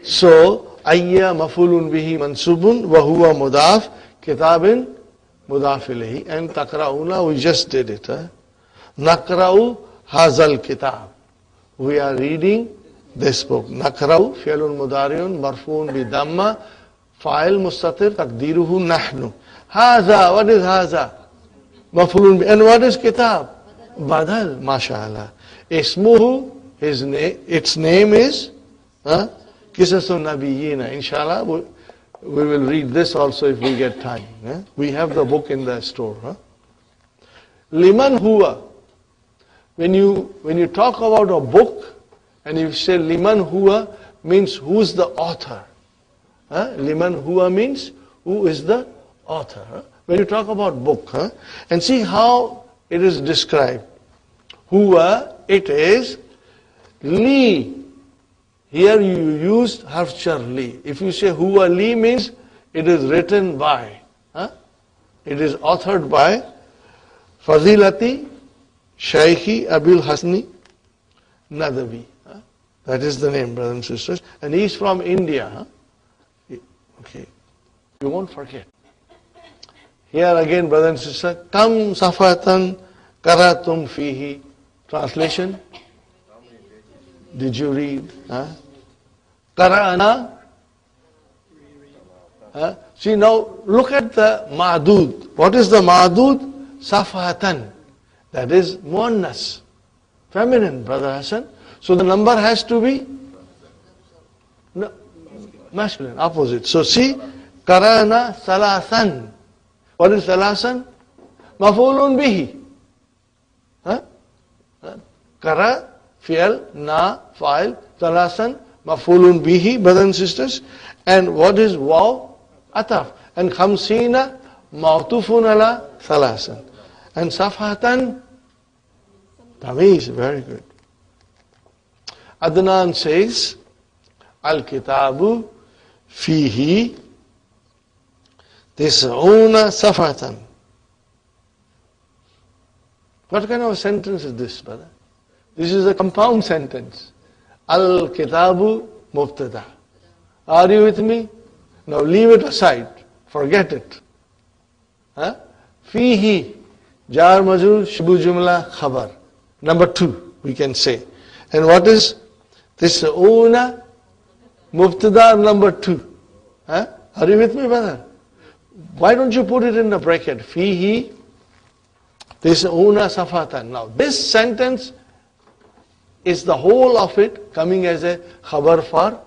So, ayya mafulun bihi mansubun wa huwa mudaf kitabin mudaf ilayhi. And taqra'una, we just did it. Naqra'u hazal kitab. We are reading this book. Naqra'u fi'lun mudari'un marfu'un bi damma fa'il mustatir taqdiruhu nahnu. Haza, what is haza? Mafulun. And what is kitab? Badal, mashallah. Ismuhu, its name is Qisasun Nabiyina. Inshallah, we will read this also if we get time. We have the book in the store. Liman huwa. When you talk about a book and you say liman huwa, means who's the author. Liman huwa means who is the author. When you talk about book, and see how it is described. Huwa, it is li. Here you used harf jar li. If you say huwa li means it is written by. It is authored by Fadilati Shaykhi Abil Hasni Nadavi. That is the name, brothers and sisters. And he is from India. Okay. You won't forget. Here again, brothers and sisters, Kam safatan karatum fihi. Translation? Did you read? Qara'ana? See now, look at the ma'dud. What is the ma'dud? Safatan. That is muannas. Feminine, Brother Hassan. So the number has to be masculine, opposite. So see, Qara'ana salasan. What is salasan? Maf'ulun bihi. Qara, fi'al, na, fa'il, salasan, maf'ulun bihi, brothers and sisters. And what is waw? Ataf. And khamsina, ma'tufun ala salasan. And safhatan, tamiz, very good. Adnan says, al-kitabu fihi tis'una safhatan. What kind of a sentence is this, brother? This is a compound sentence. Al-kitabu mubtada. Are you with me? Now leave it aside. Forget it. Fihi, jar majrur, shibu jumla, khabar. Number 2, we can say. And what is this? Una, mubtada, number 2. Are you with me, brother? Why don't you put it in the bracket? Fihi, this una safatan. Now this sentence is the whole of it coming as a khabar for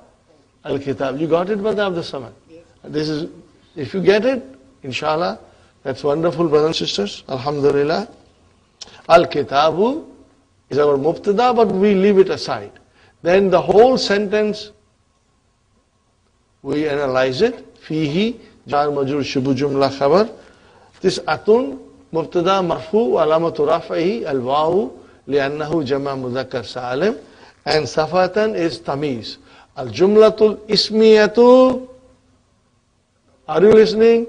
al-kitab. You got it, brother Abdul Samad? Yes. This is, if you get it, inshallah, that's wonderful, brothers and sisters. Alhamdulillah. Al-kitabu is our mubtada, but we leave it aside. Then the whole sentence, we analyze it. Fihi, jar majrur, shibu jumla, khabar. This atun, mubtada marfu, alamatu rafahi, al-wawu, لأنه جمع مذكر سالم. And safatan is tamiz. Al-jumlatul ismiyatu. Are you listening?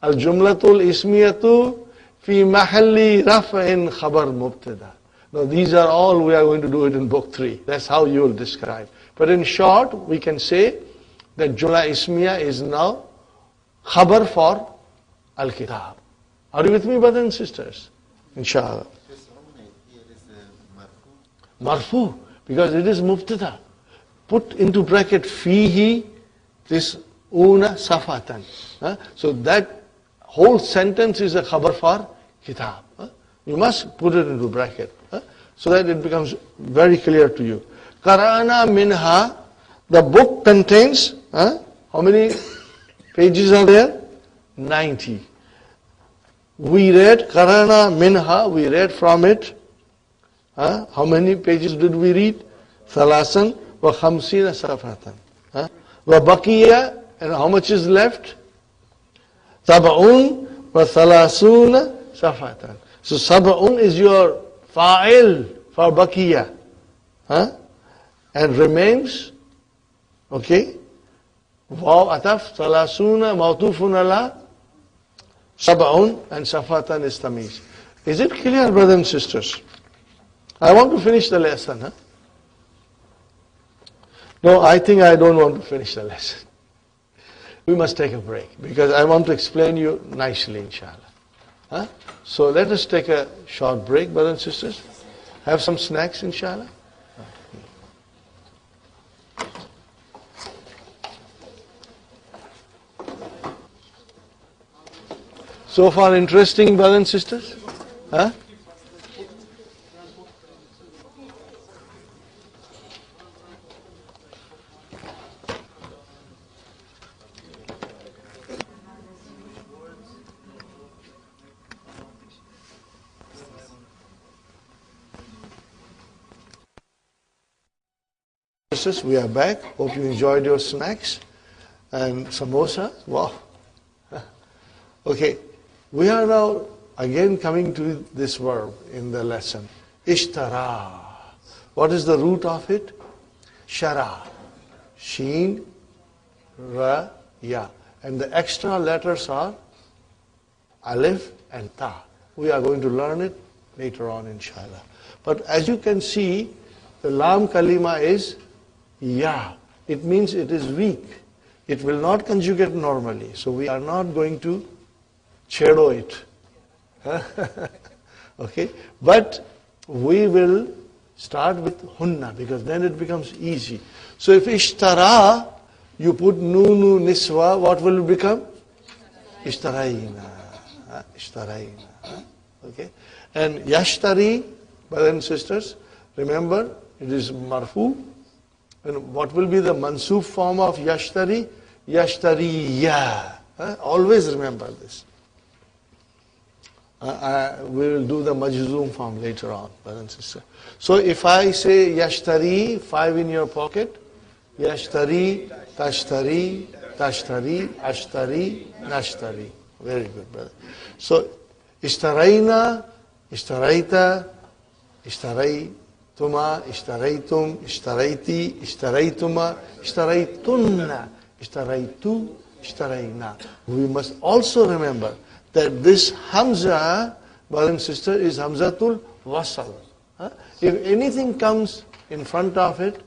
Al-jumlatul ismiyatu fi mahalli raf'in khabar mubtada. Now these are all, we are going to do it in book 3. That's how you will describe. But in short, we can say that jumla ismiya is now khabar for al-kitab. Are you with me, brothers and sisters? Inshallah. Marfu, because it is mubtada. Put into bracket fihi, this una safatan. So that whole sentence is a khabar for kitab. You must put it into bracket so that it becomes very clear to you. Qara'ana minha, the book contains, how many pages are there? 90. We read Qara'ana minha, we read from it. How many pages did we read? Thalasan wa khamsina safatan. Wa baqiya, and how much is left? Sab'un wa thalasuna safatan. So sab'un is your fa'il for baqiya. And remains, okay? Waw ataf, thalasuna, mawtufun ala, sab'un, and safatan is tamiz. Is it clear, brothers and sisters? I want to finish the lesson. No, I think I don't want to finish the lesson. We must take a break because I want to explain you nicely, inshallah. So let us take a short break, brothers and sisters. Have some snacks, inshallah. So far interesting, brothers and sisters? Huh? We are back. Hope you enjoyed your snacks and samosa. Wow. Okay. We are now again coming to this verb in the lesson. Ishtara. What is the root of it? Shara. Sheen, Ra, Ya. And the extra letters are Alif and Ta. We are going to learn it later on, inshallah. But as you can see, the Lam Kalima is Ya. It means it is weak. It will not conjugate normally. So we are not going to chedo it. Okay? But we will start with hunna because then it becomes easy. So if ishtara, you put nunu niswa, what will it become? Ishtaraina. Ishtaraina. Okay? And yashtari, brothers and sisters, remember it is marfu. And what will be the mansub form of yashtari? Yashtariya. Always remember this. We will do the majzoom form later on, brother and sister. So if I say yashtari, 5 in your pocket, yashtari, tashtari, tashtari, ashtari, nashtari. Very good, brother. So ishtaraina, ishtaraita, ishtaraytuma, ishtaraytum, ishtarayti, ishtaraytuma, ishtaraytunna, ishtaraytu, ishtarayna. We must also remember that this Hamza, brother and sister, is Hamzatul Wasal. If anything comes in front of it,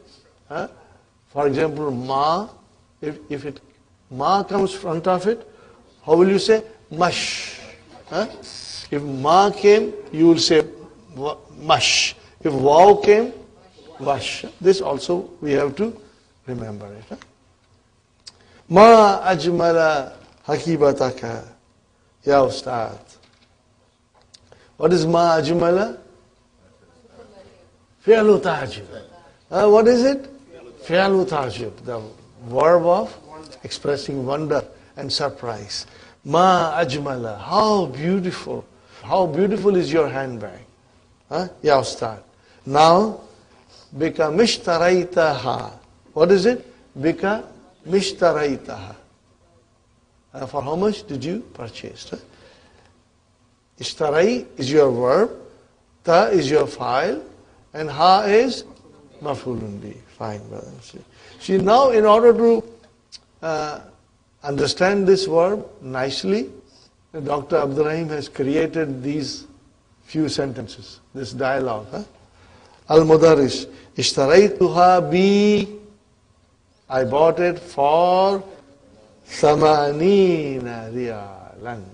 for example, Ma, if it Ma comes front of it, how will you say? Mash. If Ma came, you will say Mash. If Waw came, Wash. This also we have to remember it. Ma ajmala hakibataka. Ya Ustad. What is ma ajmala? Fi'lu ta'jib. What is it? Fi'lu ta'jib. The verb of expressing wonder and surprise. Ma ajmala. How beautiful. How beautiful is your handbag. Ya Ustad. Now, bika mishtaraitaha. What is it? Bika mishtaraitaha. For how much did you purchase? Ishtarai is your verb, ta is your file, and ha is maf'ulun bi. Fine, brother. See, now in order to understand this verb nicely, Dr. Abdurrahim has created these few sentences, this dialogue. Al-Mudarris, ishtaraytuha bi, I bought it for Samanina riyalan.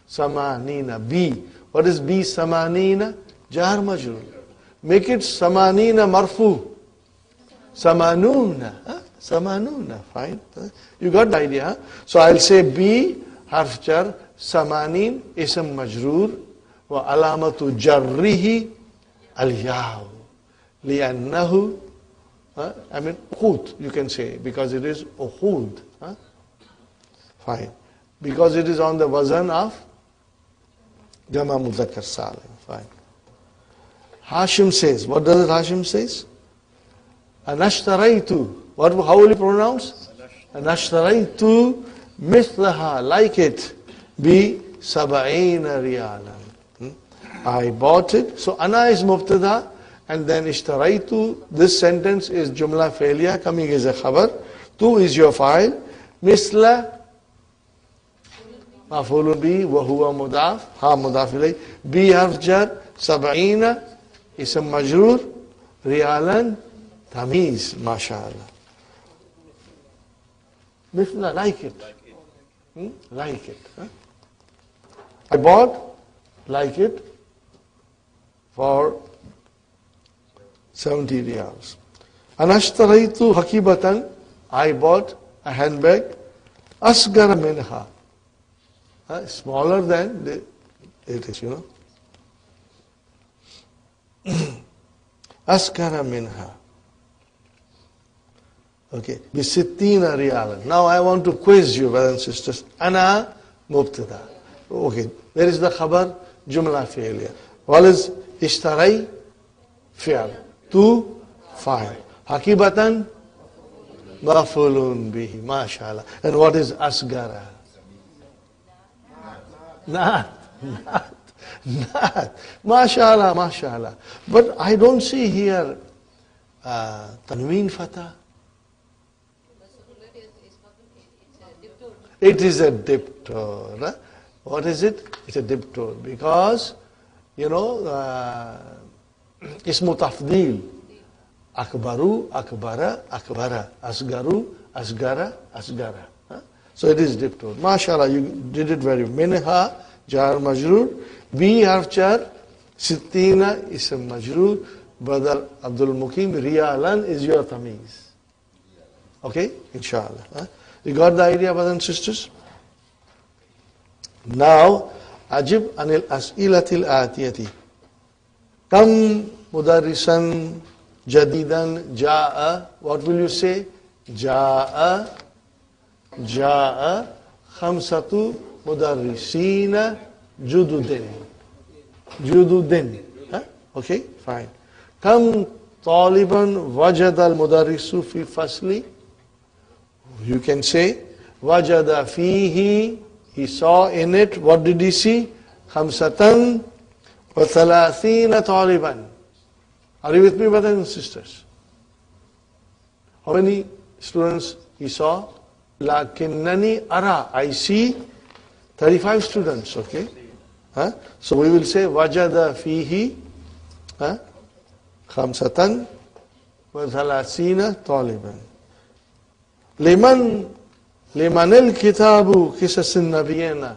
Samanina, B. What is B? Samanina? Jar majrur. Make it Samanina marfu. Samanuna. Samanuna. Fine. You got the idea? So I'll say B, harf jar, Samanin, ism majrur, wa alamatu jarrihi al-yaw. Li'annahu, I mean, ukhud, you can say, because it is ukhud. Fine. Because it is on the wazan of Jama Mudhakkar Salim. Fine. Hashim says, what does Hashim says? Anashtaraitu. How will you pronounce? Anashtaraitu mithlaha, like it. Bi sab'ina riyalan. I bought it. So ana is mubtada, and then ishtaraitu, this sentence is jumla failure, coming as a khabar. Tu is your file. Misla maf'ulun bi wa huwa mudaf, ha mudaf ilay. Bi harf jar, sab'ina, ism majrur, riyalan, tamiz, mashallah. Misla, like it. Like it. I bought, like it, for 70 riyals. Anashtaraitu hakibatan, I bought a handbag, asgar minha. Smaller than it is, you know. Askara minha. Okay. Bisittina riyalan. Now I want to quiz you, brothers and sisters. Ana mubtada. Okay. Where is the khabar? Jumla fi'liya. What is ishtarai? Fi'al. Tu? Fa'il. Hakibatan? Maf'ulun bihi. MashaAllah. And what is asgara? Not. MashaAllah, MashaAllah. But I don't see here tanween fatah. It is a diptone. What is it? It's a diptone. Because, you know, ismu tafdeel. Akbaru, akbara, akbara. Asgaru, asgara, asgara. So it is diptone. MashaAllah, you did it very well. Minha, jar majroor. B harf jar. Sittina, ism majroor. Brother Abdul Mukim, riyalan is your tamiz. Okay? Inshallah. You got the idea, brothers and sisters? Now, ajib anil as'ilatil atiyati. Kam mudarrisan jadidan ja'a. What will you say? Ja'a khamsatu mudarrisina jududin. Jududin. Okay, fine. Kam taliban wajada al-mudarrisu fi fasli. You can say, wajada fihi, he saw in it, what did he see? Khamsatan wa thalathina taliban. Are you with me, brothers and sisters? How many students he saw? Lakinnani ara, I see 35 students, okay? So we will say, wajada fihi khamsatan wa thalathina taliban. Liman al-kitabu qisas an-nabiyina.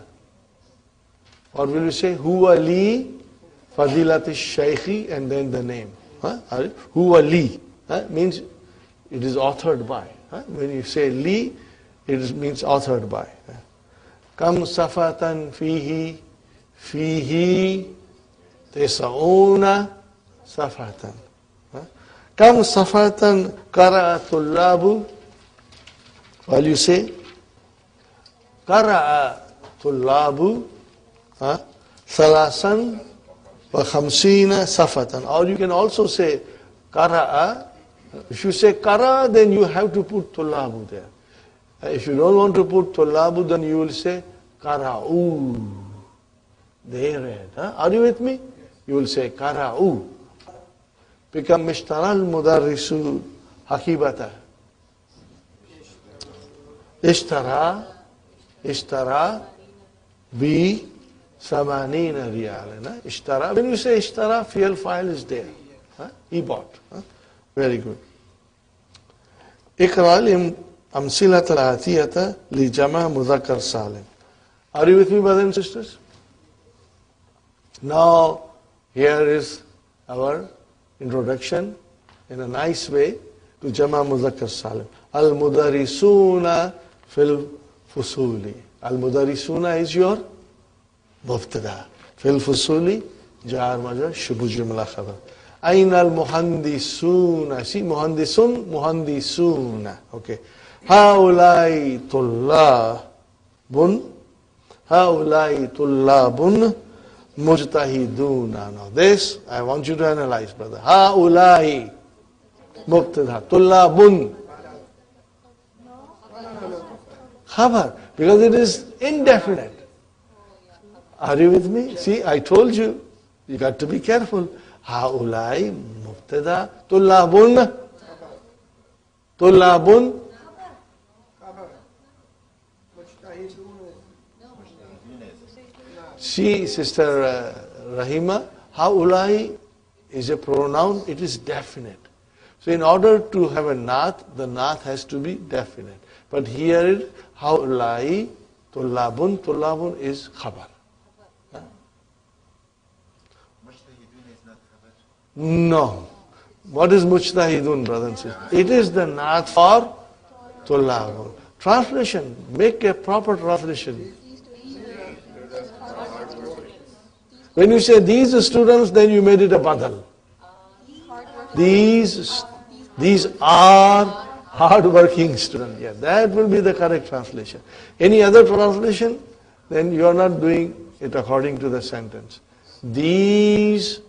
Or will you say, huwa li fadilat al-shaykhi, and then the name. Huwa li means it is authored by. When you say li, it means authored by. Kam safatan fihi tis'una safatan. Kam safatan qara'a tullabu. While you say, qara'a tullabu thalasan wa khamsina safatan. Or you can also say, qara'a. If you say qara'a, then you have to put tullabu there. If you don't want to put tullabu, then you will say, qara'u. They read. Are you with me? You will say, qara'u. Become mishtara al-mudarrisu hakibata. Ishtara bi samanina riyalana. Ishtara. When you say ishtara, fi'al file is there. He bought. Very good. Iqra al-amsilat al-atiyata li jama' mudhakkar salim. Are you with me, brothers and sisters? Now, here is our introduction in a nice way to jama' mudhakkar salim. Al-mudarrisuna fil fusuli. Al-mudarrisuna is your mubtada. Fil fusuli, jar majrur, shubu jumla khabar. Aina al-muhandisuna. See, muhandisun, muhandisuna. Okay. Haulai tullabun. Haulai tullabun mujtahiduna. Now this, I want you to analyze, brother. Haulai mubtada. Tullabun. Khabar, because it is indefinite. Are you with me? See, I told you, you got to be careful. Haulai mubtada. Tullabun. Tullabun. See, Sister Rahima, haulai is a pronoun, it is definite. So in order to have a nath, the nath has to be definite. But here, haulai, tullabun, tullabun is khabar. No. What is mujtahidun, brothers and sisters? It is the nath for tullabun. Translation, make a proper translation. When you say these students, then you made it a badal. These are hard-working students. Yeah, that will be the correct translation. Any other translation, then you are not doing it according to the sentence. These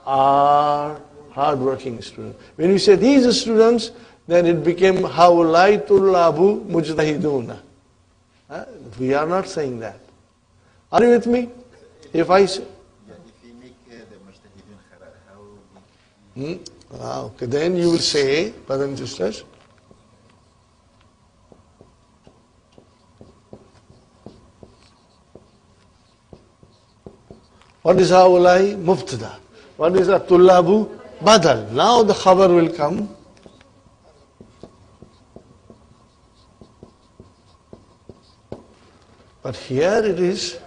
are hard-working students. When you say these students, then it became haulai tullabu mujtahiduna. We are not saying that. Are you with me? If I say, Yeah, if we make the mujtahidun khabar, how we... okay, then you will say, brothers and sisters, what is haulai mubtada? What is a tullabu badal? Now the khabar will come. But here it is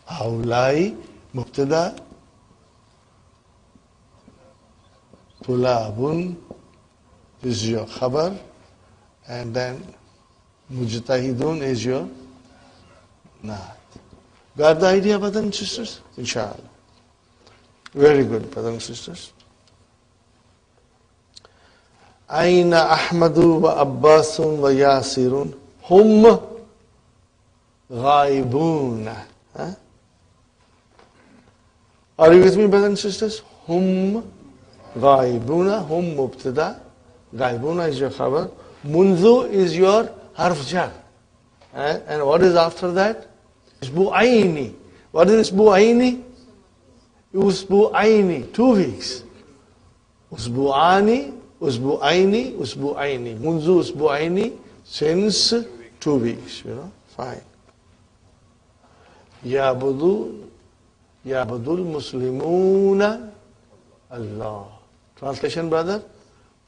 haulai mubtada tulabun is your khabar, and then mujtahidun is your naat. Got the idea, brothers and sisters? Inshallah. Very good, brothers and sisters. Aina Ahmadu wa Abbasun wa Yasirun hum ghaibuna. Are you with me, brothers and sisters? Hum ghaibuna, hum mubtada, ghaibuna is your khabar, munzu is your harf jar. And what is after that? Isbu'aini. What is Isbu'aini? Usbu'aini, 2 weeks. Usbu'ani, Usbu'aini, Usbu'aini. Munzu Usbu'aini, since 2 weeks, fine. Ya'budul Muslimuna Allah. Translation, brother?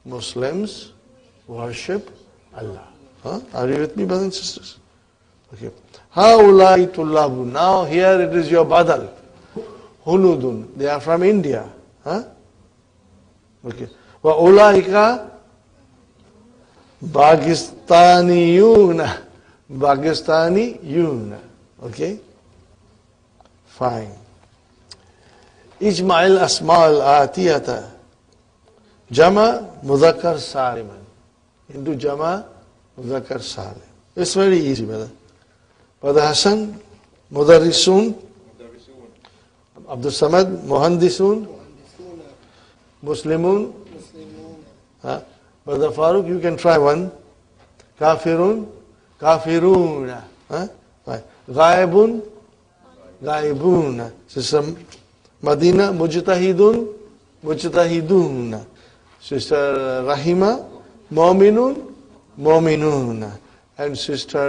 Muslims worship Allah. Are you with me, brothers and sisters? Okay. Haulai tullabu. Now here it is your badal. Hunudun. They are from India. Okay. Wa ulaika Pakistaniyuna. Pakistaniyuna. Okay. Fine. Ijma'il asma'al atiyata. Jama mudhakkar saliman. Into Jama mudhakkar salim. It's very easy, brother. Brother Hassan, Mudarrisun, Abdul Samad, Muhandisun, Muslimun. Brother Farooq, you can try one. Kafirun, Kafiruna. Ghaibun, Ghaibuna. Sister Madina, Mujtahidun, Mujtahiduna. Sister Rahima, Mu'minun, Mu'minuna. And Sister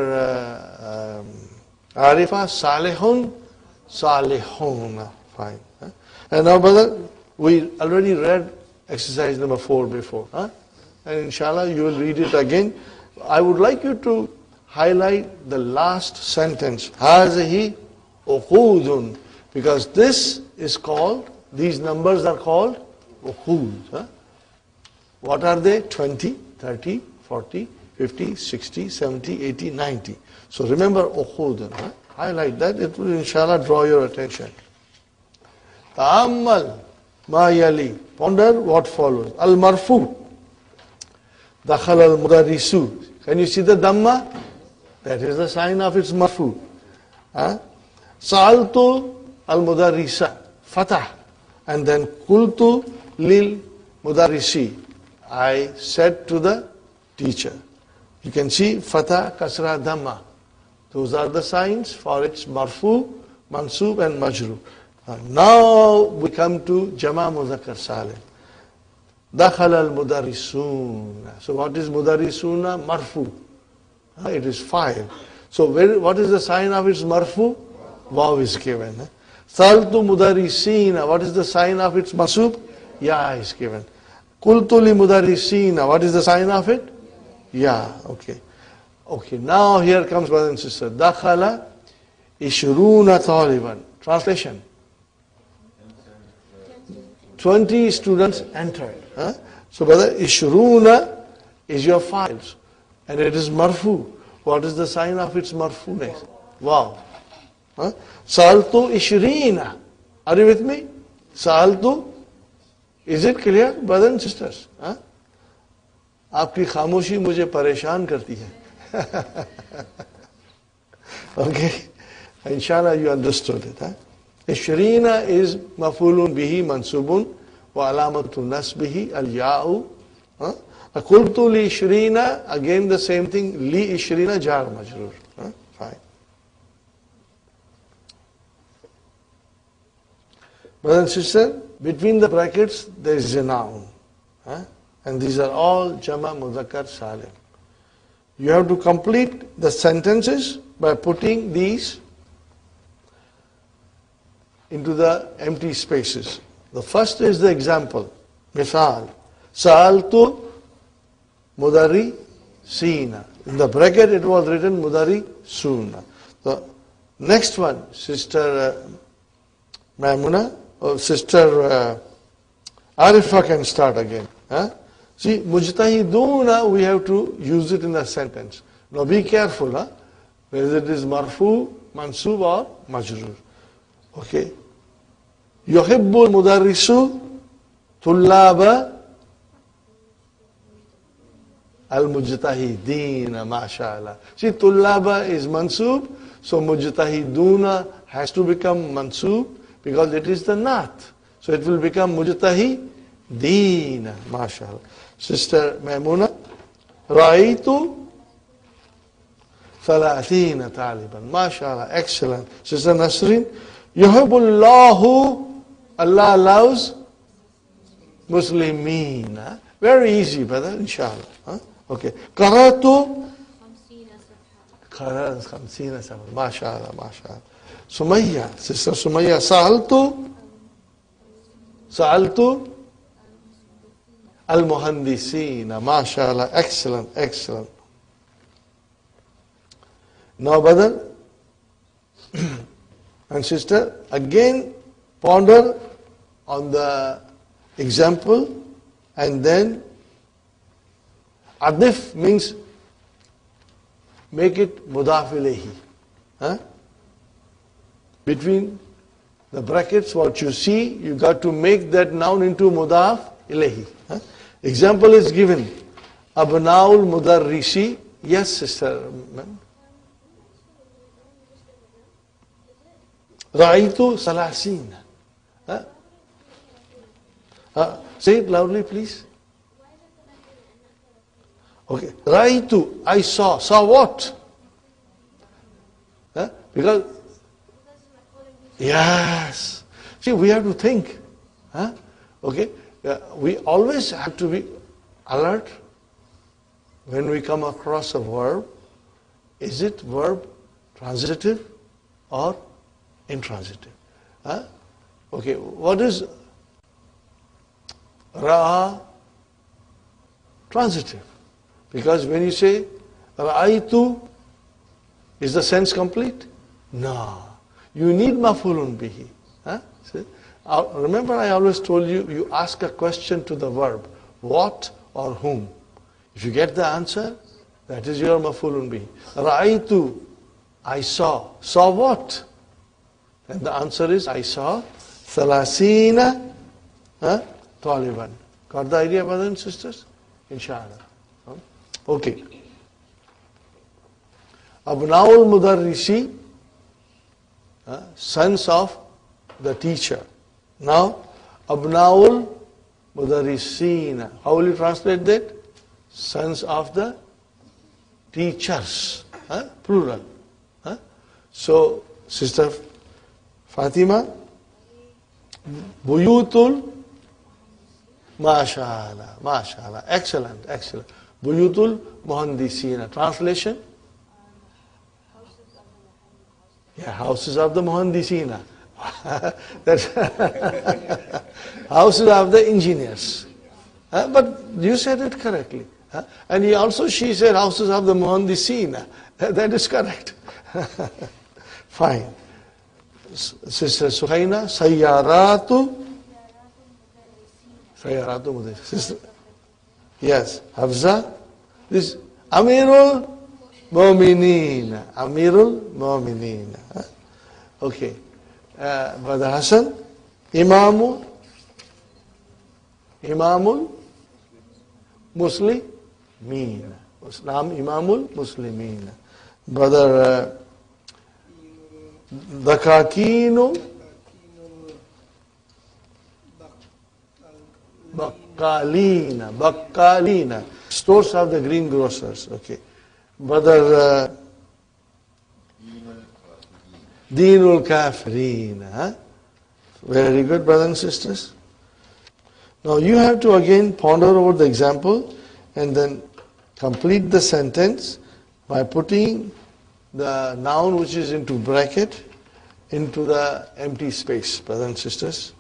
Arifa, Salihun, Salihuna. Fine. And now, brother, we already read exercise number 4 before. And inshallah, you will read it again. I would like you to highlight the last sentence. Hazihi uqudun. Because this is called, these numbers are called uqud. What are they? 20, 30, 40, 50, 60, 70, 80, 90. So remember uqudun. Highlight that. It will inshallah draw your attention. Ta'ammal ma yali. Ponder what follows. Al-marfu. Dakhal al-mudarrisu. Can you see the dhamma? That is the sign of its marfu. Sa'altu al-mudarrisa. Fatah. And then qultu lil mudarrisi. I said to the teacher. You can see fatah, kasra, dhamma. Those are the signs for its marfu, mansub and majru. Now we come to Jama Mudhakkar Salim. Dakhal al-mudarrisuna. So what is mudarrisuna? Marfu. It is 5. So what is the sign of its marfu? Waw is given. Saltu mudarrisina. What is the sign of its mansub? Ya is given. Qultu li mudarrisina. What is the sign of it? Ya. Okay. Okay. Now here comes, brother and sister. Dakhala ishruna taliban. Translation. 20 students entered. So brother, ishruna is your 5s. And it is marfu. What is the sign of its marfu'ness? Wow. Huh? Sa'altu ishrina. Are you with me? Sa'altu. Is it clear, brothers and sisters? Huh? आपकी खामोशी मुझे परेशान करती है. Okay. Inshallah you understood it. Huh? Ishrina is mafulun bihi mansubun wa alamatu nasbihi al-ya'u. Qultu li ishrina, again the same thing, li ishrina jar majrur. Fine. Brother and sister, between the brackets there is a noun. And these are all jama mudhakkar salim. You have to complete the sentences by putting these into the empty spaces. The first is the example. Mithal. Sa'altu mudari sina. In the bracket it was written mudari suna. The next one, Sister Maimuna, or Sister Arifa can start again. See, mujtahiduna, we have to use it in a sentence. Now be careful, whether it is marfu, mansub or majrur. Okay. Yuhibbul mudarrisu tullaba al-mujtahidina, mashallah. See, tullaba is mansub, so mujtahiduna has to become mansub because it is the nat. So it will become mujtahidina, mashallah. Sister Maimuna, Ra'aytu Thalathina Taliban. MashaAllah, excellent. Sister Nasreen, Yuhibbullahu, Allah allows Muslimeen. Very easy, brother, inshallah. Okay. Qaratu Khamsina Sabah. MashaAllah, MashaAllah. Sumayya, Sister Sumayya, Sa'altu Al-Muhandisina, mashallah, excellent, excellent. Now, brother and sister, again ponder on the example and then adif means make it mudaf ilayhi. Between the brackets, what you see, you got to make that noun into mudaf ilayhi. Example is given. Abnaul mudarrisi. Yes, sister. Ra'aytu salasina. Say it loudly, please. Okay. Ra'aytu, I saw. Saw what? Because, yes. See, we have to think. Okay. We always have to be alert when we come across a verb. Is it verb transitive or intransitive? Okay, what is Ra'a? Transitive. Because when you say Ra'aytu, is the sense complete? No. You need maf'ulun bihi. See? Remember, I always told you, you ask a question to the verb, what or whom. If you get the answer, that is your maf'ulun bihi. Ra'aytu, I saw. Saw what? And the answer is, I saw Thalasina Taliban. Got the idea, brothers and sisters? Inshallah. Okay. Abnaul Mudarrisi, sons of the teacher. Now, Abnaul Mudarrisina. How will you translate that? Sons of the teachers. Plural. So, Sister Fatima, Buyutul, mashallah, mashallah. Excellent, excellent. Buyutul Muhandisina. Translation? Yeah, houses of the Muhandisina. That's houses of the engineers. But you said it correctly. And she said houses of the Muhandisina. That is correct. Fine. Sister Suhaina, Sayyaratu Mudarrisina. Sister, yes, Hafza. This Amirul Mu'mineen. Amirul Mu'mineen. Okay. Brother Hassan, Imamul Muslimin. Imamul Muslimin. Brother Dakakinu Bakkalina. Stores of the greengrocers. Okay. Brother Deenul Kafirin. Very good, brothers and sisters. Now you have to again ponder over the example and then complete the sentence by putting the noun which is into bracket into the empty space, brothers and sisters.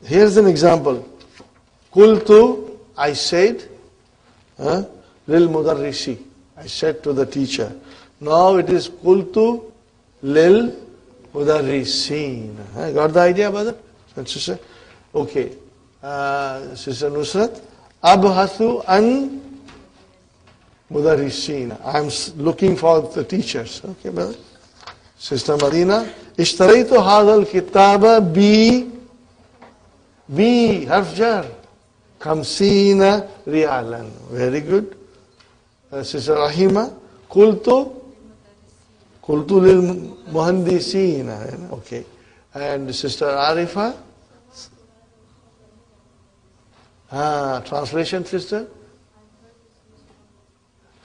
Here's an example. Qultu, I said, lil mudarrisi. I said to the teacher. Now it is Qultu lil mudarrisin. Got the idea, brother and sister? Okay. Sister Nusrat, abhathu an mudarrisin. I'm looking for the teachers. Okay, brother. Sister Madina, ishtaraitu hadha al-kitaba bi harf jar 50 rialan. Very good. Sister Rahima, qultu lil muhandisin. Okay. And Sister Arifa, translation, sister?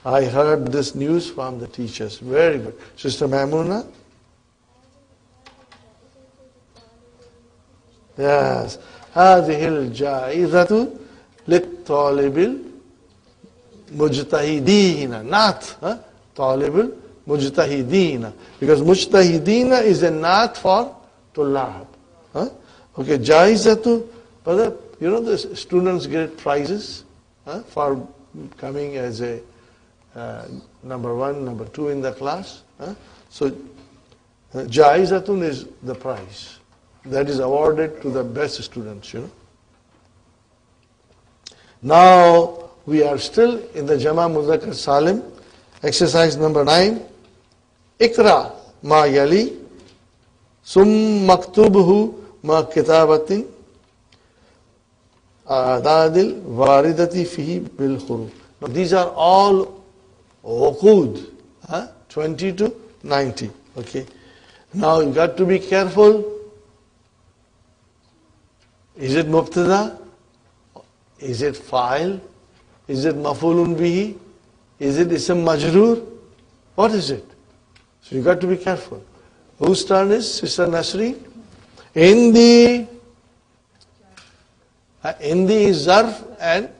I heard this news from the teachers. Very good. Sister Maimuna? Yes. هذه الجائزة للطالب المجتهدين. Not طالب المجتهدين. Because مجتهدين is a not for طلاب. Okay, جائزة. Brother, you know the students get prizes for coming as a number 1, number 2 in the class. So, Jaizatun is the prize that is awarded to the best students, you know. Now, we are still in the Jama Muzakkar Salim, exercise number 9. Ikra ma yali, sum maktubhu ma kitabatin, adadil waridati fihi bil khuruf. Now, these are all uqud, 20 to 90. Okay. Now you got to be careful. Is it mubtada? Is it fa'il? Is it maf'ulun bihi? Is it ism majroor? What is it? So you got to be careful. Whose turn is? Sister Nasri? Indi is zarf and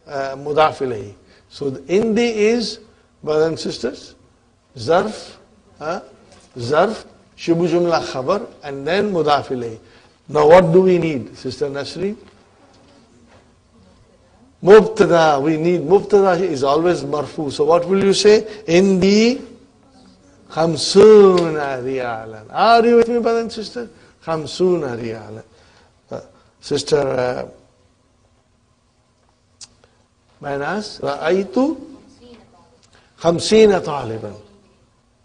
mudaf ilayhi. So the indi is, brothers and sisters, zarf, shubu jumla khabar, and then mudaf ilayhi. Now what do we need, Sister Nasri? Mubtada. We need mubtada is always marfu. So what will you say? Indi khamsuna riyalan. Are you with me, brothers and sisters? Khamsuna riyalan. Sister Manas, Ra'aytu 50 taliban.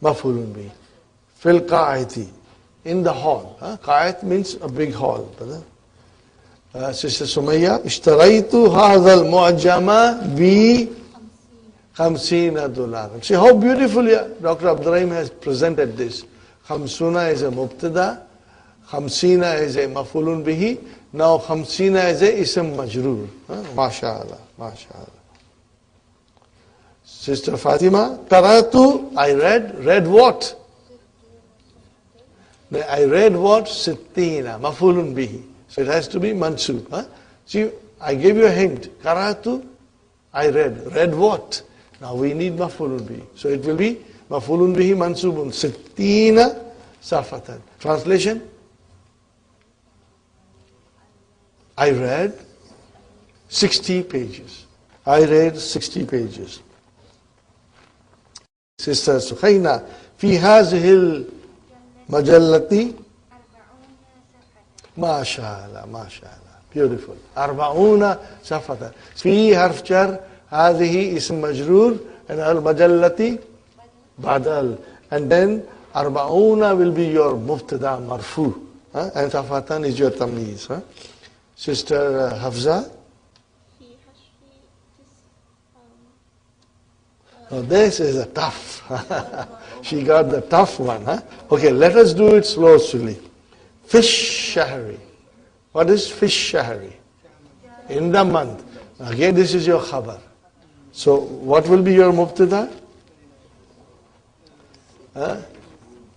Maf'ulun bihi. Fil qa'ati. In the hall. Qa'at means a big hall. Sister Sumayya, ishtaraitu hadha al-mu'jama bi $50. See how beautifully Dr. Abdurrahim has presented this. Khamsuna is a mubtada, khamsina is a maf'ulun bihi, now khamsina is a ism majroor. MashaAllah, MashaAllah. Sister Fatima, Qaratu, I read what? I read what? Sittina, maf'ulun bihi. So it has to be mansub. See, I gave you a hint. Qaratu, I read. Read what? Now we need maf'ulun bihi. So it will be maf'ulun bihi mansubun. Sittina safatan. Translation? I read 60 pages. I read 60 pages. Sister Sukhayna, في هذه المجلة ما شاء الله ما شاء الله beautiful 40 صفحة في حرف جر هذه اسم مجرور And al-majallati badal. And then arba'una will be your mubtada marfu. And safatan is your tamyiz. Sister Hafza? Oh, this is a tough. She got the tough one. Okay, let us do it slowly. Fish shahri. What is fish shahri? In the month. Again, this is your khabar. So, what will be your mubtada?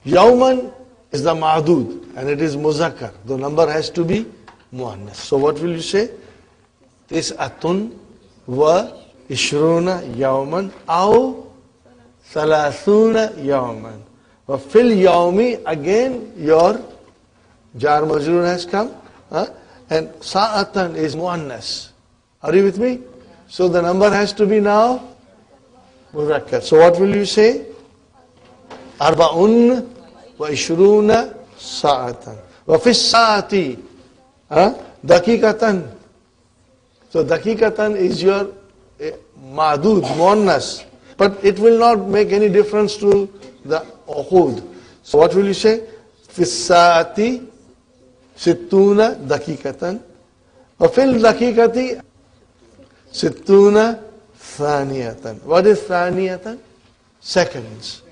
Yawman is the ma'dud, and it is muzakkar. The number has to be muannas. So, what will you say? Tis'atun wa ishruna yawman aw thalathuna yawman. Wa fil yawmi, again your jar majroor has come. And sa'atan is muannas. Are you with me? So the number has to be now muzakkar. So what will you say? Arba'un wa ishruna sa'atan. Wa fis sa'ati dakikatan. So dakikatan is your ma'dud, muannas. But it will not make any difference to the uqud. So what will you say? Fis sa'ati sittuna dakikatan. Wa fil dakikati sittuna thaniyatan. What is thaniyatan? Seconds.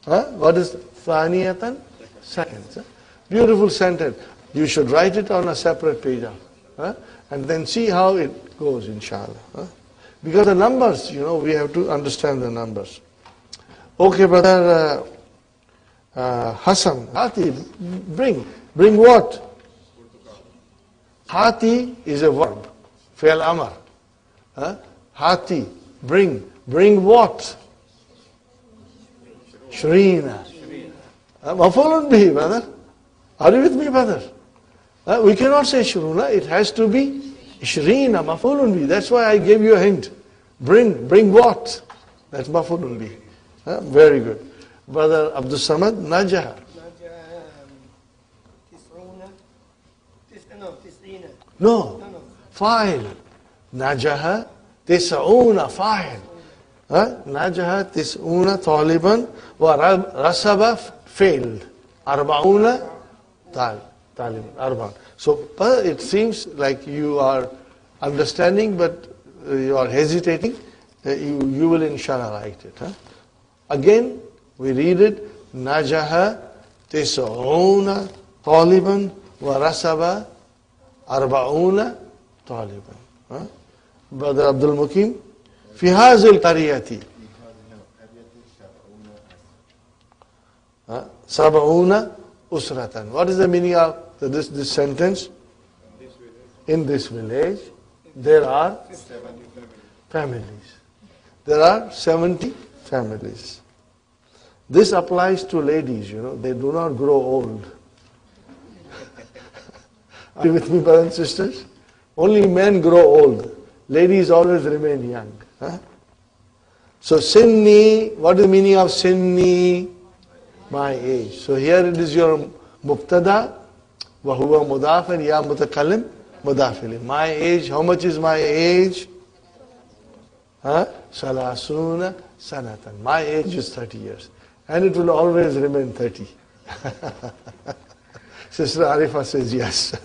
What is thaniyatan? Seconds. Beautiful sentence. You should write it on a separate page. And then see how it goes, inshallah. Because the numbers, we have to understand the numbers. Okay, brother Hassan, Hati, bring what? Hati is a verb, fi'l amr. Hati, bring what? Shrina. Maf'ulun bihi, brother. Are you with me, brother? We cannot say shruna, it has to be Shrina, maf'ulun bihi. That's why I gave you a hint. Bring what? That's maf'ulun bihi. Very good. Brother Abdul Samad, najaha. No, fa'il. Najaha tis'una fa'il. Najaha tis'una taliban wa rasaba failed. Arba'una taliban. Arba'un. So it seems like you are understanding, but you are hesitating. You will inshallah write it. Again, we read it. Najaha tis'una taliban wa rasaba arba'una taliban. Brother Abdul Mukim, fi hazil qariyati sab'una usratan. What is the meaning of this sentence? In this village, there are families. There are 70 families. This applies to ladies, they do not grow old. Are you with me, brothers and sisters? Only men grow old. Ladies always remain young. So sinni, what is the meaning of sinni? My age. So here it is your mubtada, wa huwa mudaf, ya mutakallim, mudafili. My age, how much is my age? Salasuna sanatan. My age is 30 years. And it will always remain 30. Sister Arifa says yes.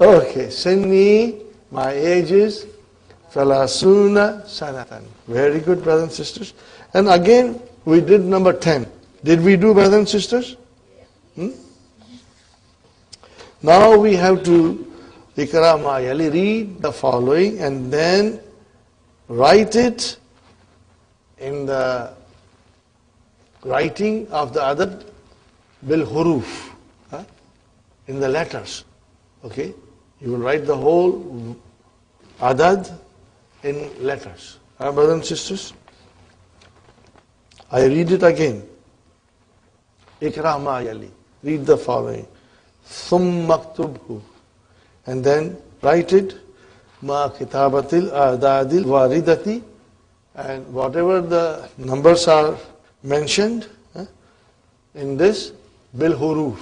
Okay, sinni, my age is salasuna sanatan. Very good, brothers and sisters. And again, we did number 10. Did we do, brothers and sisters? Now we have to ikra ma yali, read the following and then write it in the writing of the adad bil huruf, in the letters. Okay? You will write the whole adad in letters. Brothers and sisters? I read it again. Ikra ma yali. Read the following. Thum maktubhu. And then write it. Ma kitabatil adadil waridati. And whatever the numbers are mentioned in this, bil huruf.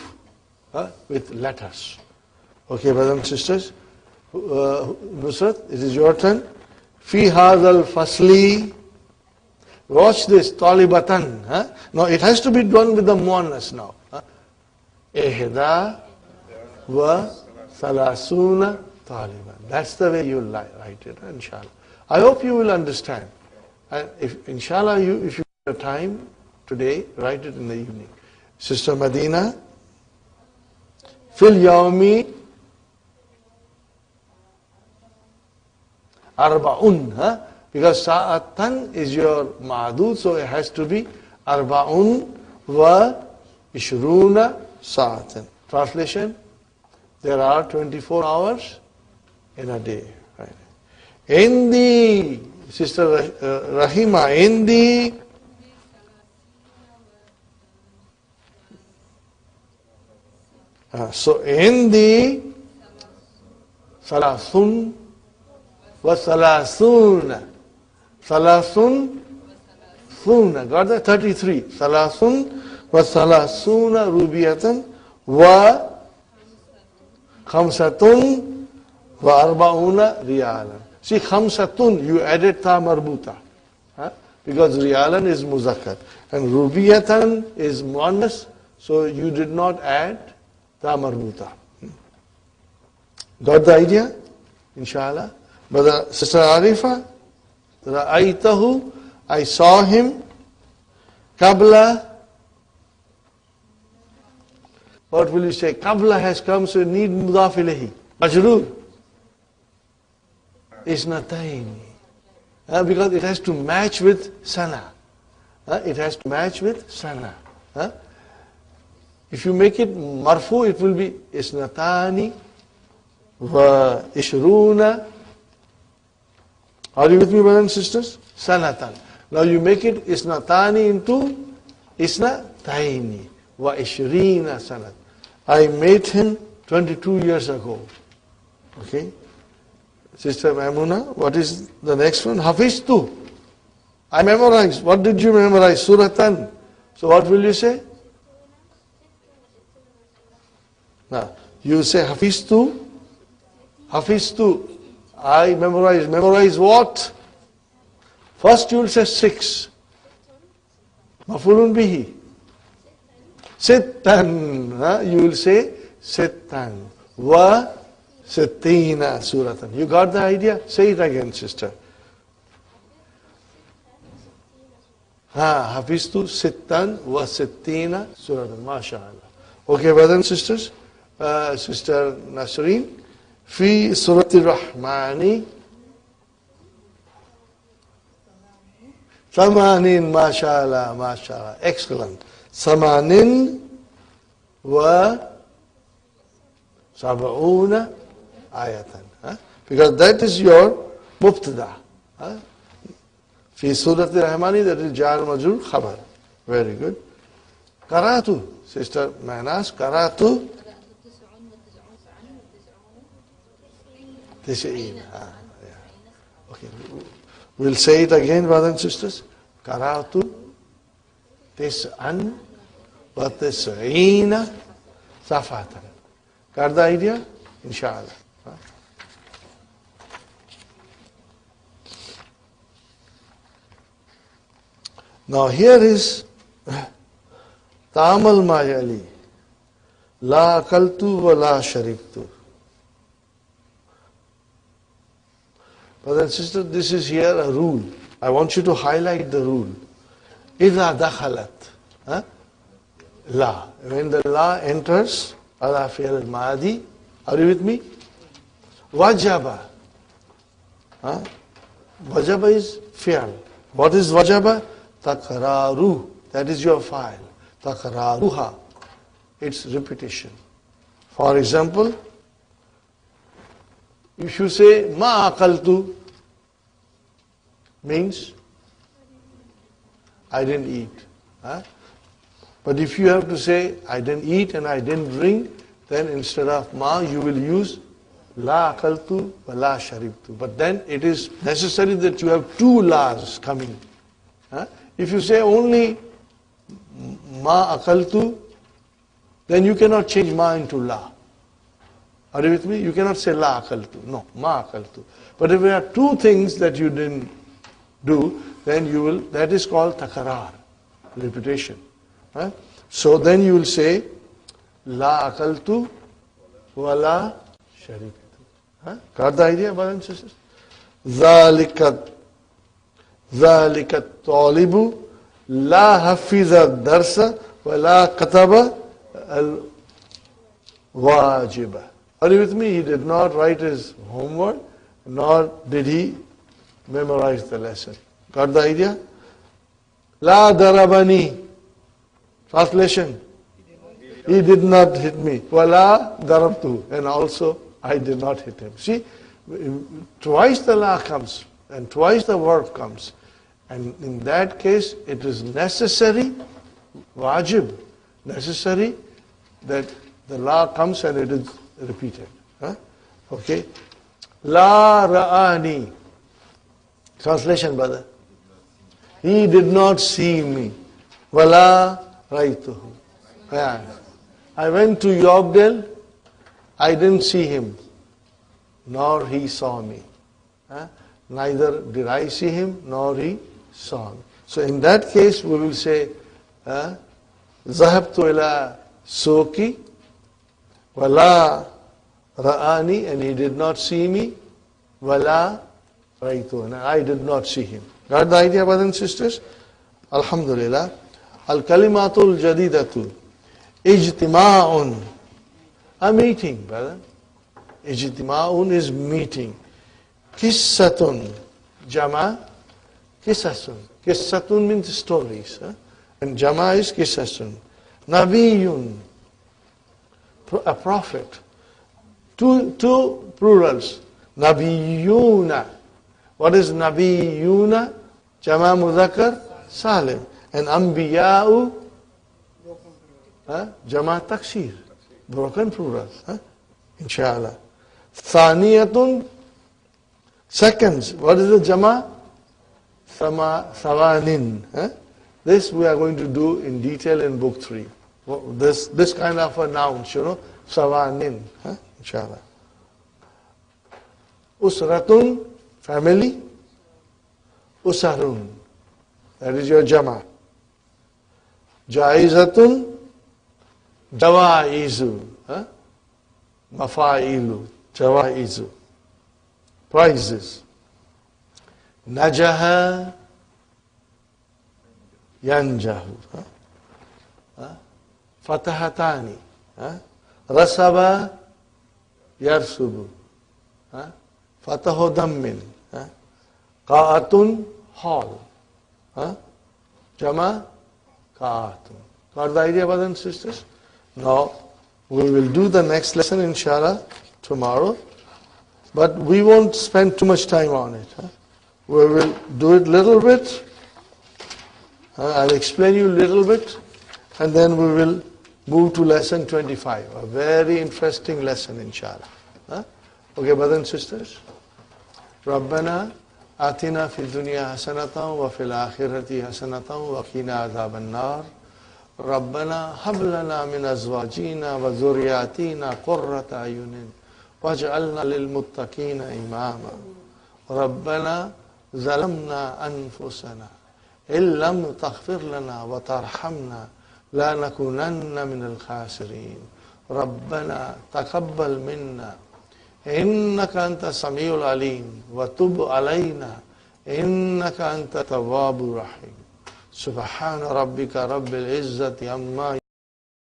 With letters. Okay, brothers and sisters? Nusrat, it is your turn. Fi hadal fasli Watch this, talibatan. Now it has to be done with the muannas now. Ihda wa salasuna taliban. That's the way you write it, inshallah. I hope you will understand. And if, inshallah, if you have time today, write it in the evening. Sister Madina, fil yawmi arba'un, because sa'atan is your ma'adud, so it has to be arba'un wa ishruna sa'atan. Translation, there are 24 hours in a day. Right? Indi, Sister Rahima, indi so indi salasun wa salasuna. Salasun suna. Got that? 33. Salasun wa salasuna rubiyatan wa khamsatun wa arba'una riyalan. See, khamsatun, you added ta marbuta. Because riyalan is muzakkar. And rubiyatan is muannas, so you did not add ta marbuta. Got the idea? Inshallah. But Sister Arifa, Ra'aytahu, I saw him. Qabla, what will you say? Qabla has come, so you need mudaf ilayhi. Majroor. Isnatayn. Because it has to match with sana. It has to match with sana. If you make it marfu, it will be isnatani wa ishruna. Are you with me, brothers and sisters? Sanatan. Now you make it isnatani into isnataini wa ishrina sanat. I met him 22 years ago. Okay? Sister Maimuna, what is the next one? Hafiztu. I memorized. What did you memorize? Suratan. So what will you say? Now, you say Hafiztu. Hafiztu. I memorized. Memorize what? First you will say 6. Mafulun bihi. Sittan. You will say Sittan. Wa Sittina suratan. You got the idea? Say it again, sister. Hafiztu Sittan wa Sittina suratan. MashaAllah. Okay, brothers and sisters. Sister Nasreen. في سورة الرحمن 80 ما شاء الله ما شاء الله. Excellent. 80 و 70 آية. Because that is your مبتدا. في سورة الرحمن, that is جار مجرور خبر. Very good. قرأت. Sister Manas, قرأت 90. Okay. We'll say it again, brothers and sisters. Qara'tu 90 wa 90 safatan. Got the idea? Inshallah. Now here is Ta'amal ma yali. La akaltu wa la sharibtu. Brothers and sisters, this is here a rule. I want you to highlight the rule. إِذَا دَخَلَتْ La. When the la enters, ala fi'al al-madi. Are you with me? Wajaba. Wajaba is fi'al. What is wajaba? Takraru. That is your file. Takraruha. It's repetition. For example, if you say ma akaltu, means I didn't eat. But if you have to say I didn't eat and I didn't drink, then instead of ma you will use la akaltu wa la sharibtu. But then it is necessary that you have 2 la's coming. If you say only ma akaltu, then you cannot change ma into la. Are you with me? You cannot say la akaltu. No, ma akaltu. But if there are 2 things that you didn't do, then you will, that is called takarar, repetition. So then you will say, La akaltu wa la sharibtu. Got the idea, brothers and sisters? ذَلِكَ الطَّالِبُ لَا حَفِظَ الدَّرْسَ وَلَا كَتَبَ الْوَاجِبَ. Are you with me? He did not write his homework, nor did he memorize the lesson. Got the idea? La darabani. Translation. He did not hit me. Wala darabtu. And also, I did not hit him. See, twice the la comes, and twice the verb comes. And in that case, it is necessary, wajib, necessary, that the la comes and it is repeated. Okay. La ra'ani. Translation, brother. He did not see me. Wala ra'aytuhu. Yeah. I went to Yorkdale. I didn't see him, nor he saw me. Neither did I see him, nor he saw me. So in that case, we will say, Zahabtu ila suqi wala ra'ani, and he did not see me, wala ra'aytuhu, and I did not see him. Got the idea, brothers and sisters? Alhamdulillah. Al-kalimatul jadidatu. Ijtima'un. A meeting, brother. Ijtima'un is meeting. Qissatun. Jama. Qissasun. Qissatun means stories. And Jama is Qissasun. Nabiyun. A prophet. Two plurals. Nabiyuna. What is Nabiyuna? Jama Mudhakkar Salim. And Anbiya'u, Jama Taksir, broken plurals, inshallah. Thaniyatun, seconds. What is the Jama? Thawanin. This we are going to do in detail in book 3. This kind of a noun, Thawanin, inshallah. Usratun, family. Usarun, that is your Jama. Jaizatun, Jawaizu, Mafailu, Jawaizu, prizes. Najaha, Yanjahu, Fatahatani, Rasaba, Yarsubu, Fatahu Dammin, Qa'atun, hall. Jama, Ka'atun. Got the idea, brothers and sisters? Now, we will do the next lesson, inshallah, tomorrow. But we won't spend too much time on it. We will do it a little bit. I'll explain you a little bit. And then we will move to lesson 25. A very interesting lesson, inshallah. Okay, brothers and sisters? Rabbana آتنا في الدنيا حسنة وفي الآخرة حسنة وقنا عذاب النار ربنا هب لنا من أزواجنا وذرياتنا قرة أعين واجعلنا للمتقين إماما ربنا ظلمنا أنفسنا إن لم تغفر لنا وترحمنا لنكونن من الخاسرين ربنا تقبل منا إنك أنت السميع العليم وتب علينا إنك أنت التواب الرحيم سبحان ربك رب العزة عما